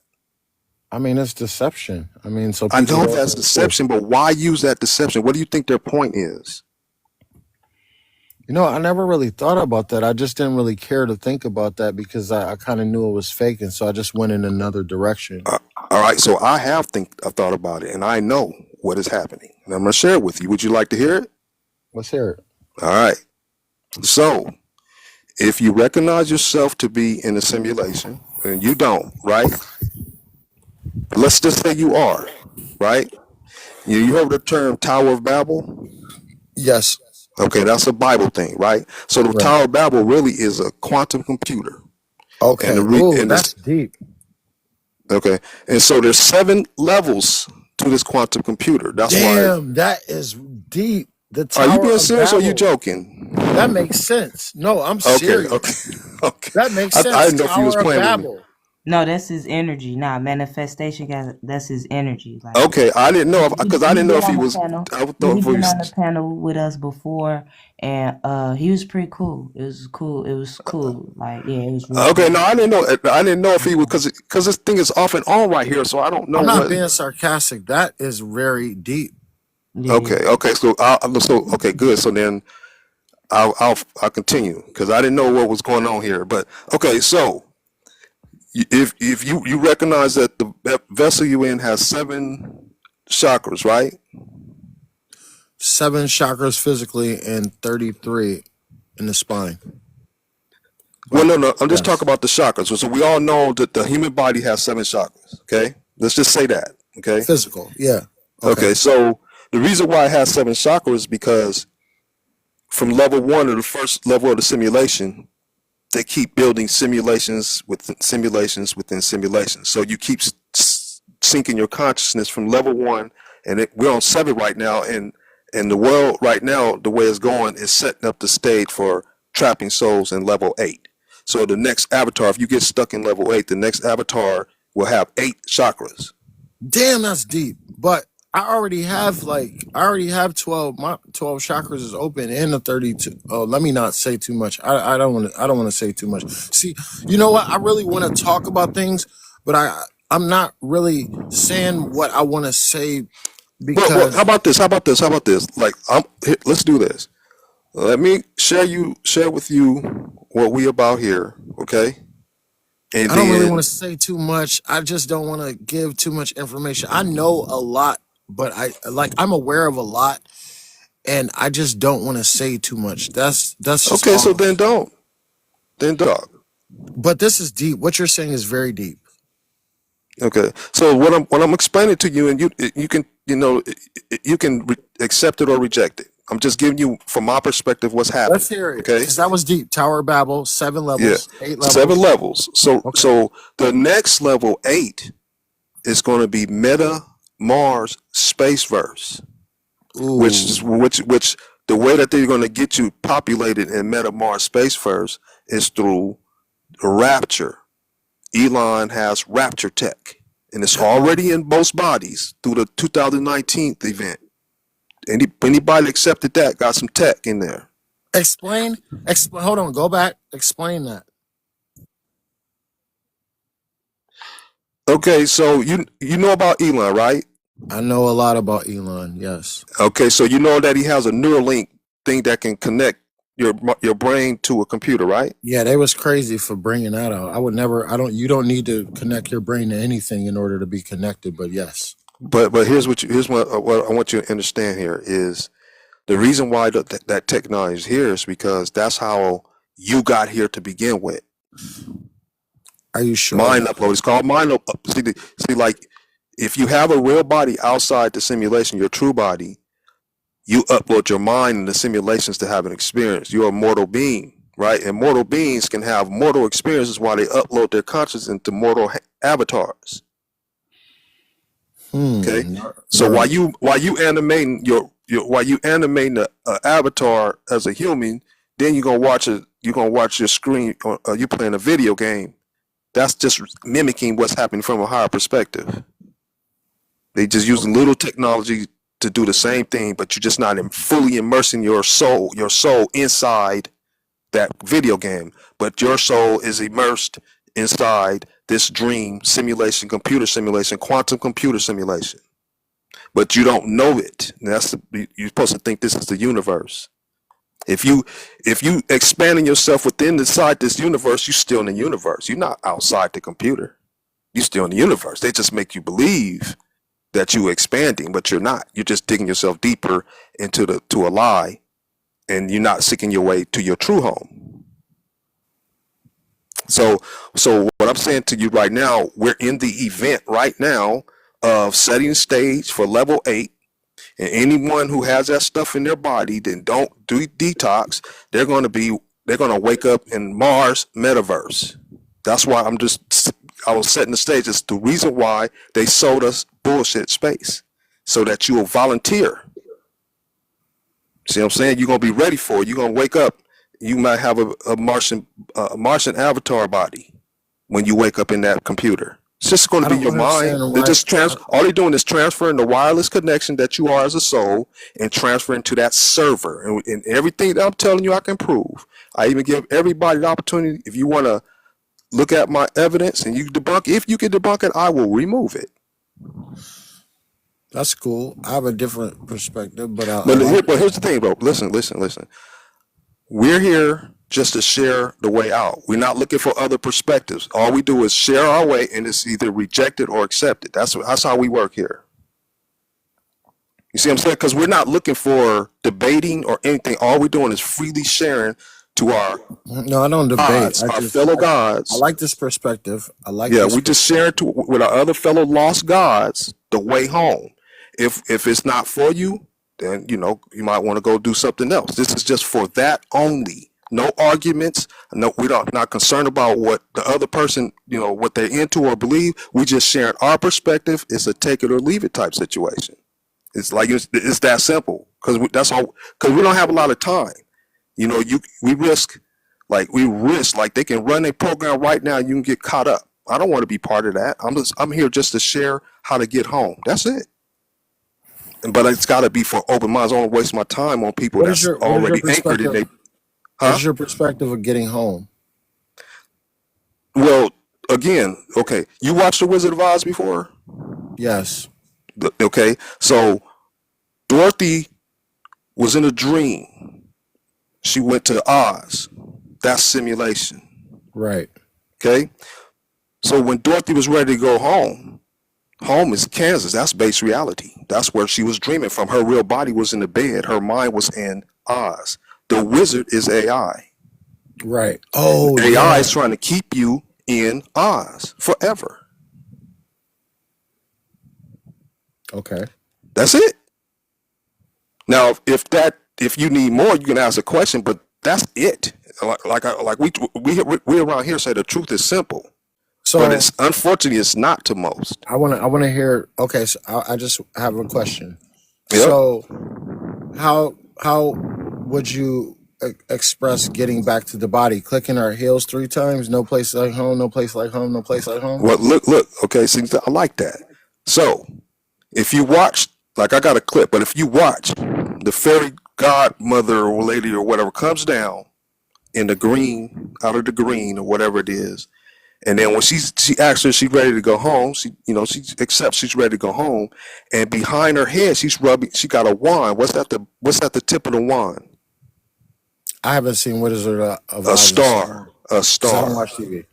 I mean, it's deception. I mean, so I people know don't that's know the truth. deception, but why use that deception? What do you think their point is? I never really thought about that. I just didn't really care to think about that because I kind of knew it was fake, and so I just went in another direction. All right, so I've thought about it, and I know what is happening, and I'm gonna share it with you. Would you like to hear it? Let's hear it. All right. So if you recognize yourself to be in a simulation, and you don't, right? Let's just say you are, right? You heard the term Tower of Babel? Yes. Okay, that's a Bible thing, right? So the Right. Tower of Babel really is a quantum computer, and Okay. Ooh, that's deep. okay, and so there's 7 levels to this quantum computer. That's why. Damn, that is deep. The Are you Tower being of serious or are you Babel. joking? That makes sense. No, I'm Okay, serious. okay, okay. That makes I sense. didn't know if you was Tower of playing with me. Babel. No, that's his energy. Nah, manifestation, guys. That's his energy. Like Okay, I didn't know because I he didn't know been if he on the was. panel. I Yeah, thought he if he been on the was. panel with us before, and he was pretty cool. It was cool. It was cool. Like yeah, it was real Okay, cool. no, I didn't know. I didn't know if he was because this thing is off and on right here, so I don't know I'm not what. being sarcastic. That is very deep. Yeah. Okay. Okay, good. So then I'll continue because I didn't know what was going on here. But okay, so if you recognize that the vessel you in has 7 chakras, right? 7 chakras physically and 33 in the spine. Well, But no. I'm just yes, talking about the chakras. So we all know that the human body has 7 chakras. Okay, let's just say that. Okay. physical. Yeah. Okay. Okay. So the reason why it has 7 chakras is because from level 1 to the first level of the simulation, they keep building simulations within simulations within simulations. So you keep sinking your consciousness from level 1, and we're on 7 right now, and the world right now, the way it's going, is setting up the stage for trapping souls in level 8. So the next avatar, if you get stuck in level 8, the next avatar will have 8 chakras. Damn, that's deep. But I already have 12. My 12 chakras is open and the 32. Oh, let me not say too much. I don't want to say too much. See, you know what? I really want to talk about things, but I'm not really saying what I want to say Well, how because about this? How about this? How about this? Like, let's do this. Let me share with you what we about here, okay? And I don't really want then to say too much. I just don't want to give too much information. I know a lot, but I'm aware of a lot, and I just don't want to say too much. That's just okay, so all. then don't. But this is deep. What you're saying is very deep. Okay, so what I'm explaining to you, and you can accept it or reject it. I'm just giving you from my perspective what's Let's happening. hear it, Okay, because that was deep. Tower of Babel, 7 yeah, levels, 8 7 levels. levels. So Okay. so the next level 8 is going to be Meta Mars Space Verse, Ooh, which the way that they're going to get you populated in Meta Mars Space Verse is through Rapture. Elon has Rapture Tech, and it's already in most bodies through the 2019 event. Anybody that accepted that got some tech in there. explain. Explain. Hold on. Go back. Explain that. Okay, so you know about Elon, right? I know a lot about Elon. Yes. Okay, so you know that he has a Neuralink thing that can connect your brain to a computer, right? Yeah, they was crazy for bringing that out. I would never. I don't. You don't need to connect your brain to anything in order to be connected. But yes. But here's what I want you to understand here is the reason why that technology is here is because that's how you got here to begin with. Are you sure? Mind upload. It's called mind upload. See, like if you have a real body outside the simulation, your true body, you upload your mind in the simulations to have an experience. You're a mortal being, right? And mortal beings can have mortal experiences while they upload their consciousness into mortal avatars. Okay, so Never. while you animating your while you animating the avatar as a human, then you're gonna watch your screen. You playing a video game. That's just mimicking what's happening from a higher perspective. They just using little technology to do the same thing, but you're just not fully immersing your soul inside that video game. But your soul is immersed inside this dream simulation, computer simulation, quantum computer simulation. But you don't know it. You're supposed to think this is the universe. If you expanding yourself inside this universe, you're still in the universe. You're not outside the computer. You're still in the universe. They just make you believe that you're expanding, but you're not. You're just digging yourself deeper to a lie, and you're not seeking your way to your true home. So what I'm saying to you right now, we're in the event right now of setting the stage for level 8. And anyone who has that stuff in their body, then don't do detox. They're going to wake up in Mars metaverse. That's why I was setting the stage. It's the reason why they sold us bullshit space, so that you will volunteer. See what I'm saying? You're gonna be ready for it. You're gonna wake up. You might have a Martian avatar body when you wake up in that computer. It's just going to I be don't your mind. understand They're why. just all they're doing is transferring the wireless connection that you are as a soul and transferring to that server. And everything that I'm telling you, I can prove. I even give everybody the opportunity. If you want to look at my evidence and you debunk, if you can debunk it, I will remove it. That's cool. I have a different perspective, but I But like. here's the thing, bro. Listen. We're here just to share the way out. We're not looking for other perspectives. All we do is share our way, and it's either rejected or accepted. That's how we work here. You see what I'm saying? Because we're not looking for debating or anything. All we're doing is freely sharing to our No, I don't debate. gods, our fellow I gods. like this perspective. I like Yeah, this we just perspective. share it with our other fellow lost gods the way home. If it's not for you, then you might want to go do something else. This is just for that only. No arguments. No, we don't not concerned about what the other person, what they're into or believe. We just sharing our perspective. It's a take it or leave it type situation. It's like it's that simple because that's all. Because we don't have a lot of time. We risk like they can run a program right now. You can get caught up. I don't want to be part of that. I'm here just to share how to get home. That's it. But it's got to be for open minds. I don't want to waste my time on people What is that's your already anchored in perspective? they. What Huh? is your perspective of getting home? Well, again, okay. You watched The Wizard of Oz before? Yes. Okay. So Dorothy was in a dream. She went to Oz. That's simulation. Right. Okay. So when Dorothy was ready to go home is Kansas. That's base reality. That's where she was dreaming from. Her real body was in the bed. Her mind was in Oz. The wizard is AI. Right. Oh AI yeah. is trying to keep you in Oz forever. Okay. That's it. Now, if you need more, you can ask a question, but that's it. We around here say the truth is simple, but So it's unfortunately it's not to most. I wanna hear. Okay. So I just have a question. Yep. So how would you express getting back to the body? Clicking our heels 3 times. No place like home. No place like home. No place like home. Well, look. Okay, see, I like that. So if you watch, like I got a clip, but if you watch, the fairy godmother or lady or whatever comes down in the green, out of the green or whatever it is, and then when she asks her she's ready to go home, she accepts she's ready to go home, and behind her head she's rubbing. She got a wand. What's at the tip of the wand? I haven't seen Wizard of A Oz in so long star. A because I don't star. watch TV.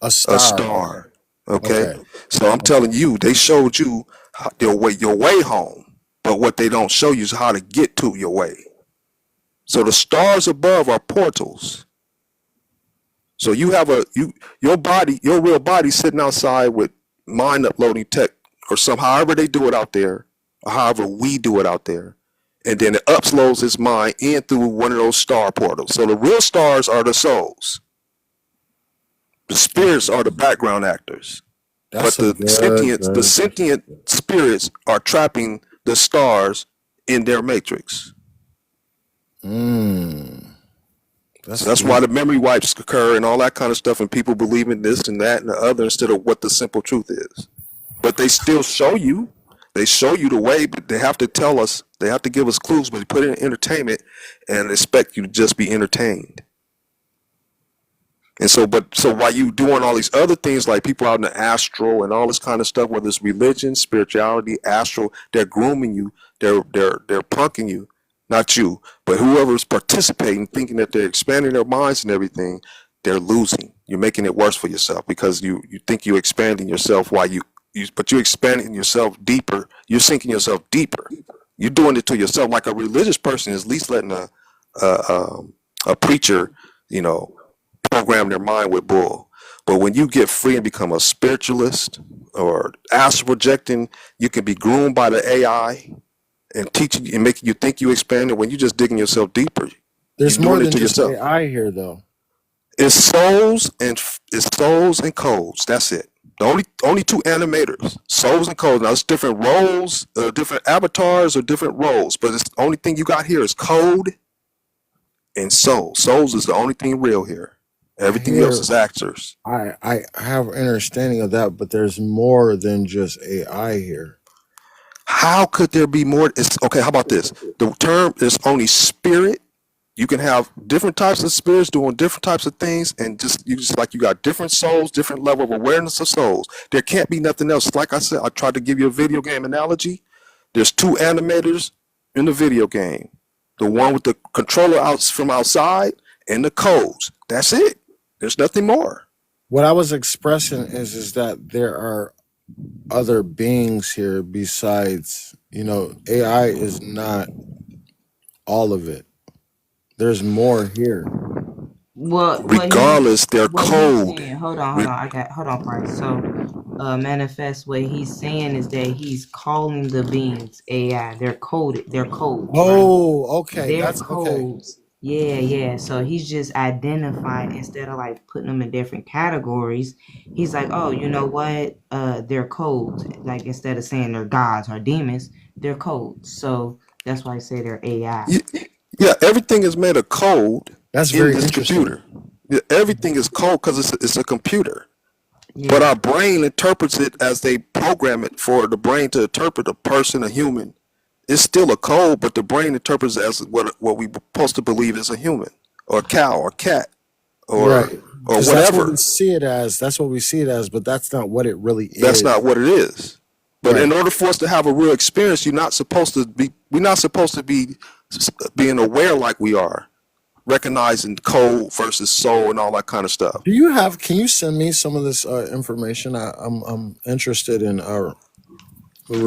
A A star. Okay. star. Okay, Okay. so I'm Okay. telling you, they showed you your way home, but what they don't show you is how to get to your way. So the stars above are portals. So you have your real body sitting outside with mind uploading tech or however they do it out there, or however we do it out there, and then it uploads its mind in through one of those star portals. So the real stars are the souls. The spirits are the background actors. But That's a the good sentient perspective. spirits are trapping the stars in their matrix. Mm, So that's that's why deep. the memory wipes occur and all that kind of stuff, and people believe in this and that and the other instead of what the simple truth is. But they still show you. They show you the way, but they have to tell us. They have to give us clues, but they put it in entertainment and expect you to just be entertained. And so, but so while you doing all these other things, like people out in the astral and all this kind of stuff, whether it's religion, spirituality, astral, they're grooming you, they're punking you, not you, but whoever's participating, thinking that they're expanding their minds and everything, they're losing. You're making it worse for yourself because you think you're expanding yourself while but you're expanding yourself deeper. You're sinking yourself deeper. You're doing it to yourself. Like a religious person is at least letting a, a preacher, you know, program their mind with bull. But when you get free and become a spiritualist or astral projecting, you can be groomed by the AI and teaching you and making you think you expanded when you're just digging yourself deeper. You're There's more doing it than to just yourself. AI here, though. It's souls and codes. That's it. The only two animators, souls and codes. Now it's different roles, different avatars or different roles, but it's the only thing you got here is code and soul. Souls is the only thing real here. I Everything else hear. is actors. I have an understanding of that, but there's more than just AI here. How could there be more? It's okay. How about this? The term is only spirit. You can have different types of spirits doing different types of things, and just like you got different souls, different level of awareness of souls. There can't be nothing else. Like I said, I tried to give you a video game analogy. There's two animators in the video game. The one with the controller out from outside and the codes. That's it. There's nothing more. What I was expressing is that there are other beings here besides, AI is not all of it. There's more here. Regardless, their What he's code. saying, hold on, Price. So, manifest. What he's saying is that he's calling the beings AI. They're coded. They're codes, right? Oh, okay. They're That's okay. codes. Yeah, yeah. So he's just identifying instead of like putting them in different categories. He's like, oh, you know what? They're codes. Like instead of saying they're gods or demons, they're codes. So that's why I say they're AI. Yeah, everything is made of code That's in very this interesting. computer. Yeah, everything is code because it's a computer. But Yeah. our brain interprets it as they program it for the brain to interpret a person, a human. It's still a code, but the brain interprets it as what we supposed to believe is a human, or a cow, or cat, or Right. or Because that's what we whatever. see it as. That's what we see it as, but that's not what it really That's is. not what it is. But in Right. order for us to have a real experience, you're not supposed to be. We're not supposed to be being aware like we are, recognizing code versus soul and all that kind of stuff. Can you send me some of this information? I'm interested in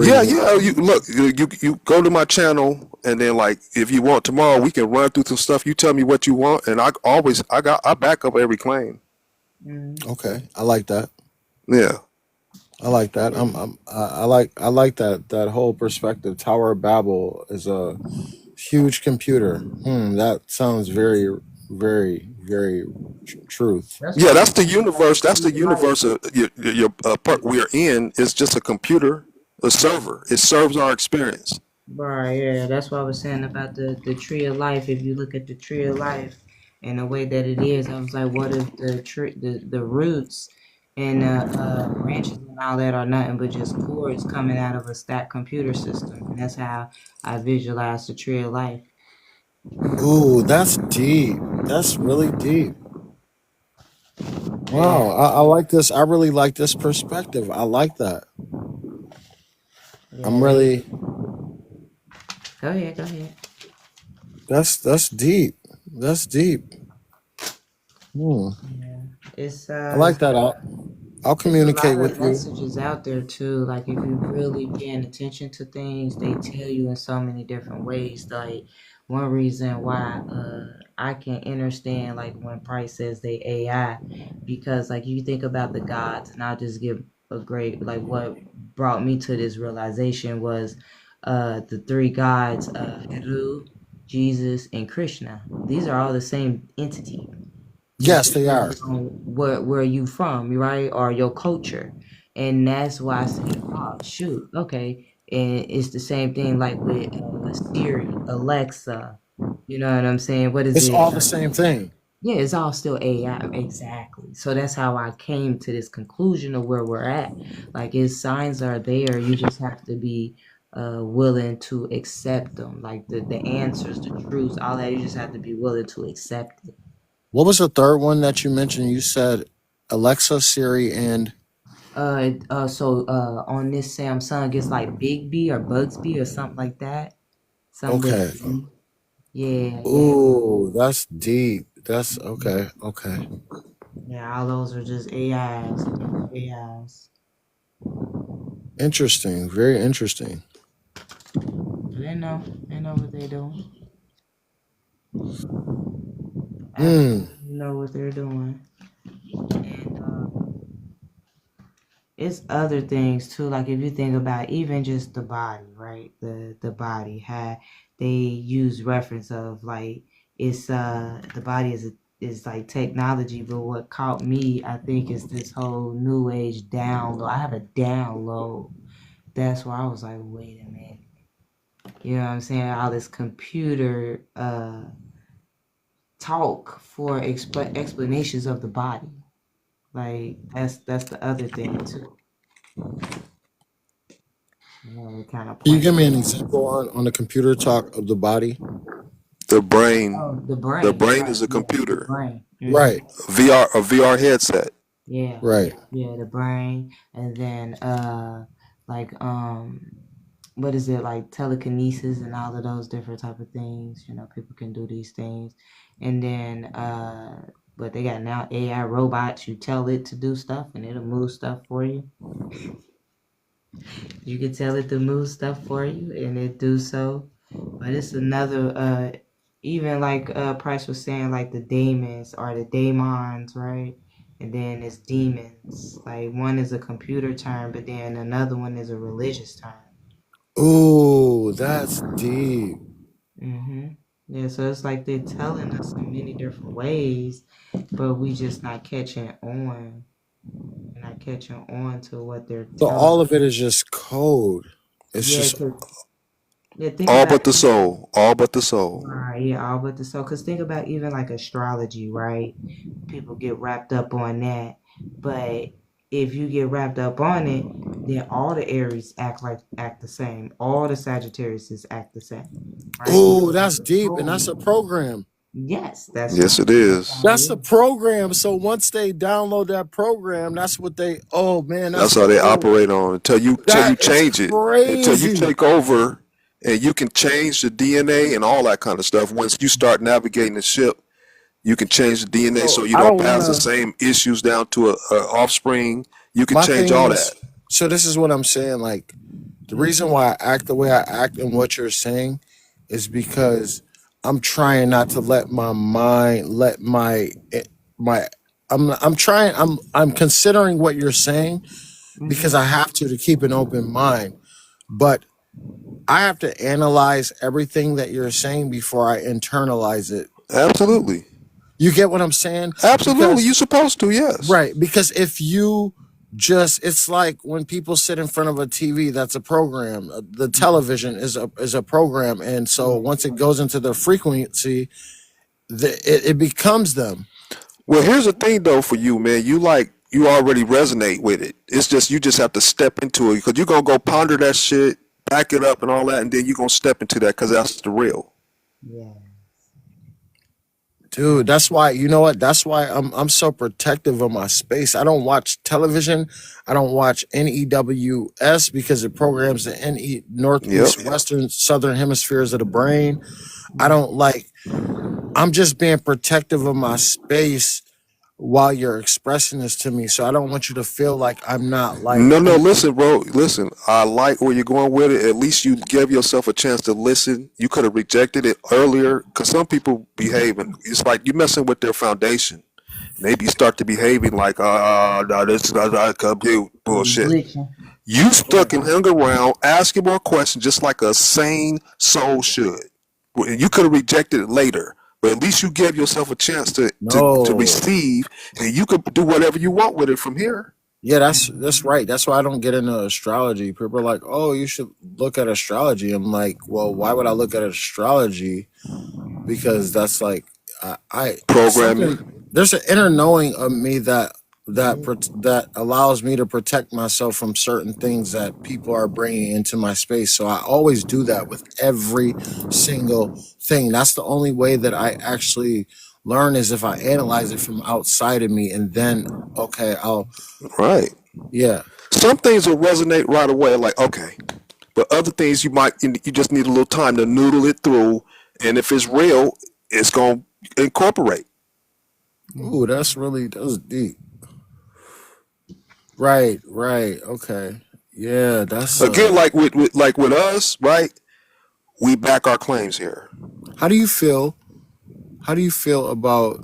Yeah, reading it. yeah. You look, you go to my channel, and then like if you want tomorrow, we can run through some stuff. You tell me what you want, and I back up every claim. Mm. Okay. I like that. Yeah, I like that. I like that whole perspective. Tower of Babel is a huge computer. That sounds very, very, very truth. That's yeah. why That's we're the saying about universe. the That's tree the of life. universe. Your part we are in is just a computer, a server. It serves our experience. Right, yeah, that's what I was saying about the tree of life. If you look at the tree of life and the way that it is, I was like, what if the tree, the roots and branches and all that are nothing but just cords coming out of a stacked computer system? And that's how I visualize the tree of life. Ooh, that's deep. That's really deep. Wow, Yeah, I like this. I really like this perspective. I like that. yeah. I'm really Go ahead, go ahead. that's deep. That's deep. Hmm. Yeah, I like that. I'll it's a communicate lot with of you. messages out there too. Like if you really paying attention to things, they tell you in so many different ways. Like one reason why I can understand like when Price says they AI, because like you think about the gods, and I'll just give a great like what brought me to this realization was the three gods, Heru, Jesus, and Krishna. These are all the same entity, just Yes, they depending are. on where you from, right, or your culture. And that's why I said, oh shoot, okay. And it's the same thing like with Siri, Alexa. You know what I'm saying? What is It's it? all the same thing. Yeah, it's all still AI. Exactly. So that's how I came to this conclusion of where we're at. Like, if signs are there, you just have to be willing to accept them. Like the answers, the truths, all that. You just have to be willing to accept it. What was the third one that you mentioned? You said Alexa, Siri, and On this Samsung, it's like Big B or Bugsby or something like that. Something okay. with B. Yeah, yeah, Ooh, that's deep. That's okay. Okay. yeah. All those are just AIs. AIs. Interesting. Very interesting. They know. They know what they do. Hmm. Absolutely know what they're doing. And it's other things too. Like if you think about even just the body, right? The body, how they use reference of like it's the body is like technology, but what caught me, I think, is this whole new age download. I have a download. That's why I was like, wait a minute. You know what I'm saying? All this computer talk for explanations of the body. Like that's the other thing too. Kind of Can you point. give me an example on the computer talk of the body? The brain, Oh, the the brain, brain right? is a Yeah, the computer. brain. Right. A VR headset. Yeah, Right. yeah, the brain, and then like what is it like telekinesis and all of those different type of things. You know, people can do these things, and then but they got now AI robots. You tell it to do stuff, and it'll move stuff for you. You can tell it to move stuff for you, and it do so. But it's another even like Price was saying, like the demons or the daemons, right? And then it's demons. Like one is a computer term, but then another one is a religious term. Ooh, that's deep. Mm-hmm. Yeah, so it's like they're telling us in many different ways, but we just not catching on. We're not catching on to what they're So telling all us. of it is just code. It's Yeah, just 'cause yeah, think All about but the soul. All but the soul. right, yeah, all but the soul. Because think about even like astrology, right? People get wrapped up on that. But if you get wrapped up on it, then all the Aries act the same. All the Sagittariuses act the same, right? ooh, Because that's it's a deep, and that's a program. program. Yes, that's Yes, right. it That's is. all it That's is. a program. So once they download that program, that's what they. Oh man, that's That's how they so. operate on until you That is change it, until you crazy. take over, and you can change the DNA and all that kind of stuff. Once you start navigating the ship, you can change the DNA so So you I don't don't pass the wanna. same issues down to a offspring. You can My change thing all is, that. so this is what I'm saying. Like the reason why I act the way I act and what you're saying is because I'm trying not to let my mind, let my. I'm trying. I'm considering what you're saying Mm-hmm. because I have to keep an open mind. But I have to analyze everything that you're saying before I internalize it. Absolutely, You get what I'm saying? absolutely. Because You're supposed to. Yes, right, because if you just it's like when people sit in front of a TV that's a program. The television is a program, and so Yeah. once it goes into the frequency, it becomes them. well, here's the thing though for you, man. You already resonate with it. It's just you just have to step into it because you're gonna go ponder that shit, back it up, and all that, and then you're gonna step into that because that's the real. Yeah. Dude, that's why you know what? That's why I'm so protective of my space. I don't watch television. I don't watch NEWS because it programs the NE Yep. northeast, western, southern hemispheres of the brain. I Mm-hmm. don't like I'm just being protective of my space while you're expressing this to me. So I don't want you to feel like I'm not like No, no, listen, bro. Listen, I like where you're going with it. At least you gave yourself a chance to listen. You could have rejected it earlier because some people behaving. It's like you messing with their foundation. Maybe you start to behaving like, no, this is compute You bullshit. glitching. You Yeah. stuck and hung around, asking more questions, just like a sane soul should. Well, you could have rejected it later, but at least you gave yourself a chance to no. receive, and you could do whatever you want with it from here. Yeah, that's right. That's why I don't get into astrology. People are like, "Oh, you should look at astrology." I'm like, "Well, why would I look at astrology? Because that's like I something. Programming. There's an inner knowing of me that allows me to protect myself from certain things that people are bringing into my space. So I always do that with every single thing. That's the only way that I actually learn is if I analyze it from outside of me, and then okay, I'll Right. yeah. Some things will resonate right away, like okay, but other things you just need a little time to noodle it through, and if it's real, it's gonna incorporate. Ooh, that's deep. Right, right. Okay. Yeah, that's Again, like with us, right? We back our claims here. how do you feel? How do you feel about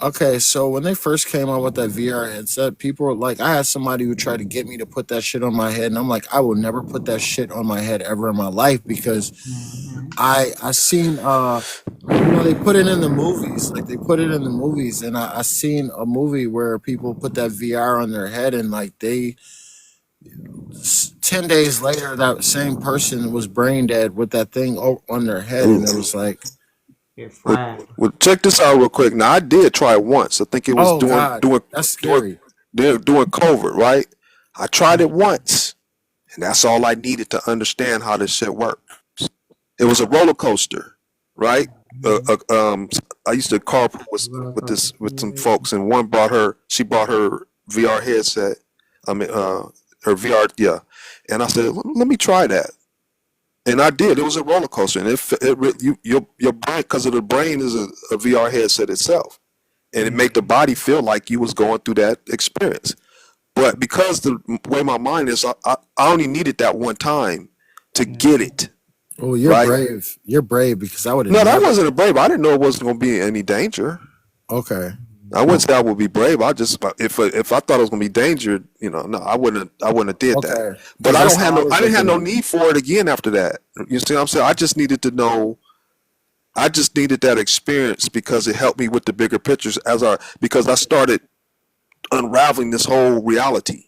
okay, so when they first came out with that VR headset, people were like I had somebody who tried to get me to put that shit on my head and I'm like, I will never put that shit on my head ever in my life because Hmm. I seen they put it in the movies. Like they put it in the movies and I seen a movie where people put that VR on their head and like 10 days later that same person was brain dead with that thing on their head and it Ooh. was like You're Well, fried. well, check this out real quick. Now, I did try it once. I think it was oh god, that's doing scary. doing COVID, right? I tried it once, and that's all I needed to understand how this shit works. It was a roller coaster, right? I used to carpool Roller with coaster this with some simulator. folks, and she brought her VR headset. I mean, her VR, yeah. And I said, let me try that. And I did. It was a roller coaster, and your brain, because of the brain is a VR headset itself, and it made the body feel like you was going through that experience. But because the way my mind is, I only needed that one time to get it Oh, you're right. brave. You're brave because I would have No, that never. wasn't a brave. I didn't know it wasn't going to be any danger. Okay. I wouldn't say I would be brave. I just if I thought it was going to be danger, no, I wouldn't have did that. Okay. But Because that's how I was I didn't have looking no at it. need for it again after that. You see what I'm saying? I just needed to know. I just needed that experience because it helped me with the bigger pictures because I started unraveling this whole reality,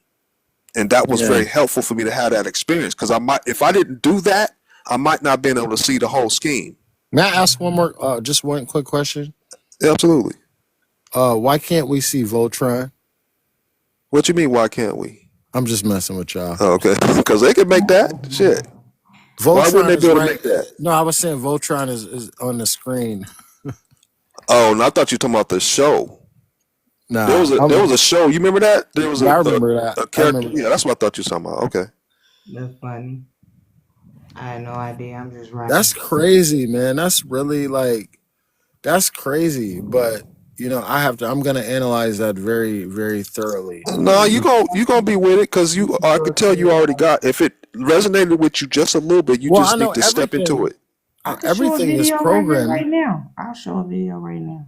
and that was Yeah. very helpful for me to have that experience because I might if I didn't do that, I might not been able to see the whole scheme. May I ask one more, just one quick question? Absolutely. Why can't we see Voltron? What you mean? Why can't we? I'm just messing with y'all. Oh, okay, because they can make that shit. Why wouldn't Voltron they is be able to right. make that? No, I was saying Voltron is on the screen. Oh, and I thought you were talking about the show. Nah, There was a show. You remember that? There was yeah, I remember that. a I character. remember Yeah, that. that's what I thought you were talking about. Okay. That's funny. I had no idea. I'm just That's running. crazy, man. That's really like that's crazy. But I'm gonna analyze that very, very thoroughly. No, you gonna be with it because I could tell you already got. If it resonated with you just a little bit, you Well, I just know need to step into everything. it. I could show a Everything is video right here, right programming. now. I'll show a video right now.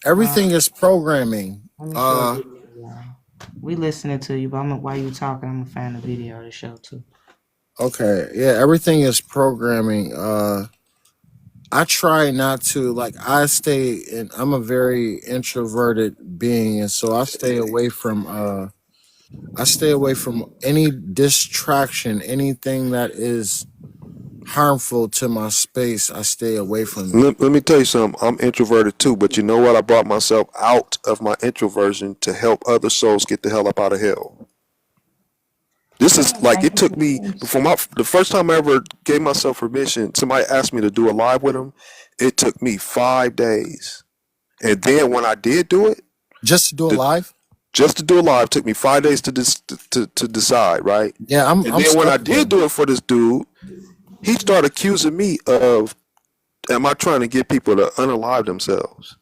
Uh, Everything is programming. Let me show a video, y'all. We listening to you, but while you talking, I'm gonna find a video to show too. Okay, yeah, everything is programming. I try not to like I stay and I'm a very introverted being and so I stay away from any distraction, anything that is harmful to my space. I stay away from it. Let me tell you something. I'm introverted too, but you know what? I brought myself out of my introversion to help other souls get the hell up out of hell. This is like Thank it you took for me this. for the first time I ever gave myself permission. Somebody asked me to do a live with them. It took me 5 days, and then when I did do it, Just to do it the, live? just to do it live took me 5 days to decide, right? Yeah, I'm And I'm then when I did skeptical. do it for this dude, he started accusing me of, am I trying to get people to unalive themselves?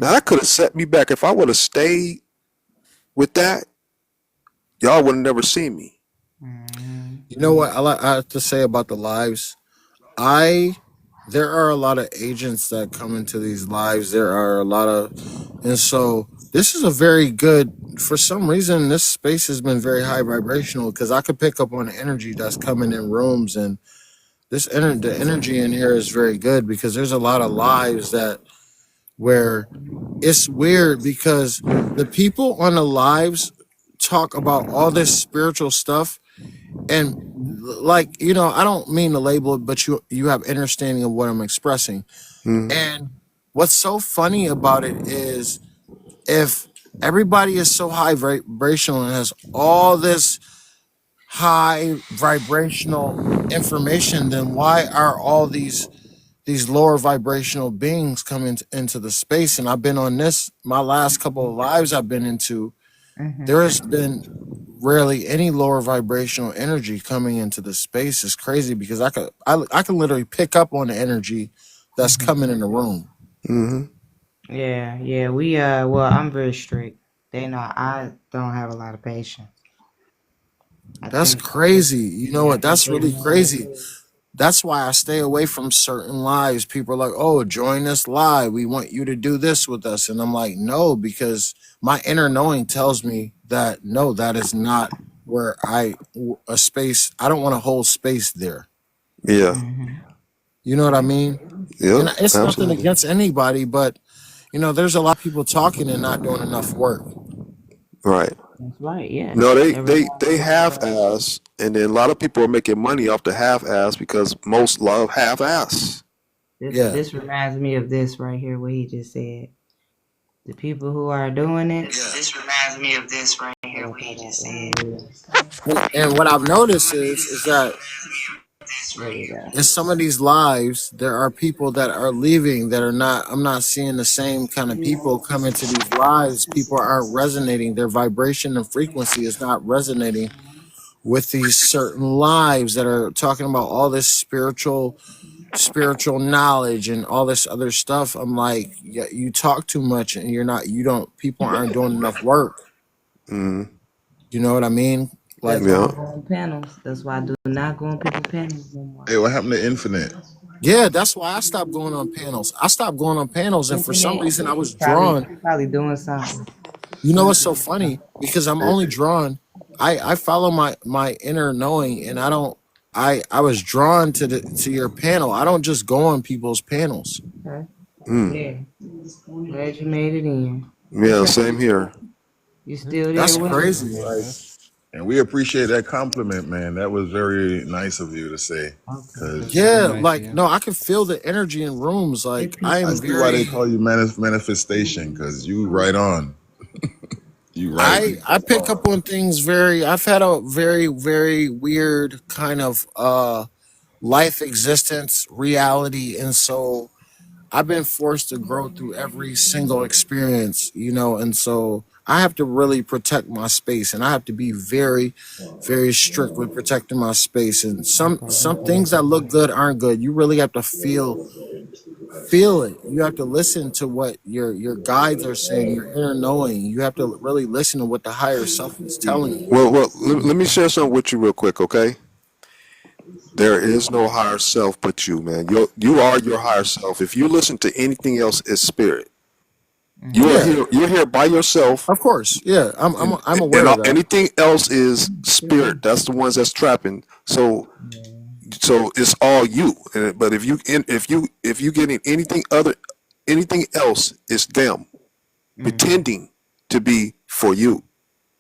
Now Nerd. that could have set me back. If I would have stayed with that, y'all would have never seen me. Mhm. You know what I have to say about the lives? I There are a lot of agents that come into these lives. There are a lot of and so this is a very good for some reason this space has been very high vibrational because I could pick up on the energy that's coming in rooms and the energy in here is very good because there's a lot of lives that where it's weird because the people on the lives talk about all this spiritual stuff, and like, I don't mean to label it, but you have understanding of what I'm expressing. Mm-hmm. And what's so funny about it is, if everybody is so high vibrational and has all this high vibrational information, then why are all these lower vibrational beings coming into the space? And I've been on this, my last couple of lives I've been into, there has been rarely any lower vibrational energy coming into the space. Is crazy, because I can literally pick up on the energy that's coming in the room. Mm-hmm. Yeah, yeah. Well, I'm very strict. They know I don't have a lot of patience. I That's think, crazy. You know yeah, I what? think That's they really know. crazy. That's why I stay away from certain lives. People are like, "Oh, join this live. We want you to do this with us." And I'm like, "No," because my inner knowing tells me that no, that is not where a space. I don't want to hold space there. Yeah. Hmm. You know what I mean? Yep. And it's nothing Absolutely. against anybody, but there's a lot of people talking and not doing enough work. Right. That's right. Yeah. No, they Everybody. half ass, and then a lot of people are making money off the half ass because most love half ass. This Yeah. this reminds me of this right here. What he just said. The people who are doing it. This reminds me of this right here. What he just said. And what I've noticed is that There you go. in some of these lives, there are people that are leaving that are not. I'm not seeing the same kind of people come into these lives. People aren't resonating. Their vibration and frequency is not resonating with these certain lives that are talking about all this spiritual knowledge and all this other stuff. I'm like, yeah, you talk too much, and you don't. People aren't doing enough work. Mm-hmm. You know what I mean? Like, That's why I Yeah. don't go on panels. That's why I do not go on people panels no more. Hey, what happened to Infinite? yeah, that's why I stopped going on panels. I stopped going on panels, and for some Infinite, reason, I was probably drawn. probably doing something. You know what's so funny? Because I'm Hey, only drawn. I follow my inner knowing, and I don't. I was drawn to your panel. I don't just go on people's panels. Okay. Mm. Yeah. Glad you made it in. Yeah. Same here. You still there That's with That's us? crazy. nice, Like, sis. and we appreciate that compliment, man. That was very nice of you to say. Okay. That's Because very yeah, nice of like you. no, I can feel the energy in rooms. They Like, I appreciate I am see why they very. call you manifestation. Because you right on. You right. I pick up on things very. I've had a very weird kind of life existence reality, and so I've been forced to grow through every single experience, and so I have to really protect my space, and I have to be very strict with protecting my space. And some things that look good aren't good. You really have to feel it. You have to listen to what your guides are saying, your inner knowing. You have to really listen to what the higher self is telling you. Well, let me share something with you real quick, okay? There is no higher self but you, man. You are your higher self. If you listen to anything else, it's spirit. You are Mm-hmm. Yeah, here. You're here by yourself, of course. Yeah, and I'm aware of that. anything else is spirit. That's the ones that's trapping. So it's all you. But if you getting anything else, it's them Mm-hmm. pretending to be for you.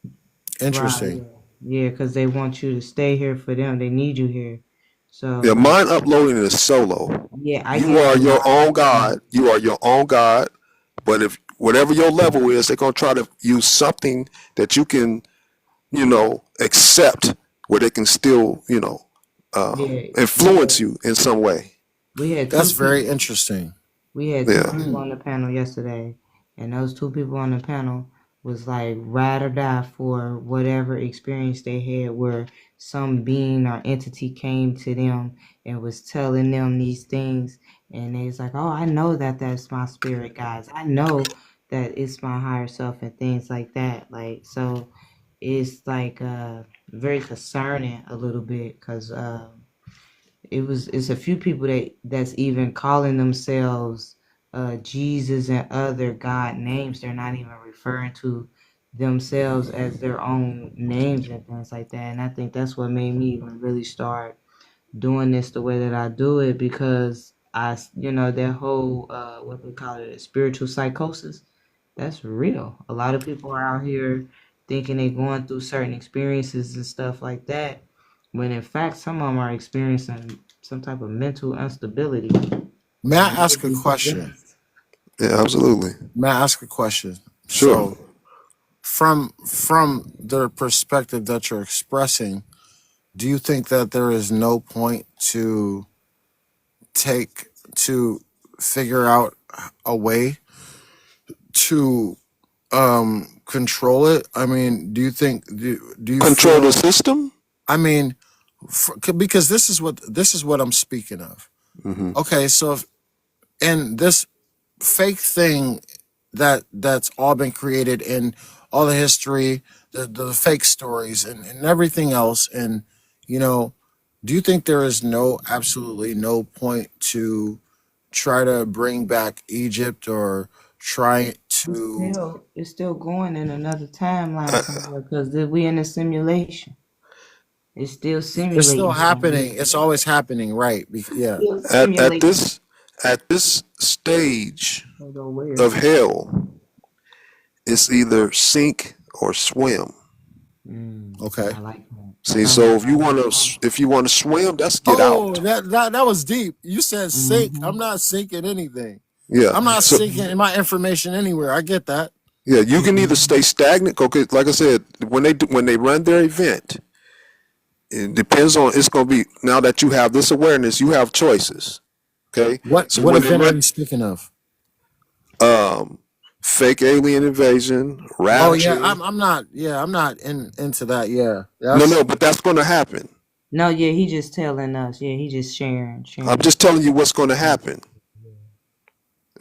Right. Interesting. Yeah, because they want you to stay here for them. They need you here. So Yeah, like, mind uploading is solo. yeah, I You get are a your lot own of God. You are your own God. But if whatever your level is, they're gonna try to use something that you can, accept, where they can still, yeah, influence you in some way. we had That's two very people. interesting. We had two Yeah. people on the panel yesterday, and those two people on the panel was like ride or die for whatever experience they had where some being or entity came to them and was telling them these things, and they was like, oh, I know that that's my spirit guides. I know that it's my higher self and things like that. Like, so it's like very concerning a little bit because it's a few people that's even calling themselves Jesus and other God names. They're not even referring to themselves as their own names and things like that. And I think that's what made me even really start doing this the way that I do it, because that whole what they call it, spiritual psychosis, that's real. A lot of people are out here thinking they're going through certain experiences and stuff like that, when in fact some of them are experiencing some type of mental instability. May I They ask could a be question? possessed. Yeah, absolutely. May I ask a question? Sure. So, from the perspective that you're expressing, do you think that there is no point take to figure out a way to control it? I mean, do you Control the feel? system. I mean, because this is what I'm speaking of. Hmm. Okay, so if, and this fake thing that's all been created in all the history, the fake stories and everything else, and you know, do you think there is absolutely no point to try to bring back Egypt or try to? It's still going in another timeline Uh, somewhere because we in a simulation. It's still It's still simulating somewhere. happening. It's always happening, right? It's Yeah. still at simulating. this stage Hold on, where? of hell, it's either sink or swim. Okay. I like that. See, Sound like so I like that. if you want to swim, that's get Oh, out. that was deep. You said sink. Mm-hmm. I'm not sinking anything. Yeah. I'm not So sinking my information anywhere. I get that. yeah, you can either Mm-hmm. stay stagnant. Okay, like I said, when they run their event, it depends on. It's going to be now that you have this awareness, you have choices. Okay, so What when they event are run, you speaking of? um, fake alien invasion, Oh yeah, rapture. I'm not into that. Yeah. No, That's no, but that's going to happen. No, yeah, he just telling us. Yeah, he just I'm sharing. just telling you what's going to happen.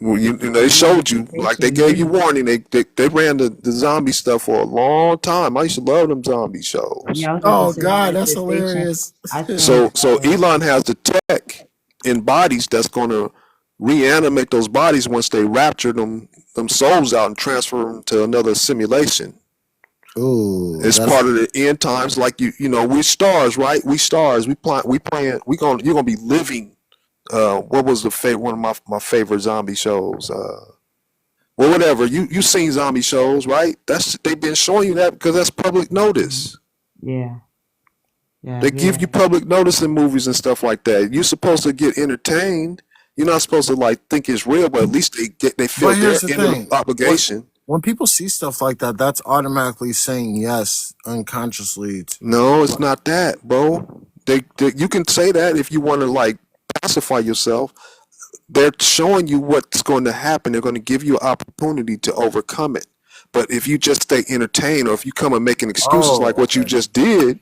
Well, they showed you, like they Manifestation, gave you yeah. warning. They ran the zombie stuff for a long time. I used to love them zombie shows. Yeah, I was about to oh say god, that's manifestation. hilarious. I So think so Elon has the tech in bodies that's going to reanimate those bodies once they rapture them souls out and transfer them to another simulation. Ooh, It's that's part of the end times. Like we stars, right? We stars. You're gonna be living. What was one of my favorite zombie shows? Well, whatever. You seen zombie shows, right? They've been showing you that because that's public notice. yeah, yeah, They yeah, give you public notice in movies and stuff like that. You're supposed to get entertained. You're not supposed to like think it's real, but at least they feel but their here's the end of thing. obligation. When people see stuff like that, that's automatically saying yes unconsciously to No, it's what? not that, bro. You can say that if you want to like pacify yourself. They're showing you what's going to happen. They're going to give you an opportunity to overcome it. But if you just stay entertained, or if you come and making excuses like Oh, what you okay. just did,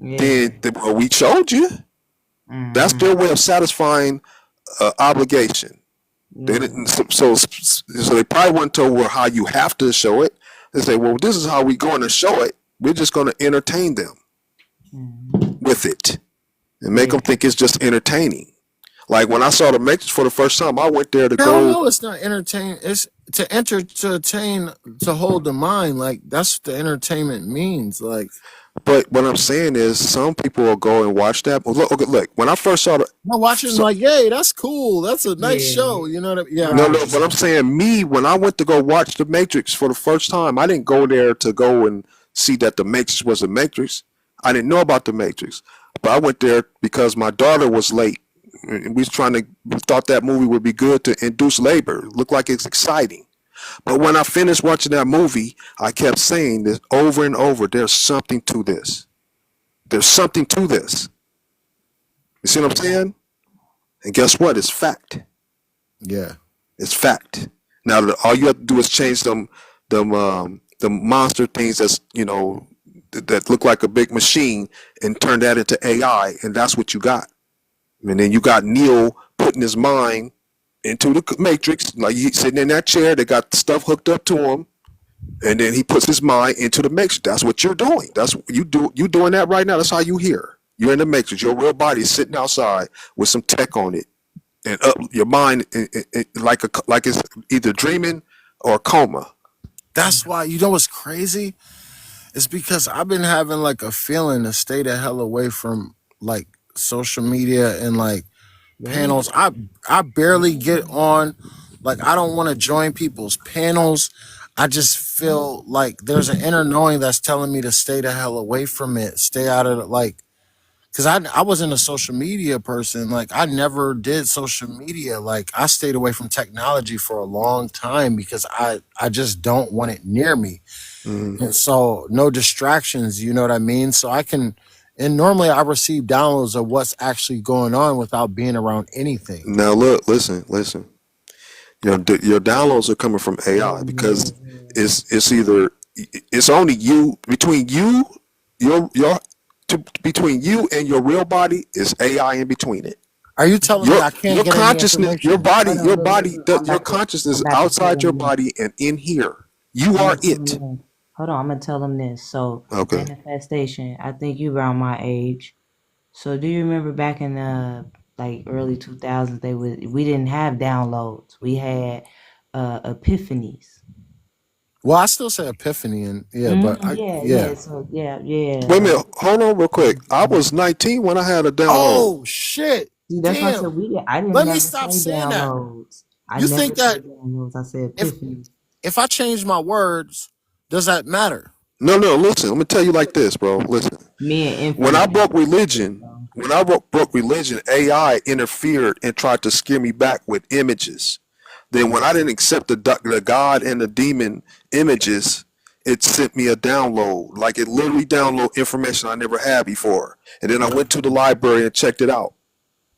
yeah. then well, we showed you. That's Mm-hmm. their way of satisfying obligation. They Yeah. didn't. So they probably weren't told well how you have to show it. They say, well, this is how we're going to show it. We're just going to entertain them Mm-hmm. with it and make Yeah. them think it's just entertaining. Like when I saw the Matrix for the first time, I went there to Hell go. no, it's not entertain. It's to attain to hold the mind. Like that's what the entertainment means. Like But what I'm saying is, some people will go and watch that. Well, look, okay, look. When I first saw the, I'm watching, so, like, yay, that's cool. That's a nice Yeah. show. You know what I mean? Yeah, I no, know Right. what no. you're But I'm saying. saying me when I went to go watch the Matrix for the first time, I didn't go there to go and see that the Matrix was a Matrix. I didn't know about the Matrix, but I went there because my daughter was late. And we thought that movie would be good to induce labor. It looked like it's exciting. But when I finished watching that movie, I kept saying this over and over. There's something to this. There's something to this. You see what I'm saying? And guess what? It's fact. Yeah. It's fact. Now all you have to do is change the monster things that look like a big machine and turn that into AI, and that's what you got. And then you got Neo putting his mind into the matrix, like he's sitting in that chair. They got stuff hooked up to him, and then he puts his mind into the matrix. That's what you're doing. That's what you do. You doing that right now. That's how you hear. You're in the matrix. Your real body is sitting outside with some tech on it, and up your mind like it's either dreaming or coma. That's why, you know what's crazy? It's because I've been having like a feeling to stay the hell away from like social media and like Yeah. panels. I barely get on. Like I don't want to join people's panels. I just feel like there's an inner knowing that's telling me to stay the hell away from it, stay out of it, like, because I wasn't a social media person. Like, I never did social media. Like, I stayed away from technology for a long time because I just don't want it near me. Mhm. And so no distractions, you know what I mean? So I can, and normally I receive downloads of what's actually going on without being around anything. Now look, listen. Your downloads are coming from AI because it's either it's only you between you your between you and your real body is AI in between it. Are you telling me Your I can't get any consciousness, information? Hold on, look, I'm your about to, consciousness I'm is about to tell outside your them this. body and in here. You I'm are gonna tell them it. this. Hold on, I'm gonna tell them this. So Okay. manifestation. I think you around my age. So do you remember back in the like early 2000s? We didn't have downloads. We had epiphanies. Well, I still say epiphany, and yeah, but yeah. Yeah. So yeah. Wait a Like minute. Hold on real quick. I was 19 when I had a download. Oh shit! see, that's why I said Damn. I didn't Let me never stop say saying that. downloads. I You never think that said downloads. I said if epiphanies. if I change my words, does that matter? No. Listen. Let me tell you like this, bro. Listen. Me and When I infinite. broke religion, broke religion, AI interfered and tried to scare me back with images. Then when I didn't accept the God and the demon images, it sent me a download. Like it literally download information I never had before. And then I went to the library and checked it out.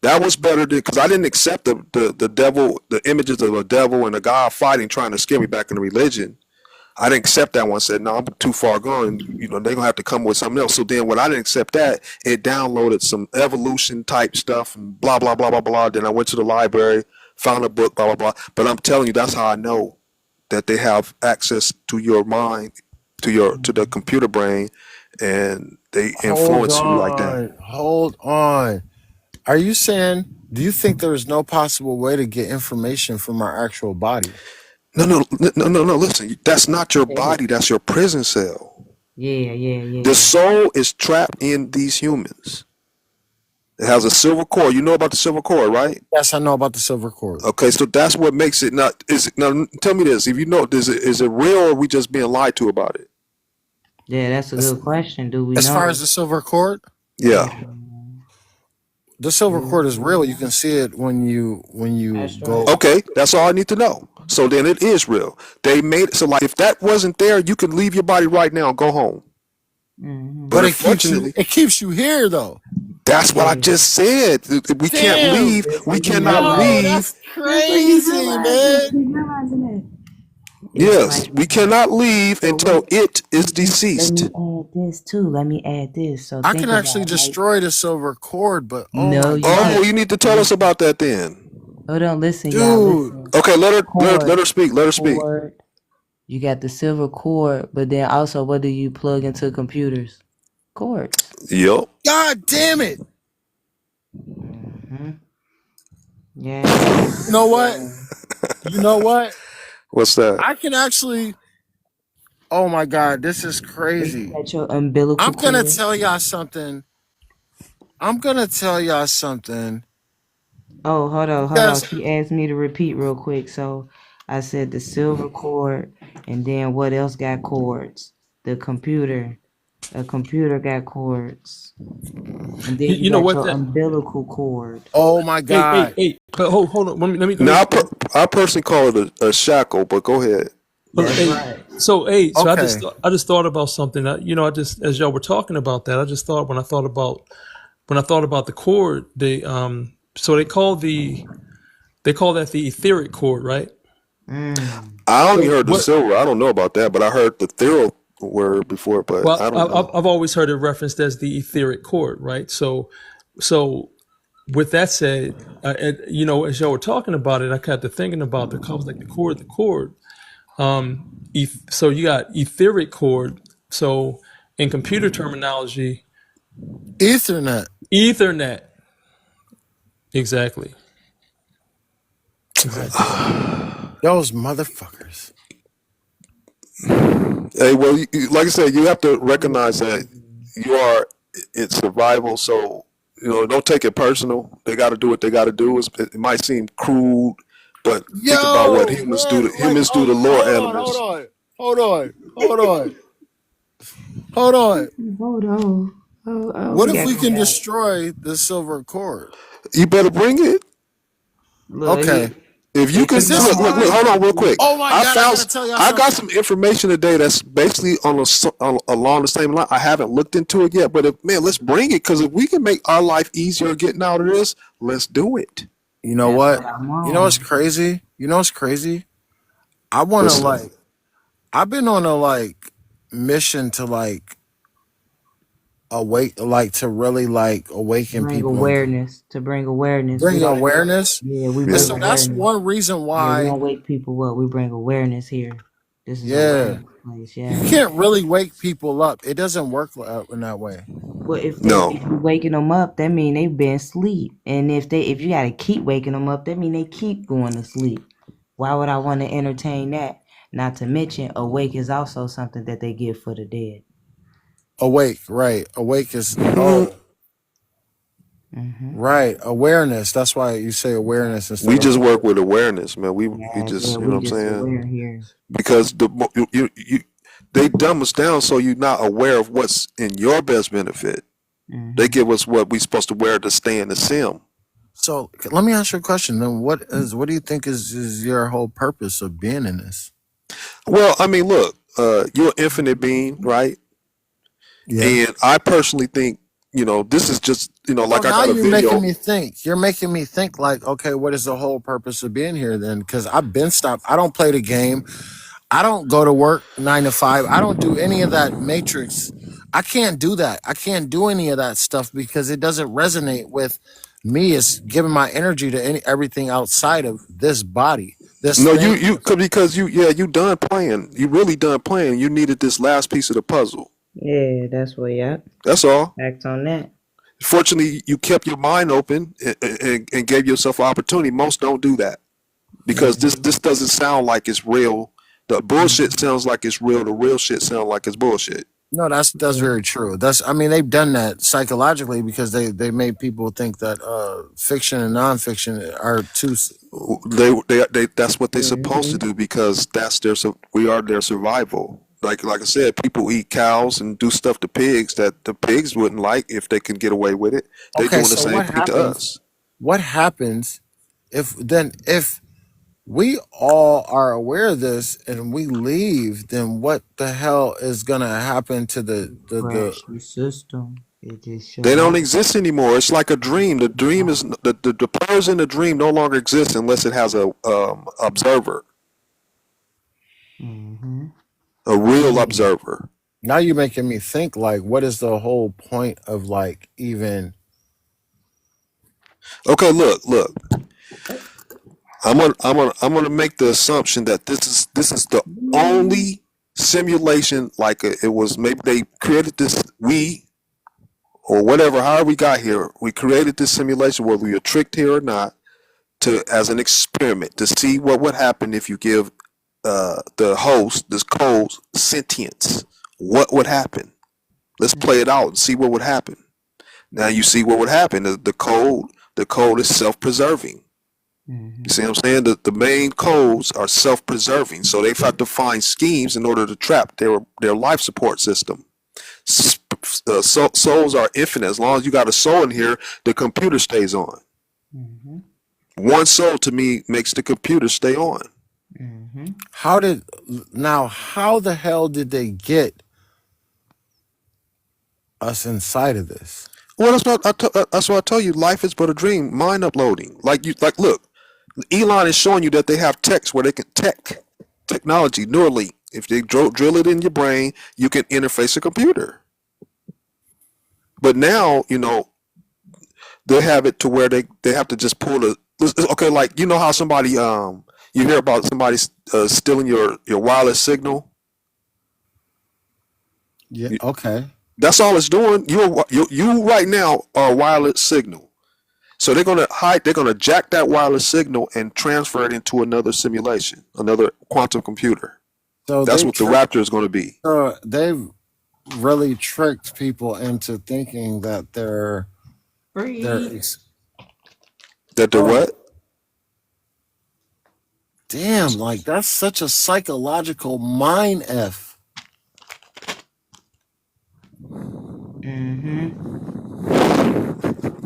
That was better than because I didn't accept the devil, the images of the devil and the God fighting, trying to scare me back into religion. I didn't accept that one. Said, no, I'm too far gone. They're gonna have to come with something else. So then when I didn't accept that, it downloaded some evolution type stuff and blah blah blah blah blah. Then I went to the library, found a book, blah blah blah. But I'm telling you, that's how I know that they have access to your mind, to the computer brain, and they Hold influence you like that. on. Hold on. Are you saying, do you think there is no possible way to get information from our actual body? No. Listen, that's not your body. That's your prison cell. The Yeah. soul is trapped in these humans. It has a silver core. You know about the silver core, right? Yes, I know about the silver cord. Okay, so that's what makes it not. Is it, now? Tell me this: if you know, is it real, or are we just being lied to about it? Yeah, that's a As, good question. Do we as far as know? the silver cord, Yeah. the silver cord is real. You can see it when you That's right. go. Okay, that's all I need to know. So then it is real. They made it so like if that wasn't there, you could leave your body right now and go home. But But unfortunately, it keeps you here though. that's what I Yeah. just said. We can't Damn. leave. Yes, We we cannot realize. Yo, leave. that's That's what he's crazy, realizing. man. He's realizing that. It's Yes, like, we cannot leave so until wait, it is let deceased. me add this too. Let me add this. So I can think actually about like, destroy the silver cord, but oh no, my you god, Oh, can't. you need to tell us Listen, about that then. hold on, listen, y'all, dude. listen. Okay, let Cord, her speak. Let her speak. cord. You got the silver cord, but then also, what do you plug into computers? Cords. Yep. God damn it. hmm Yeah. You know what? Yeah. You know what? What's that? I can actually. Oh my god, this is So you crazy. got your umbilical I'm gonna cord. tell y'all something. I'm gonna tell y'all something Oh, hold on. because She asked me to repeat real quick. So I said the silver cord, and then what else got cords? The computer. A computer got cords. And then you You know got what? your That umbilical cord. oh my god. hey. But hold on. Now, I personally call it a shackle, but go ahead. That's Hey, right. so Okay. I just thought about something. I just as y'all were talking about that, I just thought when I thought about the chord, so they call that the etheric chord, right? Mm. I only So heard the what? silver. I don't know about that, but I heard the therial word before, but Well, I don't know. I've always heard it referenced as the etheric chord, right? So with that said, as y'all were talking about it, I got to thinking about I was like the chord. So you got etheric chord. So in computer terminology, Ethernet. Ethernet. Exactly. God Exactly. damn it. Those motherfuckers. Hey, well, like I said, you have to recognize that you are in survival. So don't take it personal. They got to do what they got to do. It might seem crude, but think about what Yo, humans do. man, like, Humans do oh, to lower hold on, hold animals. on. Hold on. Hold on. Hold on. Hold on. What We if gotta we go can back. destroy the silver cord? You better bring it. Look, Okay. If you Is can this no, look, why? hold on real quick. Oh my I God, I found gotta tell y'all I got something. some information today that's basically along the same line. I haven't looked into it yet, but man, let's bring it because if we can make our life easier getting out of this, let's do it. You know that's what? what I'm You know what's on. crazy? You know what's crazy? I wanna Listen, like I've been on a like mission to like awake like to really like awaken Bring people and awareness to bring awareness. We bring don't. awareness. Yeah, we And bring yeah. so that's awareness. one reason Yeah, we why, don't wake people up. We bring awareness here. This is yeah, awareness place. you Yeah. can't really wake people up. It doesn't work in that way. Well, if you No, waking them up, that mean they been asleep. And if you gotta keep waking them up, that mean they keep going to sleep. Why would I want to entertain that? Not to mention, awake is also something that they give for the dead. Awake, right. Awake is, we oh, Mm-hmm. right. Awareness. That's why you say awareness instead of just work awake. with awareness, man. We Yeah, yeah, just you know we what I'm just saying aware here. because they dumb us down so you're not aware of what's in your best benefit. They Mm-hmm. give us what we supposed to wear to stay in the sim. So let me ask you a question. Then what do you think is your whole purpose of being in this? Well, I mean, look, you're an infinite being, right? Yeah. And I personally think, this is just, So like I now got a you're making video. me think. You're making me think like, okay, what is the whole purpose of being here then? Because I've been stopped. I don't play the game. I don't go to work 9 to 5. I don't do any of that matrix. I can't do that. I can't do any of that stuff because it doesn't resonate with me. It's giving my energy to everything outside of this body, this No, thing. because you done playing. You really done playing. You needed this last piece of the puzzle. Yeah, that's what. Yep. That's all. Act on that. Fortunately, you kept your mind open and gave yourself an opportunity. Most don't do that because this Mm-hmm. this doesn't sound like it's real. The bullshit sounds like it's real. The real shit sounds like it's bullshit. No, that's Yeah. very true. That's I mean they've done that psychologically because they made people think that fiction and nonfiction are two. They that's what they're supposed to Mm-hmm. do because we are their survival. Like I said, people eat cows and do stuff to pigs that the pigs wouldn't like if they can get away with it. They Okay, doing the so same what thing to happens? us. What happens if we all are aware of this and we leave? Then what the hell is gonna happen to the Crash the system. It just They shut don't off. exist anymore. It's like a dream. The dream is the players in the dream no longer exist unless it has a observer, Mm-hmm. a real Mm. observer. Now you're making me think like what is the whole point of like even Okay, look. I'm gonna make the assumption that this is the only simulation. Like it was maybe they created this or whatever. However we got here, we created this simulation whether we were tricked here or not to as an experiment to see what would happen if you give the host this code sentience. What would happen? Let's play it out and see what would happen. Now you see what would happen. The code is self-preserving. You Mm-hmm. see what I'm saying? The main codes are self-preserving, so they've had to find schemes in order to trap their life support system. Souls are infinite. As long as you got a soul in here, the computer stays on. Mm-hmm. One soul to me makes the computer stay on. Mm-hmm. how did now how the hell did they get us inside of this? Well, that's what I tell you. Life is but a dream. Mind uploading. Look, Elon is showing you that they have techs where they can technology, Neuralink. If they drill it in your brain, you can interface a computer. But now, they have it to where they have to just pull the. Okay, like how somebody you hear about somebody stealing your wireless signal. Yeah, okay. That's all it's doing. You right now are a wireless signal. So they're gonna jack that wireless signal and transfer it into another simulation, another quantum computer. So That's they what the tricked Raptor is gonna be. they've really tricked people into thinking that they're Free. That the oh what? Damn, like that's such a psychological mind f. Mm-hmm.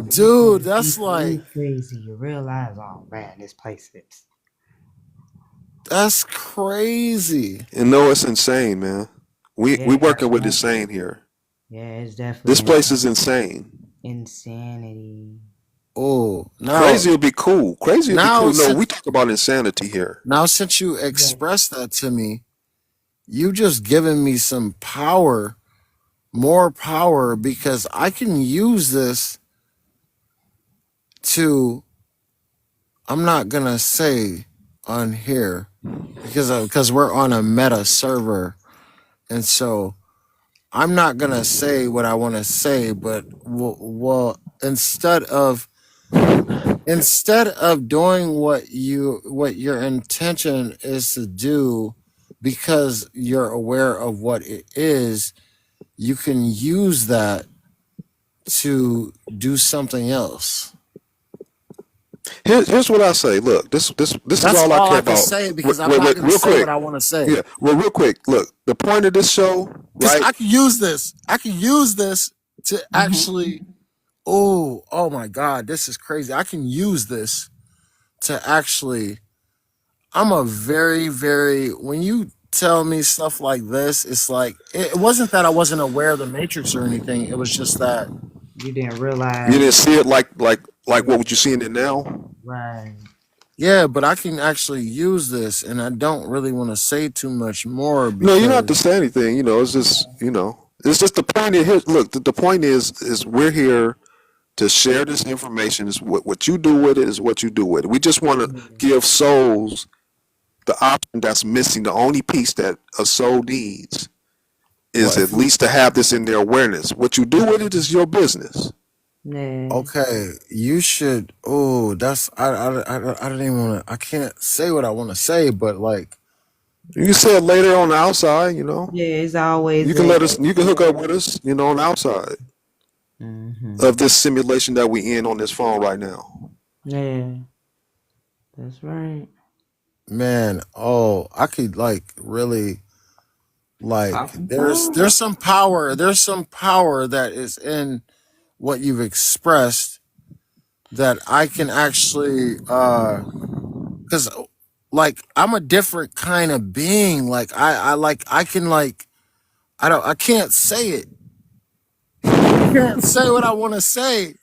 Dude, that's People like really crazy. You realize, oh man, this place is. that's crazy. And no, it's insane, man. We Yeah, working with insane here. yeah, it's This definitely place is insane. insanity. Oh, Crazy would be cool. Crazy would be now cool. No, since we talk about insanity here. now since you Yeah. expressed that to me, you just given me some power, more power, because I can use this to. I'm not gonna say on here because we're on a meta server, and so I'm not gonna say what I want to say. But well, instead of doing what your intention is to do, because you're aware of what it is, you can use that to do something else. Here's what I say. Look, this is That's all I all care I can about. say Wait, because I'm wait, not wait, gonna real say what quick. I want to say. Yeah, well, real quick. Look, the point of this show, Because right? I can use this. I can use this to actually. Oh my God, this is crazy. I can use this to actually. I'm a very, very. When you tell me stuff like this, it's like it wasn't that I wasn't aware of the Matrix or anything. It was just that. You didn't You realize. didn't see it like Yeah, what would you seeing it now? right. Yeah, but I can actually use this, and I don't really want to say too much more No, you don't have to because. say anything. It's just it's just the point. Here, look, the point is we're here to share this information. Is what you do with it is what you do with it. We just want to give souls the option that's missing. The only piece that a soul needs Well, is if at least to have this in their awareness. What you do with it is your business. Yeah. Okay, you should. Oh, that's I don't even want to. I can't say what I want to say, but like, You can say it later on the outside. Yeah, it's always You can a. let us. You can hook up with us. On the outside of Mm-hmm. this simulation that we in on this phone right now. Yeah, that's right. man, I could like really like. Talking There's some power. There's some power that is in what you've expressed that I can actually because like I'm a different kind of being. Like I like I can like I can't say it. I can't say what I want to say.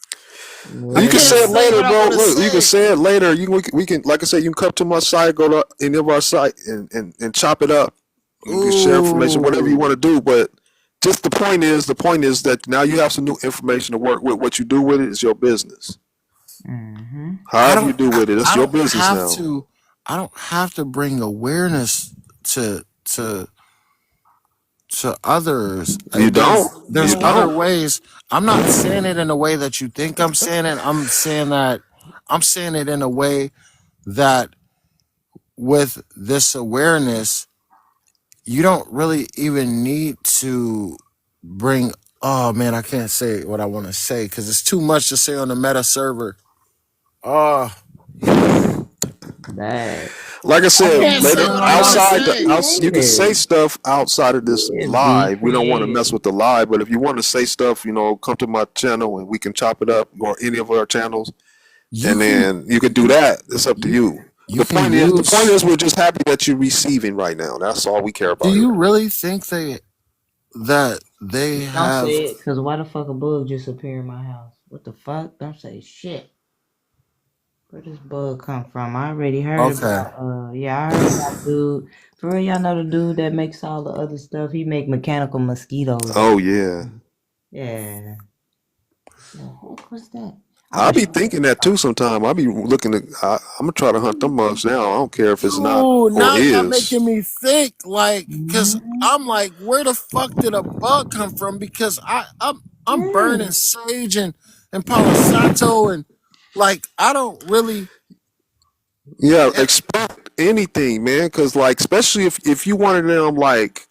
I You can can't say it Yeah. say later, what I bro. want to Look, you can say. say it later. We can, like I said, you can come to my site, go to any of our site, and chop it up. You can share information, whatever you want Ooh. to do. But just the point is that now you have some new information to work with. What you do with it is your business. Mm-hmm. However you do with it, it's I your don't business have now. to I don't have to bring awareness to others. You don't. There's You other don't. ways. I'm not saying it in a way that you think I'm saying it. I'm saying it in a way that with this awareness, you don't really even need to bring. Oh man, I can't say what I want to say because it's too much to say on the meta server. Oh, That. Like I I said, can't mean, later say what I want to outside just say. the be you can say creative. stuff outside of this Just be live. We don't want to mess creative. with the live, but if you want to say stuff, come to my channel and we can chop it up, or any of our channels, You and can then you can do that. It's up to you you. you The can point is, the point use. is, we're just happy that you're receiving right now. That's all we care Do about you here. really think that they Don't have? say it, cause why the fuck a bug just appear in my house? What the fuck? Don't say shit. Where this bug come from? I already heard Okay. about. Yeah, I heard about dude. For real, y'all know the dude that makes all the other stuff. He make mechanical mosquitoes and Oh shit. yeah, Yeah. The heck was that? I I wish. be thinking that too. Sometime I be looking at. I'm gonna try to hunt them mugs now. I don't care if it's not Dude, or now y'all is. making me think cause Mm-hmm. I'm like, where the fuck did a bug come from? Because I'm Yeah. burning sage and Palo Santo and like I don't really. Yeah, And, expect anything, man. Because like, especially if you wanted them like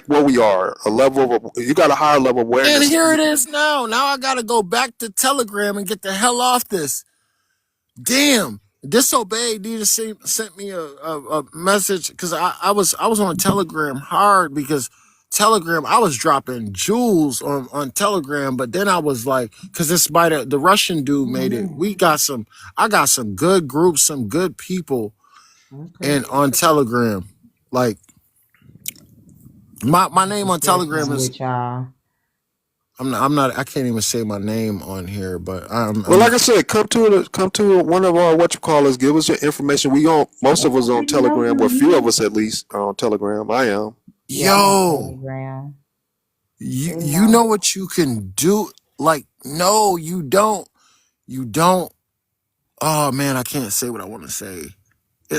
where we are, a level of you got a higher level of and awareness. here it is now. Now I gotta go back to Telegram and get the hell off this. Damn. Disobeyed. He just sent me a message because I was on Telegram hard because Telegram I was dropping jewels on Telegram, but then I was like, because this by the Russian dude made it. Mhm. I got some good groups, some good people, Okay. and on Telegram, like my I name can on share Telegram some is with y'all. I'm not I can't even say my name on here, but Well, I'm like I said, come to one of our what you call us. Give us your information. We on most Yeah, of us I on already know Telegram. who Well, a few of you. us at least are on Telegram. I am. Yeah, I'm on yo. Telegram. You They you know. know what you can do? Like, no, you don't. You don't. Oh man, I can't say what I want to say.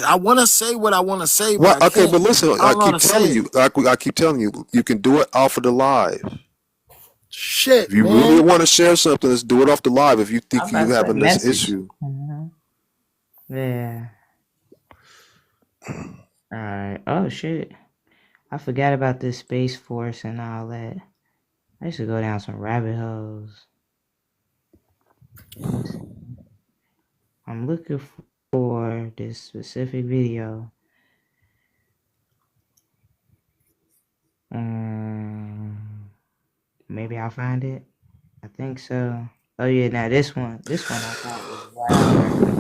I want to say what I want to say, but What? I Okay, can't. but listen, I I don't know how keep to say telling it. you, I keep telling you, you can do it off of the live. If Shit, you really man. want to share something, let's do it off the live. If you I'm think about you to say having this message. issue, Yeah. All right. Oh shit. I forgot about this Space Force and all that. I used to go down some rabbit holes. Let me see. I'm looking for this specific video. Um, Maybe I'll find it. I think so. Oh yeah, now this one I thought was wild right here.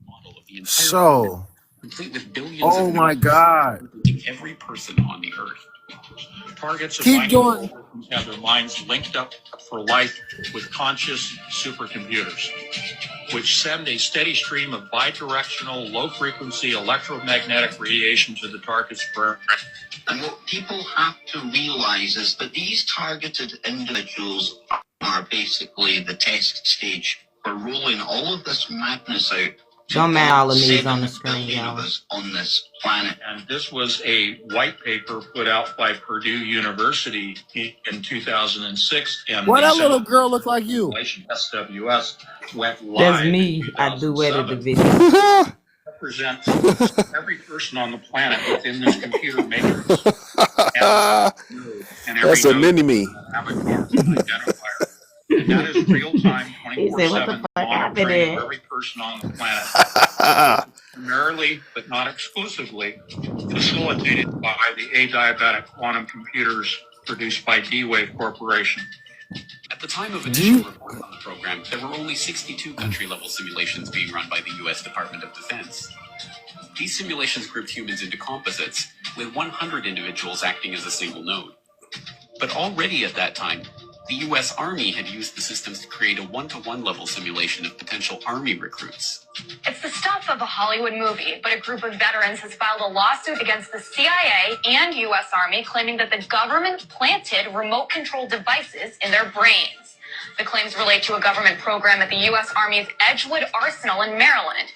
Model of the entire planet, So, complete with billions of oh my neurons god, representing every person on the Earth. Targets of keep mining doing. algorithms have their minds linked up for life with conscious supercomputers, which send a steady stream of bidirectional, low-frequency electromagnetic radiation to the target's brain. And what people have to realize is that these targeted individuals are basically the test stage for rolling all of this madness out to Don't matter all all of me is on 7 the screen, billion of y'all. us on this planet. And this was a white paper put out by Purdue University in 2006, and Why the that little simulation girl look like you? SWS went That's live in me. I duetted the 2007. video. Represents every person on the planet within this computer matrix. And every that's a node mini me. avatar identifier. And that is real time, He said, "What the 24/7 fuck monitoring of happened?" every person on the planet. Primarily, but not exclusively, facilitated by the adiabatic quantum computers produced by D-Wave Corporation. At the time of Do initial you? report on the program, there were only 62 country-level simulations being run by the U.S. Department of Defense. These simulations grouped humans into composites, with 100 individuals acting as a single node. But already at that time, the U.S. Army had used the systems to create a one-to-one level simulation of potential Army recruits. It's the stuff of a Hollywood movie, but a group of veterans has filed a lawsuit against the CIA and U.S. Army claiming that the government planted remote control devices in their brains. The claims relate to a government program at the U.S. Army's Edgewood Arsenal in Maryland.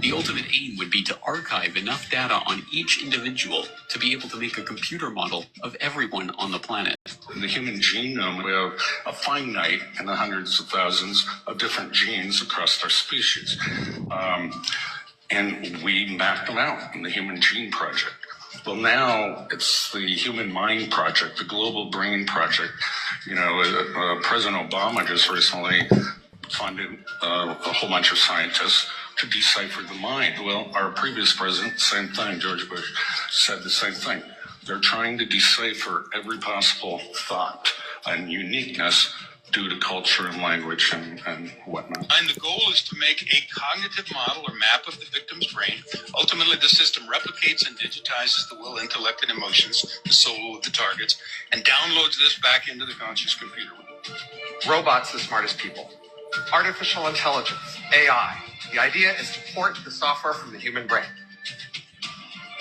The ultimate aim would be to archive enough data on each individual to be able to make a computer model of everyone on the planet. In the human genome, we have a finite in the hundreds of thousands of different genes across our species. And we mapped them out in the Human Gene Project. Well, now it's the Human Mind Project, the Global Brain Project. You know, President Obama just recently funded a whole bunch of scientists to decipher the mind. Well, our previous president, same thing, George Bush, said the same thing. They're trying to decipher every possible thought and uniqueness due to culture and language and whatnot. And the goal is to make a cognitive model or map of the victim's brain. Ultimately, the system replicates and digitizes the will, intellect, and emotions, the soul of the targets, and downloads this back into the conscious computer. Robots, the smartest people. Artificial intelligence, AI. The idea is to port the software from the human brain.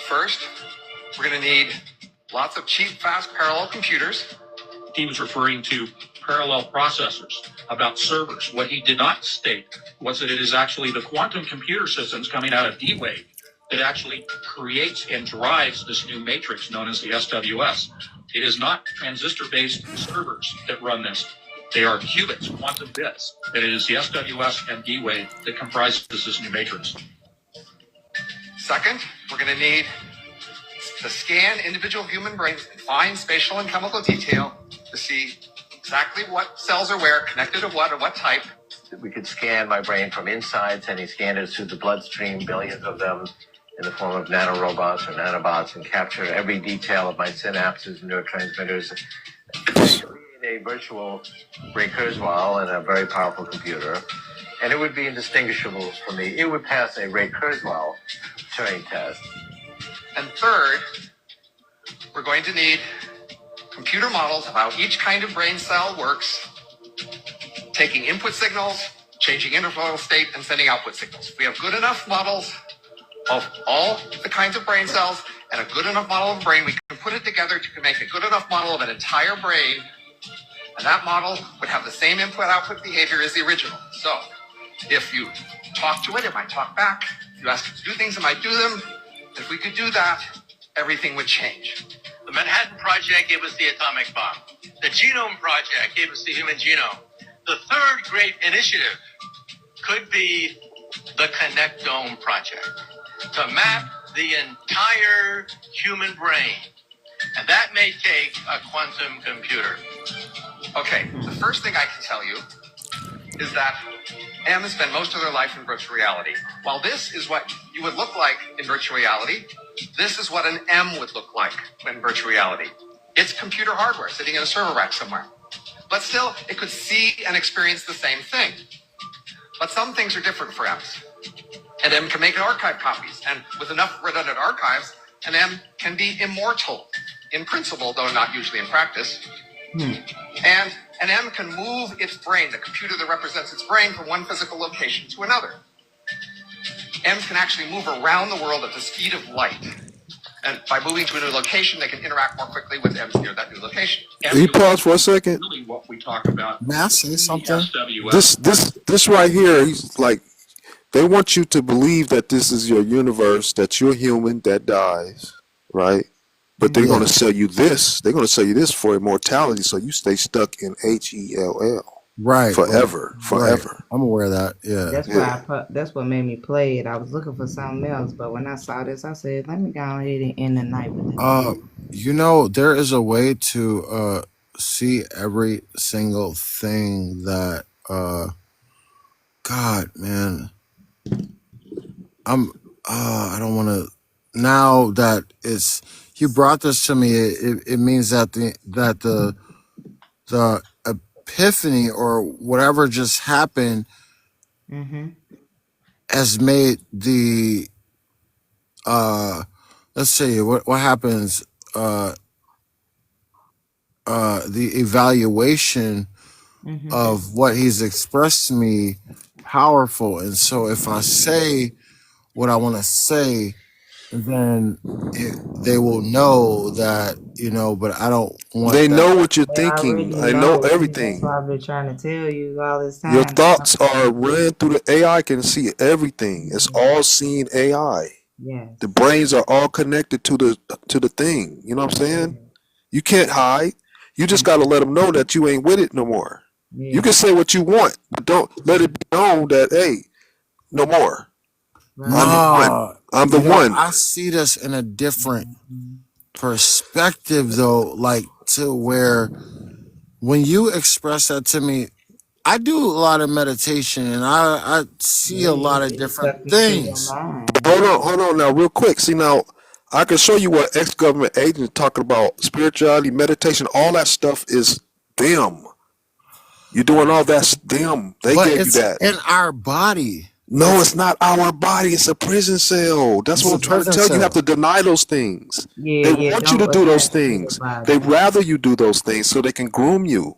First, we're going to need lots of cheap, fast, parallel computers. He was referring to parallel processors, about servers. What he did not state was that it is actually the quantum computer systems coming out of D-Wave that actually creates and drives this new matrix known as the SWS. It is not transistor-based servers that run this. They are qubits, quantum bits. It is the SWS and D-Wave that comprises this new matrix. Second, we're going to need to scan individual human brains in fine spatial and chemical detail to see exactly what cells are where, connected to what or what type. we could scan my brain from inside, sending scanners through the bloodstream, billions of them in the form of nanorobots or nanobots, and capture every detail of my synapses and neurotransmitters, and create a virtual Ray Kurzweil in a very powerful computer. And it would be indistinguishable for me. It would pass a Ray Kurzweil Turing test. And third, we're going to need computer models of how each kind of brain cell works, taking input signals, changing interval state, and sending output signals. If we have good enough models of all the kinds of brain cells and a good enough model of brain, we can put it together to make a good enough model of an entire brain, and that model would have the same input-output behavior as the original. So if you talk to it, it might talk back. If you ask it to do things, it might do them. If we could do that, everything would change. The Manhattan Project gave us the atomic bomb. The Genome Project gave us the human genome. The third great initiative could be the Connectome Project, to map the entire human brain. And that may take a quantum computer. Okay, the first thing I can tell you is that M spend most of their life in virtual reality. While this is what you would look like in virtual reality, this is what an M would look like in virtual reality. It's computer hardware sitting in a server rack somewhere. But still, it could see and experience the same thing. But some things are different for M's. And M can make archive copies. And with enough redundant archives, an M can be immortal, in principle, though not usually in practice. And an M can move its brain, the computer that represents its brain, from one physical location to another. M's can actually move around the world at the speed of light. And by moving to a new location, they can interact more quickly with M's near that new location. Can you pause for a second? Really what we talk about. May I say something? This right here, he's like, they want you to believe that this is your universe, that you're human that dies, right? But they're going to sell you this. They're going to sell you this for immortality, so you stay stuck in HELL. Right. Forever. Right. I'm aware of that. Yeah. That's what made me play it. I was looking for something else, but when I saw this, I said, "Let me go ahead and end the night with this." There is a way to see every single thing that. God, man, I don't want to. Now that you brought this to me, it means that the epiphany or whatever just happened has made the let's see what happens the evaluation of what he's expressed to me powerful. And so if I say what I want to say, then they will know that, but I don't want They that. know what you're thinking. I know everything. That's what I've been trying to tell you all this time. Your thoughts are ran through the AI, can see everything. It's all seeing AI. Yes. The brains are all connected to the thing. You know what I'm saying? You can't hide. You just got to let them know that you ain't with it no more. Yeah. You can say what you want, but don't let it be known that, hey, no more. Right. I'm the one. I see this in a different perspective, though, like to where when you express that to me, I do a lot of meditation and I see a lot of different things. Hold on now, real quick. See, now, I can show you what ex-government agents talking about spirituality, meditation, all that stuff is them. You're doing all that's them. They gave you that. In our body. No, it's not our body. It's a prison cell. That's what I'm trying to tell you. You have to deny those things. They want you to do those things. They'd rather you do those things so they can groom you.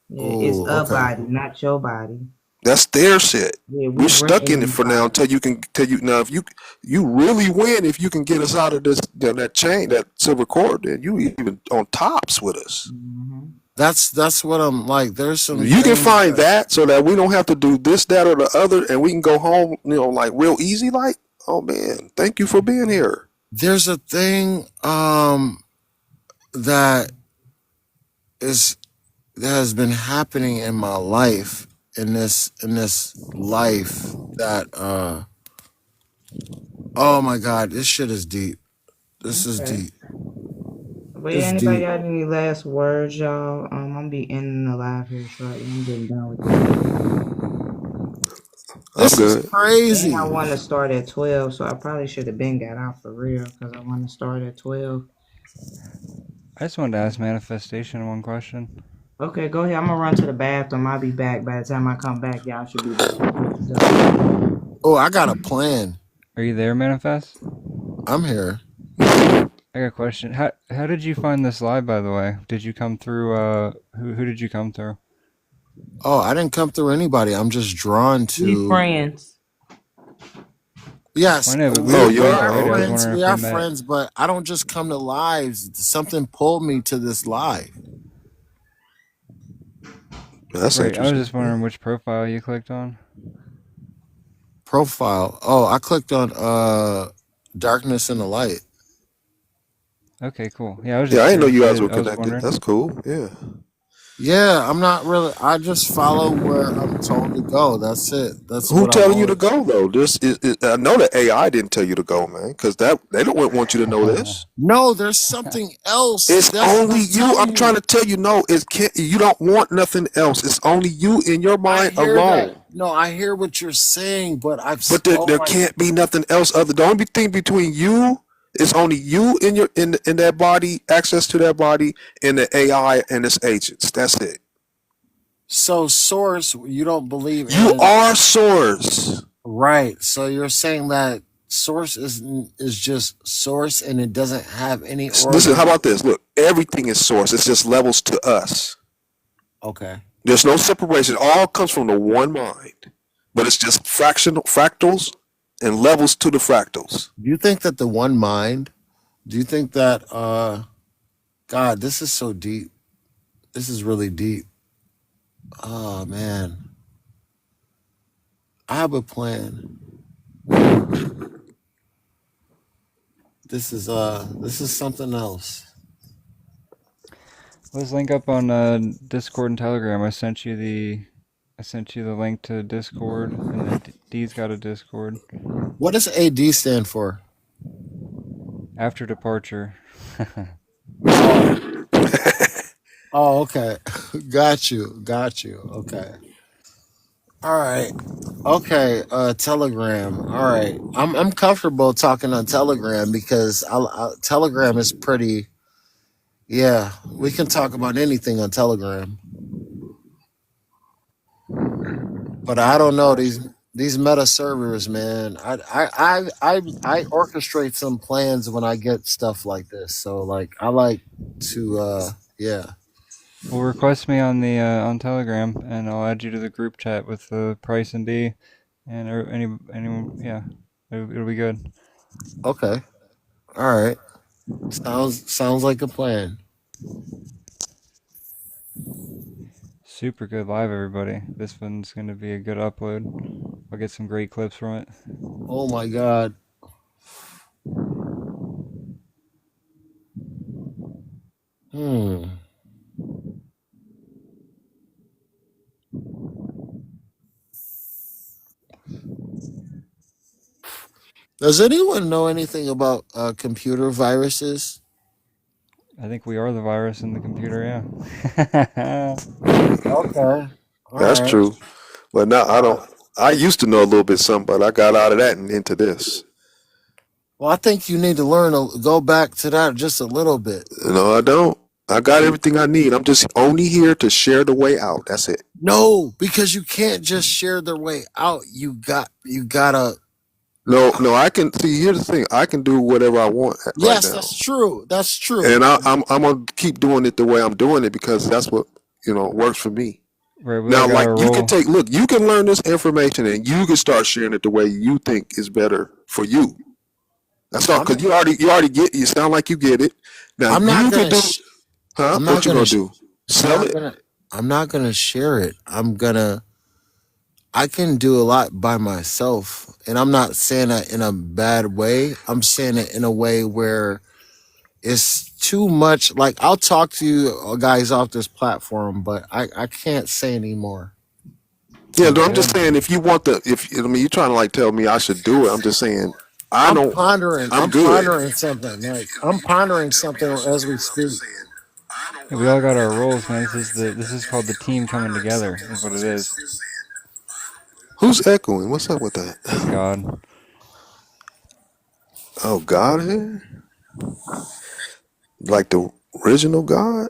It's a body, not your body. That's their shit. Yeah, we're stuck in it for now until you now if you really win if you can get us out of this that chain, that silver cord, then you even on tops with us. That's what I'm like. There's some you can find that so that we don't have to do this, that, or the other, and we can go home, like real easy. Like, oh man, thank you for being here. There's a thing that has been happening in my life, in this life that oh my God, this shit is deep. This is deep. But yeah, anybody got any last words, y'all? I'm be ending the live here shortly. I'm getting done with I'm This is good. And I crazy. want to start at 12, so I probably should have been got out for real because I want to start at 12. I just wanted to ask Manifestation one question. Okay, go ahead. I'm gonna run to the bathroom. I'll be back. By the time I come back, y'all should be good to go. Oh, I got a plan. Are you there, Manifest? I'm here. I got a question. How did you find this live, by the way? Did you come through? Who did you come through? Oh, I didn't come through anybody. I'm just drawn We to. friends. Yes, Well, I know, but we Oh, were we you friends are are? already. I was Okay. friends. wondering We if we are met. friends, but I don't just come to lives. Something pulled me to this live That's Right. I was interesting. just wondering which profile you clicked on. profile. Oh, I clicked on darkness and the light. Okay, cool. Yeah, I was Yeah, just I didn't know curious. you guys were I was connected. wondering. That's cool. Yeah. Yeah, I'm not really. I just follow where I'm told to go. That's it. That's Who what I've telling you to always. go though? I know that AI didn't tell you to go, man, because that they don't want you to know this. No, there's something else. It's That's what only I'm you. telling I'm trying you. to tell you, no, it's can't. You don't want nothing else. It's only you in your I mind hear that. alone. No, I hear what you're saying, but But oh there my. can't be nothing else other. The only thing between you is only you in your in that body, access to that body, and the AI and its agents. That's it. So source, you don't believe You in. are source. Right. So you're saying that source is just source and it doesn't have any Listen, how origin. about this? Look, everything is source. It's just levels to us. Okay. There's no separation. It all comes from the one mind, but it's just fractals and levels to the fractals. Do you think that the one mind, do you think that God, this is so deep. This is really deep. Oh man. I have a plan. This is something else. Let's link up on Discord and Telegram. I sent you the link to Discord, and then D's got a Discord. What does AD stand for? After departure. Oh. Oh, okay. Got you. Got you. Okay. All right. Okay, Telegram. All right. I'm comfortable talking on Telegram because Telegram is pretty. Yeah, we can talk about anything on Telegram. But I don't know these meta servers, man. I orchestrate some plans when I get stuff like this. So like I like to yeah. Well, request me on the on Telegram, and I'll add you to the group chat with Price and D, and anyone. Yeah, it'll be good. Okay. All right. Sounds like a plan. Super good live, everybody. This one's gonna be a good upload. I'll get some great clips from it. Oh my god. Hmm. Does anyone know anything about computer viruses? I think we are the virus in the computer. Yeah. Okay. All That's right. true. But now I All don't. right. I used to know a little bit something, but I got out of that and into this. Well, I think you need to go back to that just a little bit. No, I don't. I got You everything I need. I'm just only here to share the way out. That's it. No, because you can't just share their way out. You gotta. No, no, I can see. Here's the thing: I can do whatever I want right Yes, now, that's true. That's true. and I'm gonna keep doing it the way I'm doing it because that's what works for me. Right. We all Now, got like our you can role. look, you can learn this information and you can start sharing it the way you think is better for you. That's all, I'm because you already get. You sound like you get it. Now I'm not you can gonna. do, huh? I'm not What you gonna. gonna do? I'm Sell not it? gonna. I'm not gonna share it. I can do a lot by myself, and I'm not saying that in a bad way. I'm saying it in a way where it's too much. Like I'll talk to you guys off this platform, but I can't say anymore. Yeah, no, Sounds I'm just good. saying if you want the, if I mean you're trying to like tell me I should do it. I'm just saying I I'm don't. pondering. I'm I'm good. pondering something. Like I'm pondering something as we speak. Yeah, we all got our roles, man. This is called the team coming together. Is what it is. Who's echoing? What's up with That's that? God. Oh, God here? Like the original God?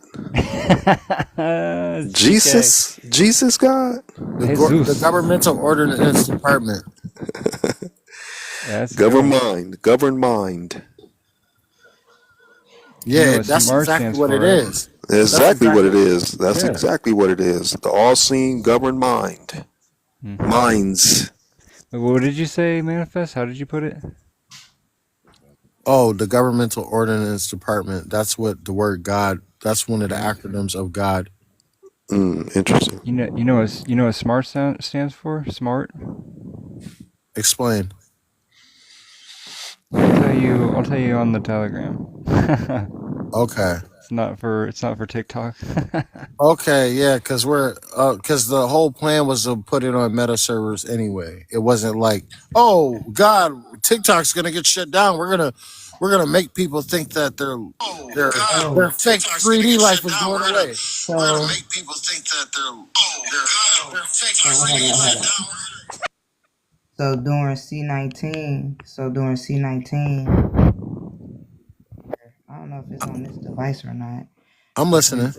GK. Jesus God? The Jesus. governmental ordinance department. Yeah, that's Govern dope. mind. Govern mind. You know Yeah, what that's SMART exactly stands what for, it right? is. That's Exactly what exactly. it is. That's Yeah. exactly what it is. The all-seeing governed mind. Mm-hmm. Minds. What did you say, Manifest? How did you put it? Oh, the governmental ordinance department. That's what the word God. That's one of the Okay. acronyms of God. Interesting. You know what SMART stands for? SMART. Explain. I'll tell you. I'll tell you on the Telegram. Okay. It's not for TikTok. Okay, yeah, because the whole plan was to put it on meta servers anyway. It wasn't like, oh God, TikTok's gonna get shut down. We're gonna make people think that their Oh, their fake 3D life is going away. so hold on. So during C19, I don't know if it's on this device or not, I'm but listening.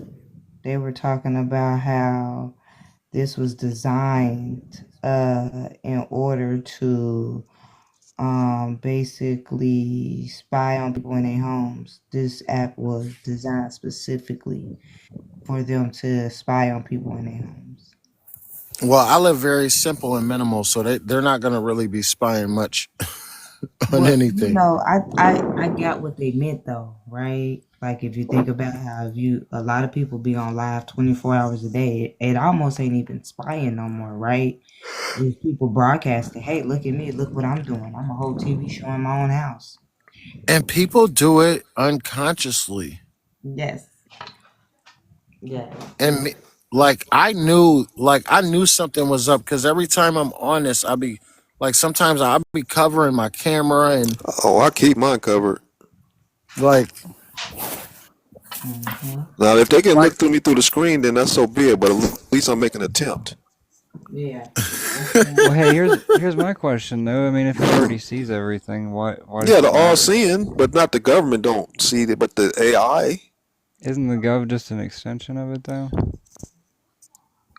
they were talking about how this was designed in order to basically spy on people in their homes. This app was designed specifically for them to spy on people in their homes. Well, I live very simple and minimal, so they're not gonna really be spying much on Well, anything. I got what they meant though, right? Like if you think about how a lot of people be on live 24 hours a day, it almost ain't even spying no more, right? There's people broadcasting, hey, look at me, look what I'm doing. I'm a whole TV show in my own house. And people do it unconsciously. Yes. Yeah. And me, I knew something was up because every time I'm on this, I'll be like sometimes I'll be covering my camera and Oh, I keep mine covered. like Mm-hmm. Now, if they can like look through me through the screen, then that's so be it. But at least I'm making an attempt. Yeah. Well, hey, here's my question though. I mean, if it already sees everything, why Yeah, does the it all matter? seeing, but not the government don't see it, but the AI. Isn't the gov just an extension of it though?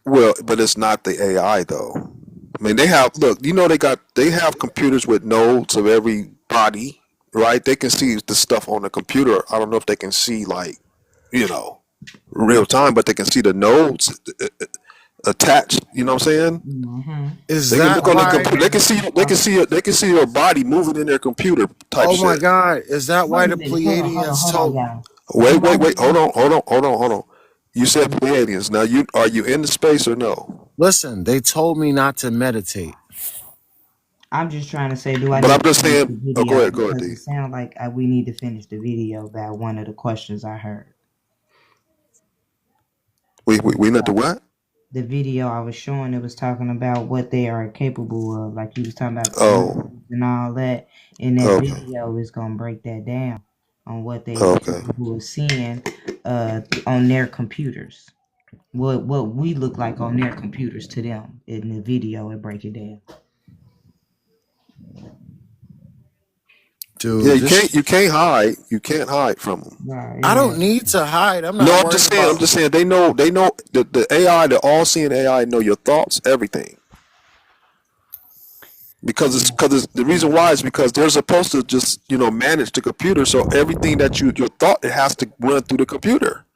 Well, but it's not the AI though. I mean, they have look. They have computers with nodes of every body, right? They can see the stuff on the computer. I don't know if they can see like you know real time, but they can see the nodes attached. You know what I'm saying? Mm-hmm. is They can that look on their why? computer. They can see. They can see your body moving in their computer type Oh my shit. God, is that why Wait a the minute. Pleiadians Hold on, told? y'all. Wait, Do I wait, wait. need Hold on. You said Pleiadians. Now, are you in the space or no? Listen, they told me not to meditate. I'm just trying to say, do I But I'm need to just finish saying. the Oh, video? go ahead, Because D. it sounds like we need to finish the video about one of the questions I heard. We not the what? The video I was showing, it was talking about what they are capable of. Like you was talking about the Oh, nodes and all that. In that okay, video, is gonna break that down on what they are okay. capable of seeing on their computers. What we look like on their computers to them. In the video, it break it down. Yeah, Dude, this you can't hide. You can't hide from them. Right, I yeah. don't need to hide. I'm No, not I'm worried just saying. about. I'm just saying. They know the AI, the all seeing AI, know your thoughts, everything. Yeah. Because the reason why is because they're supposed to just manage the computer. So everything that your thought, it has to run through the computer.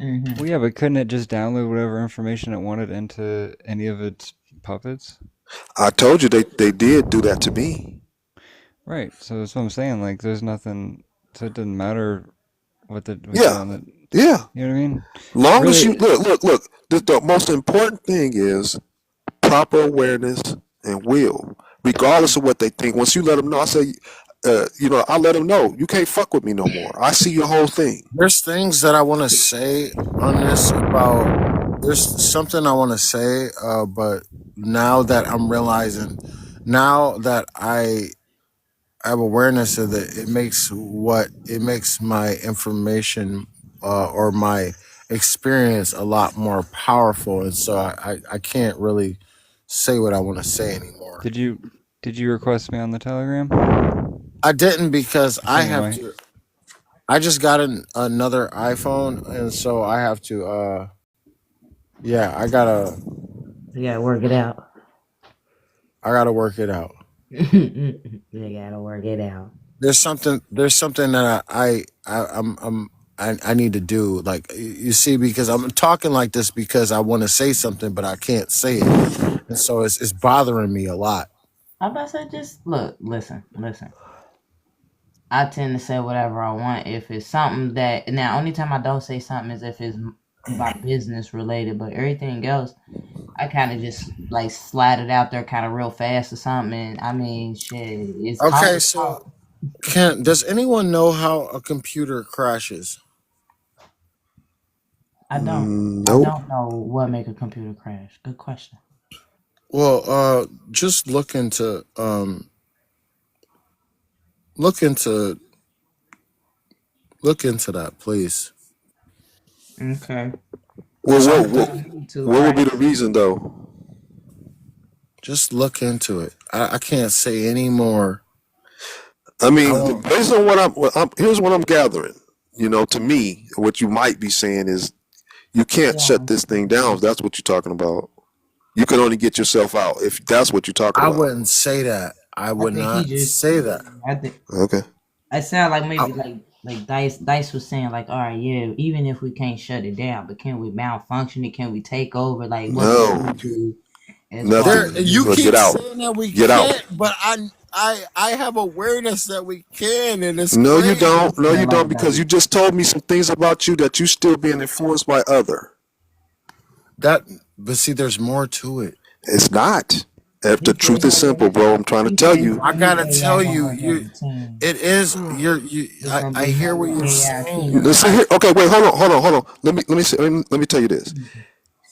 Mm-hmm. Well, yeah, but couldn't it just download whatever information it wanted into any of its puppets? I told you they did do that to me. Right. So that's what I'm saying. Like, there's nothing. So it doesn't matter what we put Yeah, on the. yeah. You know what I mean? Long as you Really? look. The most important thing is proper awareness and will, regardless of what they think. Once you let them know, I say, I let them know you can't fuck with me no more. I see your whole thing. There's things that I want to say on this about. There's something I want to say, but now that I'm realizing, now that I have awareness of it, it makes my information or my experience a lot more powerful, and so I can't really say what I want to say anymore. Did you request me on the Telegram? I didn't because I Same have way. to. I just got another iPhone, and so I have to. Yeah, I gotta. You gotta work it out. I gotta work it out. You gotta work it out. There's something. There's something that I need to do. Like you see, because I'm talking like this because I want to say something, but I can't say it, and so it's bothering me a lot. I'm about to say, just look, listen. I tend to say whatever I want if it's something that. Now, only time I don't say something is if it's my business related, but everything else, I kind of just like slide it out there kind of real fast or something. And I mean, shit, it's Okay, talk. so does anyone know how a computer crashes? I don't. I Nope. don't know what make a computer crash. Good question. Well, just look into look into that, please. Okay. Well, Cause I'm I'm gonna go th- on YouTube what would right be the reason though? just look into it. I can't say any more. I I mean, won't. based on here's what I'm gathering. To me, what you might be saying is you can't shut now. this thing down. If that's what you're talking about. You can only get yourself out if that's what you're talking I about. wouldn't say that. I I would think he not just. say that. I think Okay. I sound like I, maybe like Dice was saying like, all right, yeah, even if we can't shut it down, but can we malfunction it? Can we take over? Like, what can No, we do as far there, nothing. as you But keep get out. saying that we Get out. can't, but I have awareness that we can, and it's No, you crazy. don't. No, you don't, like because you just told me some things about you that you still being influenced by other. That, but see, there's more to it. It's not. If he the said truth is he simple, bro, I'm trying to he tell said you. I his gotta AI tell gonna you, work as a team. it is. It's gonna I be hear him what and you're AI saying. team. Listen here. Okay, wait, hold on. Let me tell you this.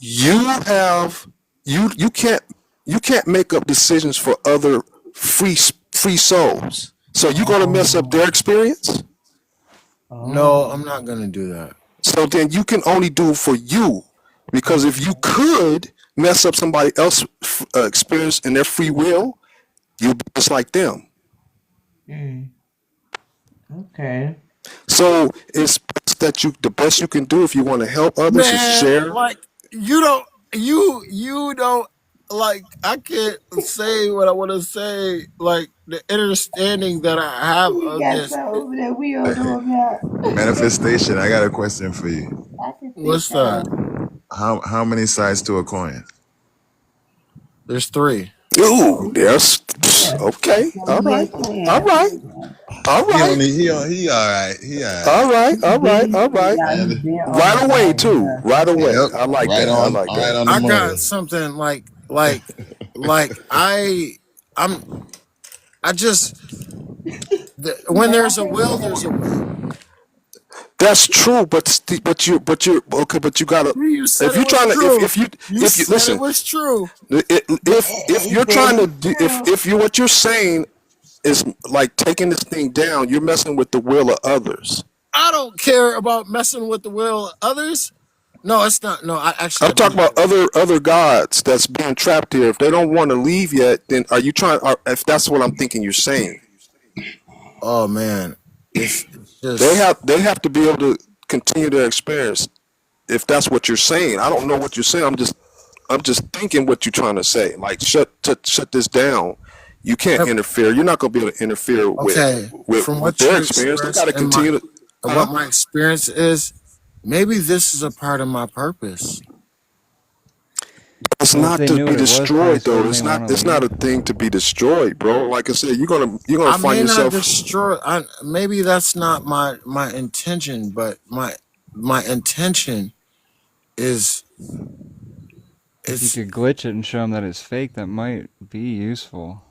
You have you can't make up decisions for other free souls. So you're gonna mess up their Oh, experience. No, oh, I'm not gonna do that. So then you can only do for you, because if you okay. could mess up somebody else's experience and their free will, you'd be just like them. Mm, okay. So it's best that the best you can do if you want to help others is Man, share. like you don't, you don't like. I can't say what I want to say. Like the understanding that I have You of got this. something that we don't know about. Manifestation. I got a question for you. I can see What's that? that. How many sides to a coin? There's three. Ooh, there's Yeah, it's okay. gonna All be a right. plan. All I right. feel that. All right. He all right. He all right. All right. He's All right. been, All right. I he's under, been on Right the away ball with too. us. Right away. yep. I like Right that. I on. like Right that. on the I got money. something like I'm I just when Man, I there's a think will, there's a way. That's true, but you okay. But you gotta, You said if it you're was trying to, true. You if you said it listen, was true. if he you're said trying to it's do, true. if you what you're saying is like taking this thing down, you're messing with the will of others. I don't care about messing with the will of others. No, it's not. No, I I'm do talking about care. other gods that's being trapped here. If they don't want to leave yet, then are you trying? If that's what I'm thinking, you're saying Oh man, it's they just have to be able to continue their experience. If that's what you're saying, I don't know what you're saying. I'm just thinking what you're trying to say. Like shut this down. You can't interfere. You're not going to be able to interfere with okay. with From with what their you experience. They got expressed to continue to. and Huh? what my experience is, maybe this is a part of my purpose. It's Well, if not they to knew be what it was, probably destroyed still though. may It's not. want to It's not a leave. thing to be destroyed, bro. Like I said, you're gonna I find may not yourself. destroy. Maybe that's not my intention, but my intention is If you it's could glitch it and show them that it's fake, that might be useful.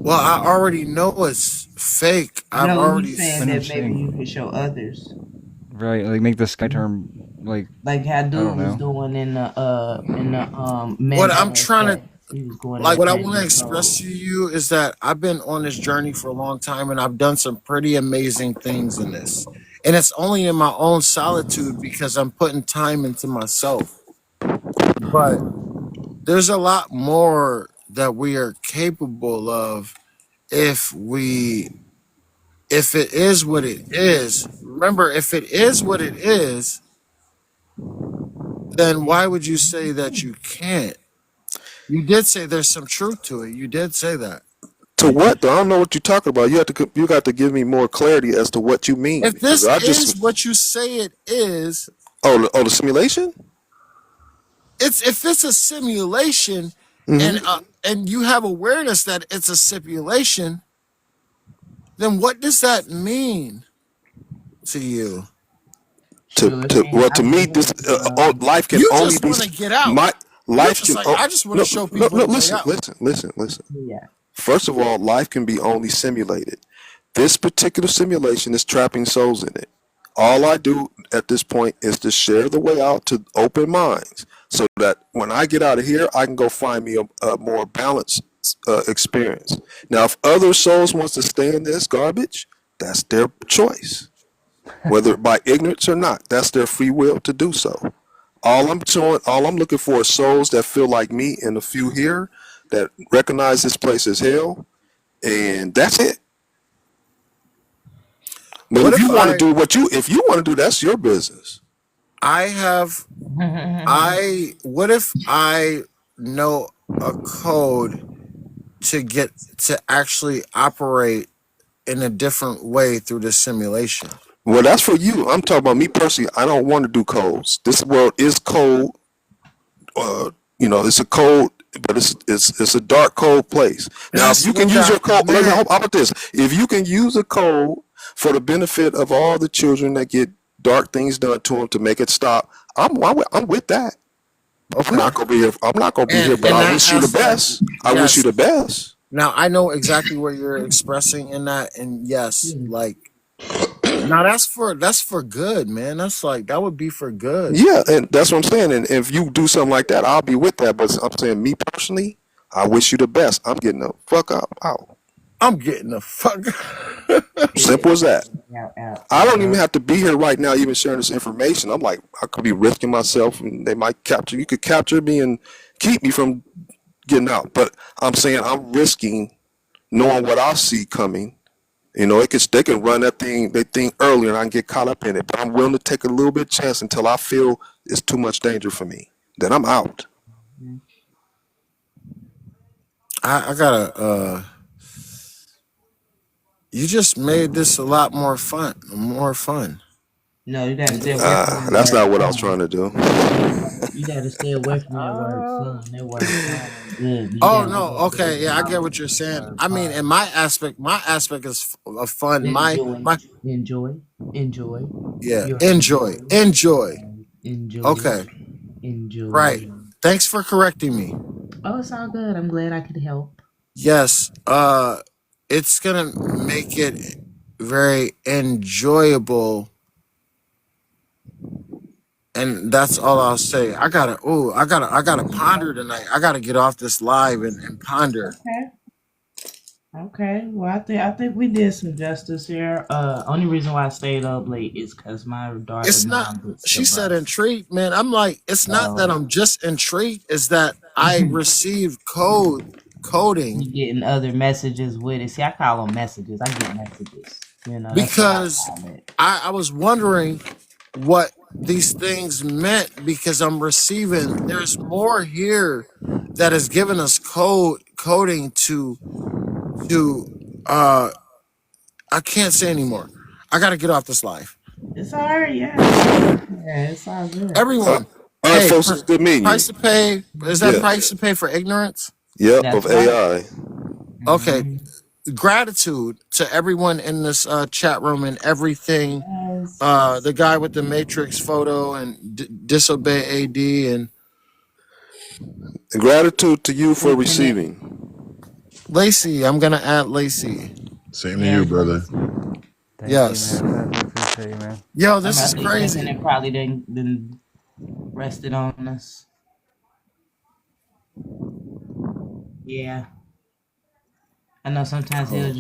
well, I already know it's fake. I've No, already he's saying I know what that you're maybe saying. you could show others, Right, like make the sky turn, like, like how I don't dude was know. doing in the what I'm Mandela trying to effect. He was going in like and what I want to changing express to clothes. you is that I've been on this journey for a long time and I've done some pretty amazing things in this. And it's only in my own solitude because I'm putting time into myself. But there's a lot more that we are capable of if we if it is what it is. Remember, if it is what it is, then why would you say that you can't? You did say there's some truth to it. You did say that. To what though? I don't know what you're talking about. You got to give me more clarity as to what you mean If because this I is just what you say it is, the simulation. it's if it's a simulation and you have awareness that it's a simulation, then what does that mean to you? Sure, it's To saying well I to me just this went to life can You only just be want to get out. my You're life just can like, oh I just want to no show no people no the way listen out. listen. yeah. First of all, life can be only simulated. This particular simulation is trapping souls in it. All I do at this point is to share the way out to open minds so that when I get out of here, I can go find me a more balanced experience. Now, if other souls wants to stay in this garbage, that's their choice. Whether by ignorance or not, that's their free will to do so. All I'm looking for is souls that feel like me and a few here that recognize this place as hell, and that's it. But What if if you want to do if you want to do, that's your business. I have what if I know a code to get to actually operate in a different way through the simulation? Well, that's for you. I'm talking about me personally. I don't want to do codes. This world is cold. It's a cold, but it's a dark, cold place. Now, if That's you can what use your that code, how meant. about this? If you can use a code for the benefit of all the children that get dark things done to them to make it stop, I'm with that. I'm Okay. not gonna be here. I'm not gonna be And here, but in I that wish you the aspect, best. I wish you yes. the best. Now I know exactly what you're expressing in that, and yes, like now that's for good, man. That's like that would be for good. Yeah, and that's what I'm saying. And if you do something like that, I'll be with that. But I'm saying, me personally, I wish you the best. I'm getting the fuck out. I'm getting the fuck. Simple as that. Out. I don't even have to be here right now, even sharing this information. I'm like, I could be risking myself, and they might capture. You could capture me and keep me from getting out. But I'm saying I'm risking knowing what I see coming. They can run they think earlier, and I can get caught up in it. But I'm willing to take a little bit of chance until I feel it's too much danger for me. Then I'm out. I gotta. You just made this a lot more fun. More fun. No, you gotta stay away from that That's word not what I was trying son. to do. You gotta stay away from that word son. That word son ain't good. You Oh gotta look no. up the Okay. Yeah, I get what etymology you're of the saying. word I mean, in son. my aspect is of fun. Enjoy, My enjoy, enjoy. yeah. You're Enjoy. enjoy, Enjoy. enjoy, Okay. Right. enjoy. Thanks for correcting me. Oh, it's all good. I'm glad I could help. Yes. It's gonna make it very enjoyable, and that's all I'll say. I gotta ponder tonight. I gotta get off this live and ponder. Okay. Okay. Well, I think we did some justice here. Only reason why I stayed up late is because my daughter It's not. mom gets the She said bus. intrigued, man. I'm like, it's not that So I'm just intrigued. Is that I received coding you getting other messages with it. See, I call them messages. I get messages. That's what I because call it. I was wondering what these things meant because I'm receiving. There's more here that has given us coding to. uh I can't say anymore. I got to get off this live. It's all right. Yeah, it's all good. Uh, Everyone, all right, hey, folks, it's good meeting you. price to pay. Is that Yeah. price to pay for ignorance? Yep. That's Of right. AI. Okay. Hmm. Gratitude to everyone in this chat room and everything. Yes. The guy with the Matrix photo and disobey AD and And gratitude to you for We connect. receiving. Lacey. I'm gonna add Lacey. Same to you, Yes, brother. Lacey. Thank you, Yes. man. Definitely appreciate you, man. Yo, I'm this is not thinking crazy. it probably didn't rested on us. Yeah. I know sometimes Oh.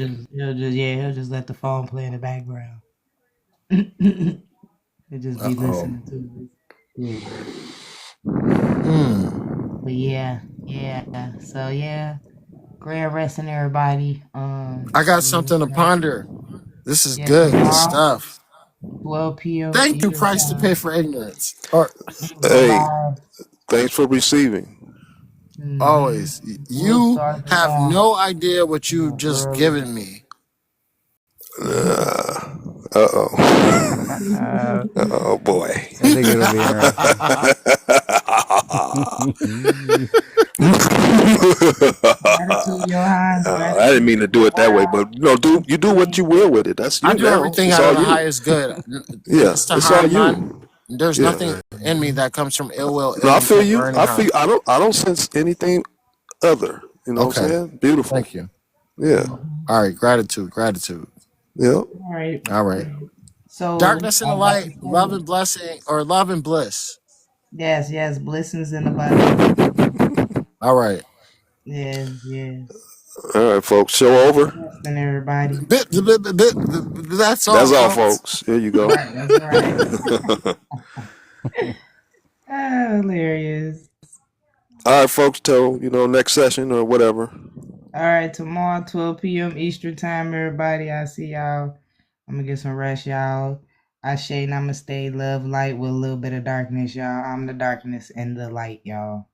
he'll just let the phone play in the background. He'll just Uh be oh. listening to it. Yeah. Hmm. But yeah. Yeah. So yeah, grand resting everybody. I got So, something to ponder. This is yeah, good tomorrow, stuff. 12 p.m. Thank you, Eastern price to pay time. for ignorance. Or Go Hey, live. thanks for receiving. always, We'll you start the have song no idea what you just early. given me. Uh-oh. I Oh boy. think it'll be interesting. Gratitude, Johan. I didn't Gratitude mean to to the do it that way, world. but you do what you will with it. That's I you do now. everything It's out all of the you. highest good. Yeah, Means to it's all harm none. you. There's Yeah. nothing in me that comes from ill will, No, ill I feel intent, you. or any I feel. harm. I don't sense anything other. You know what I'm Okay, saying? Beautiful. thank you. Yeah. All right, gratitude, gratitude. Yeah. All right. All right, So darkness and the I got light, to love say, and blessing, or love and bliss. yes, yes, blessings and abundance. All right, Yes, yes. all All right, folks. Show over. Resting everybody. that's all, That's all, folks. folks. Here you go. Right, that's right. Ah, hilarious. All right, folks. Till next session or whatever. All right, tomorrow, 12 p.m. Eastern time, everybody. I see y'all. I'm gonna get some rest, y'all. I say namaste, love, light with a little bit of darkness, y'all. I'm the darkness and the light, y'all.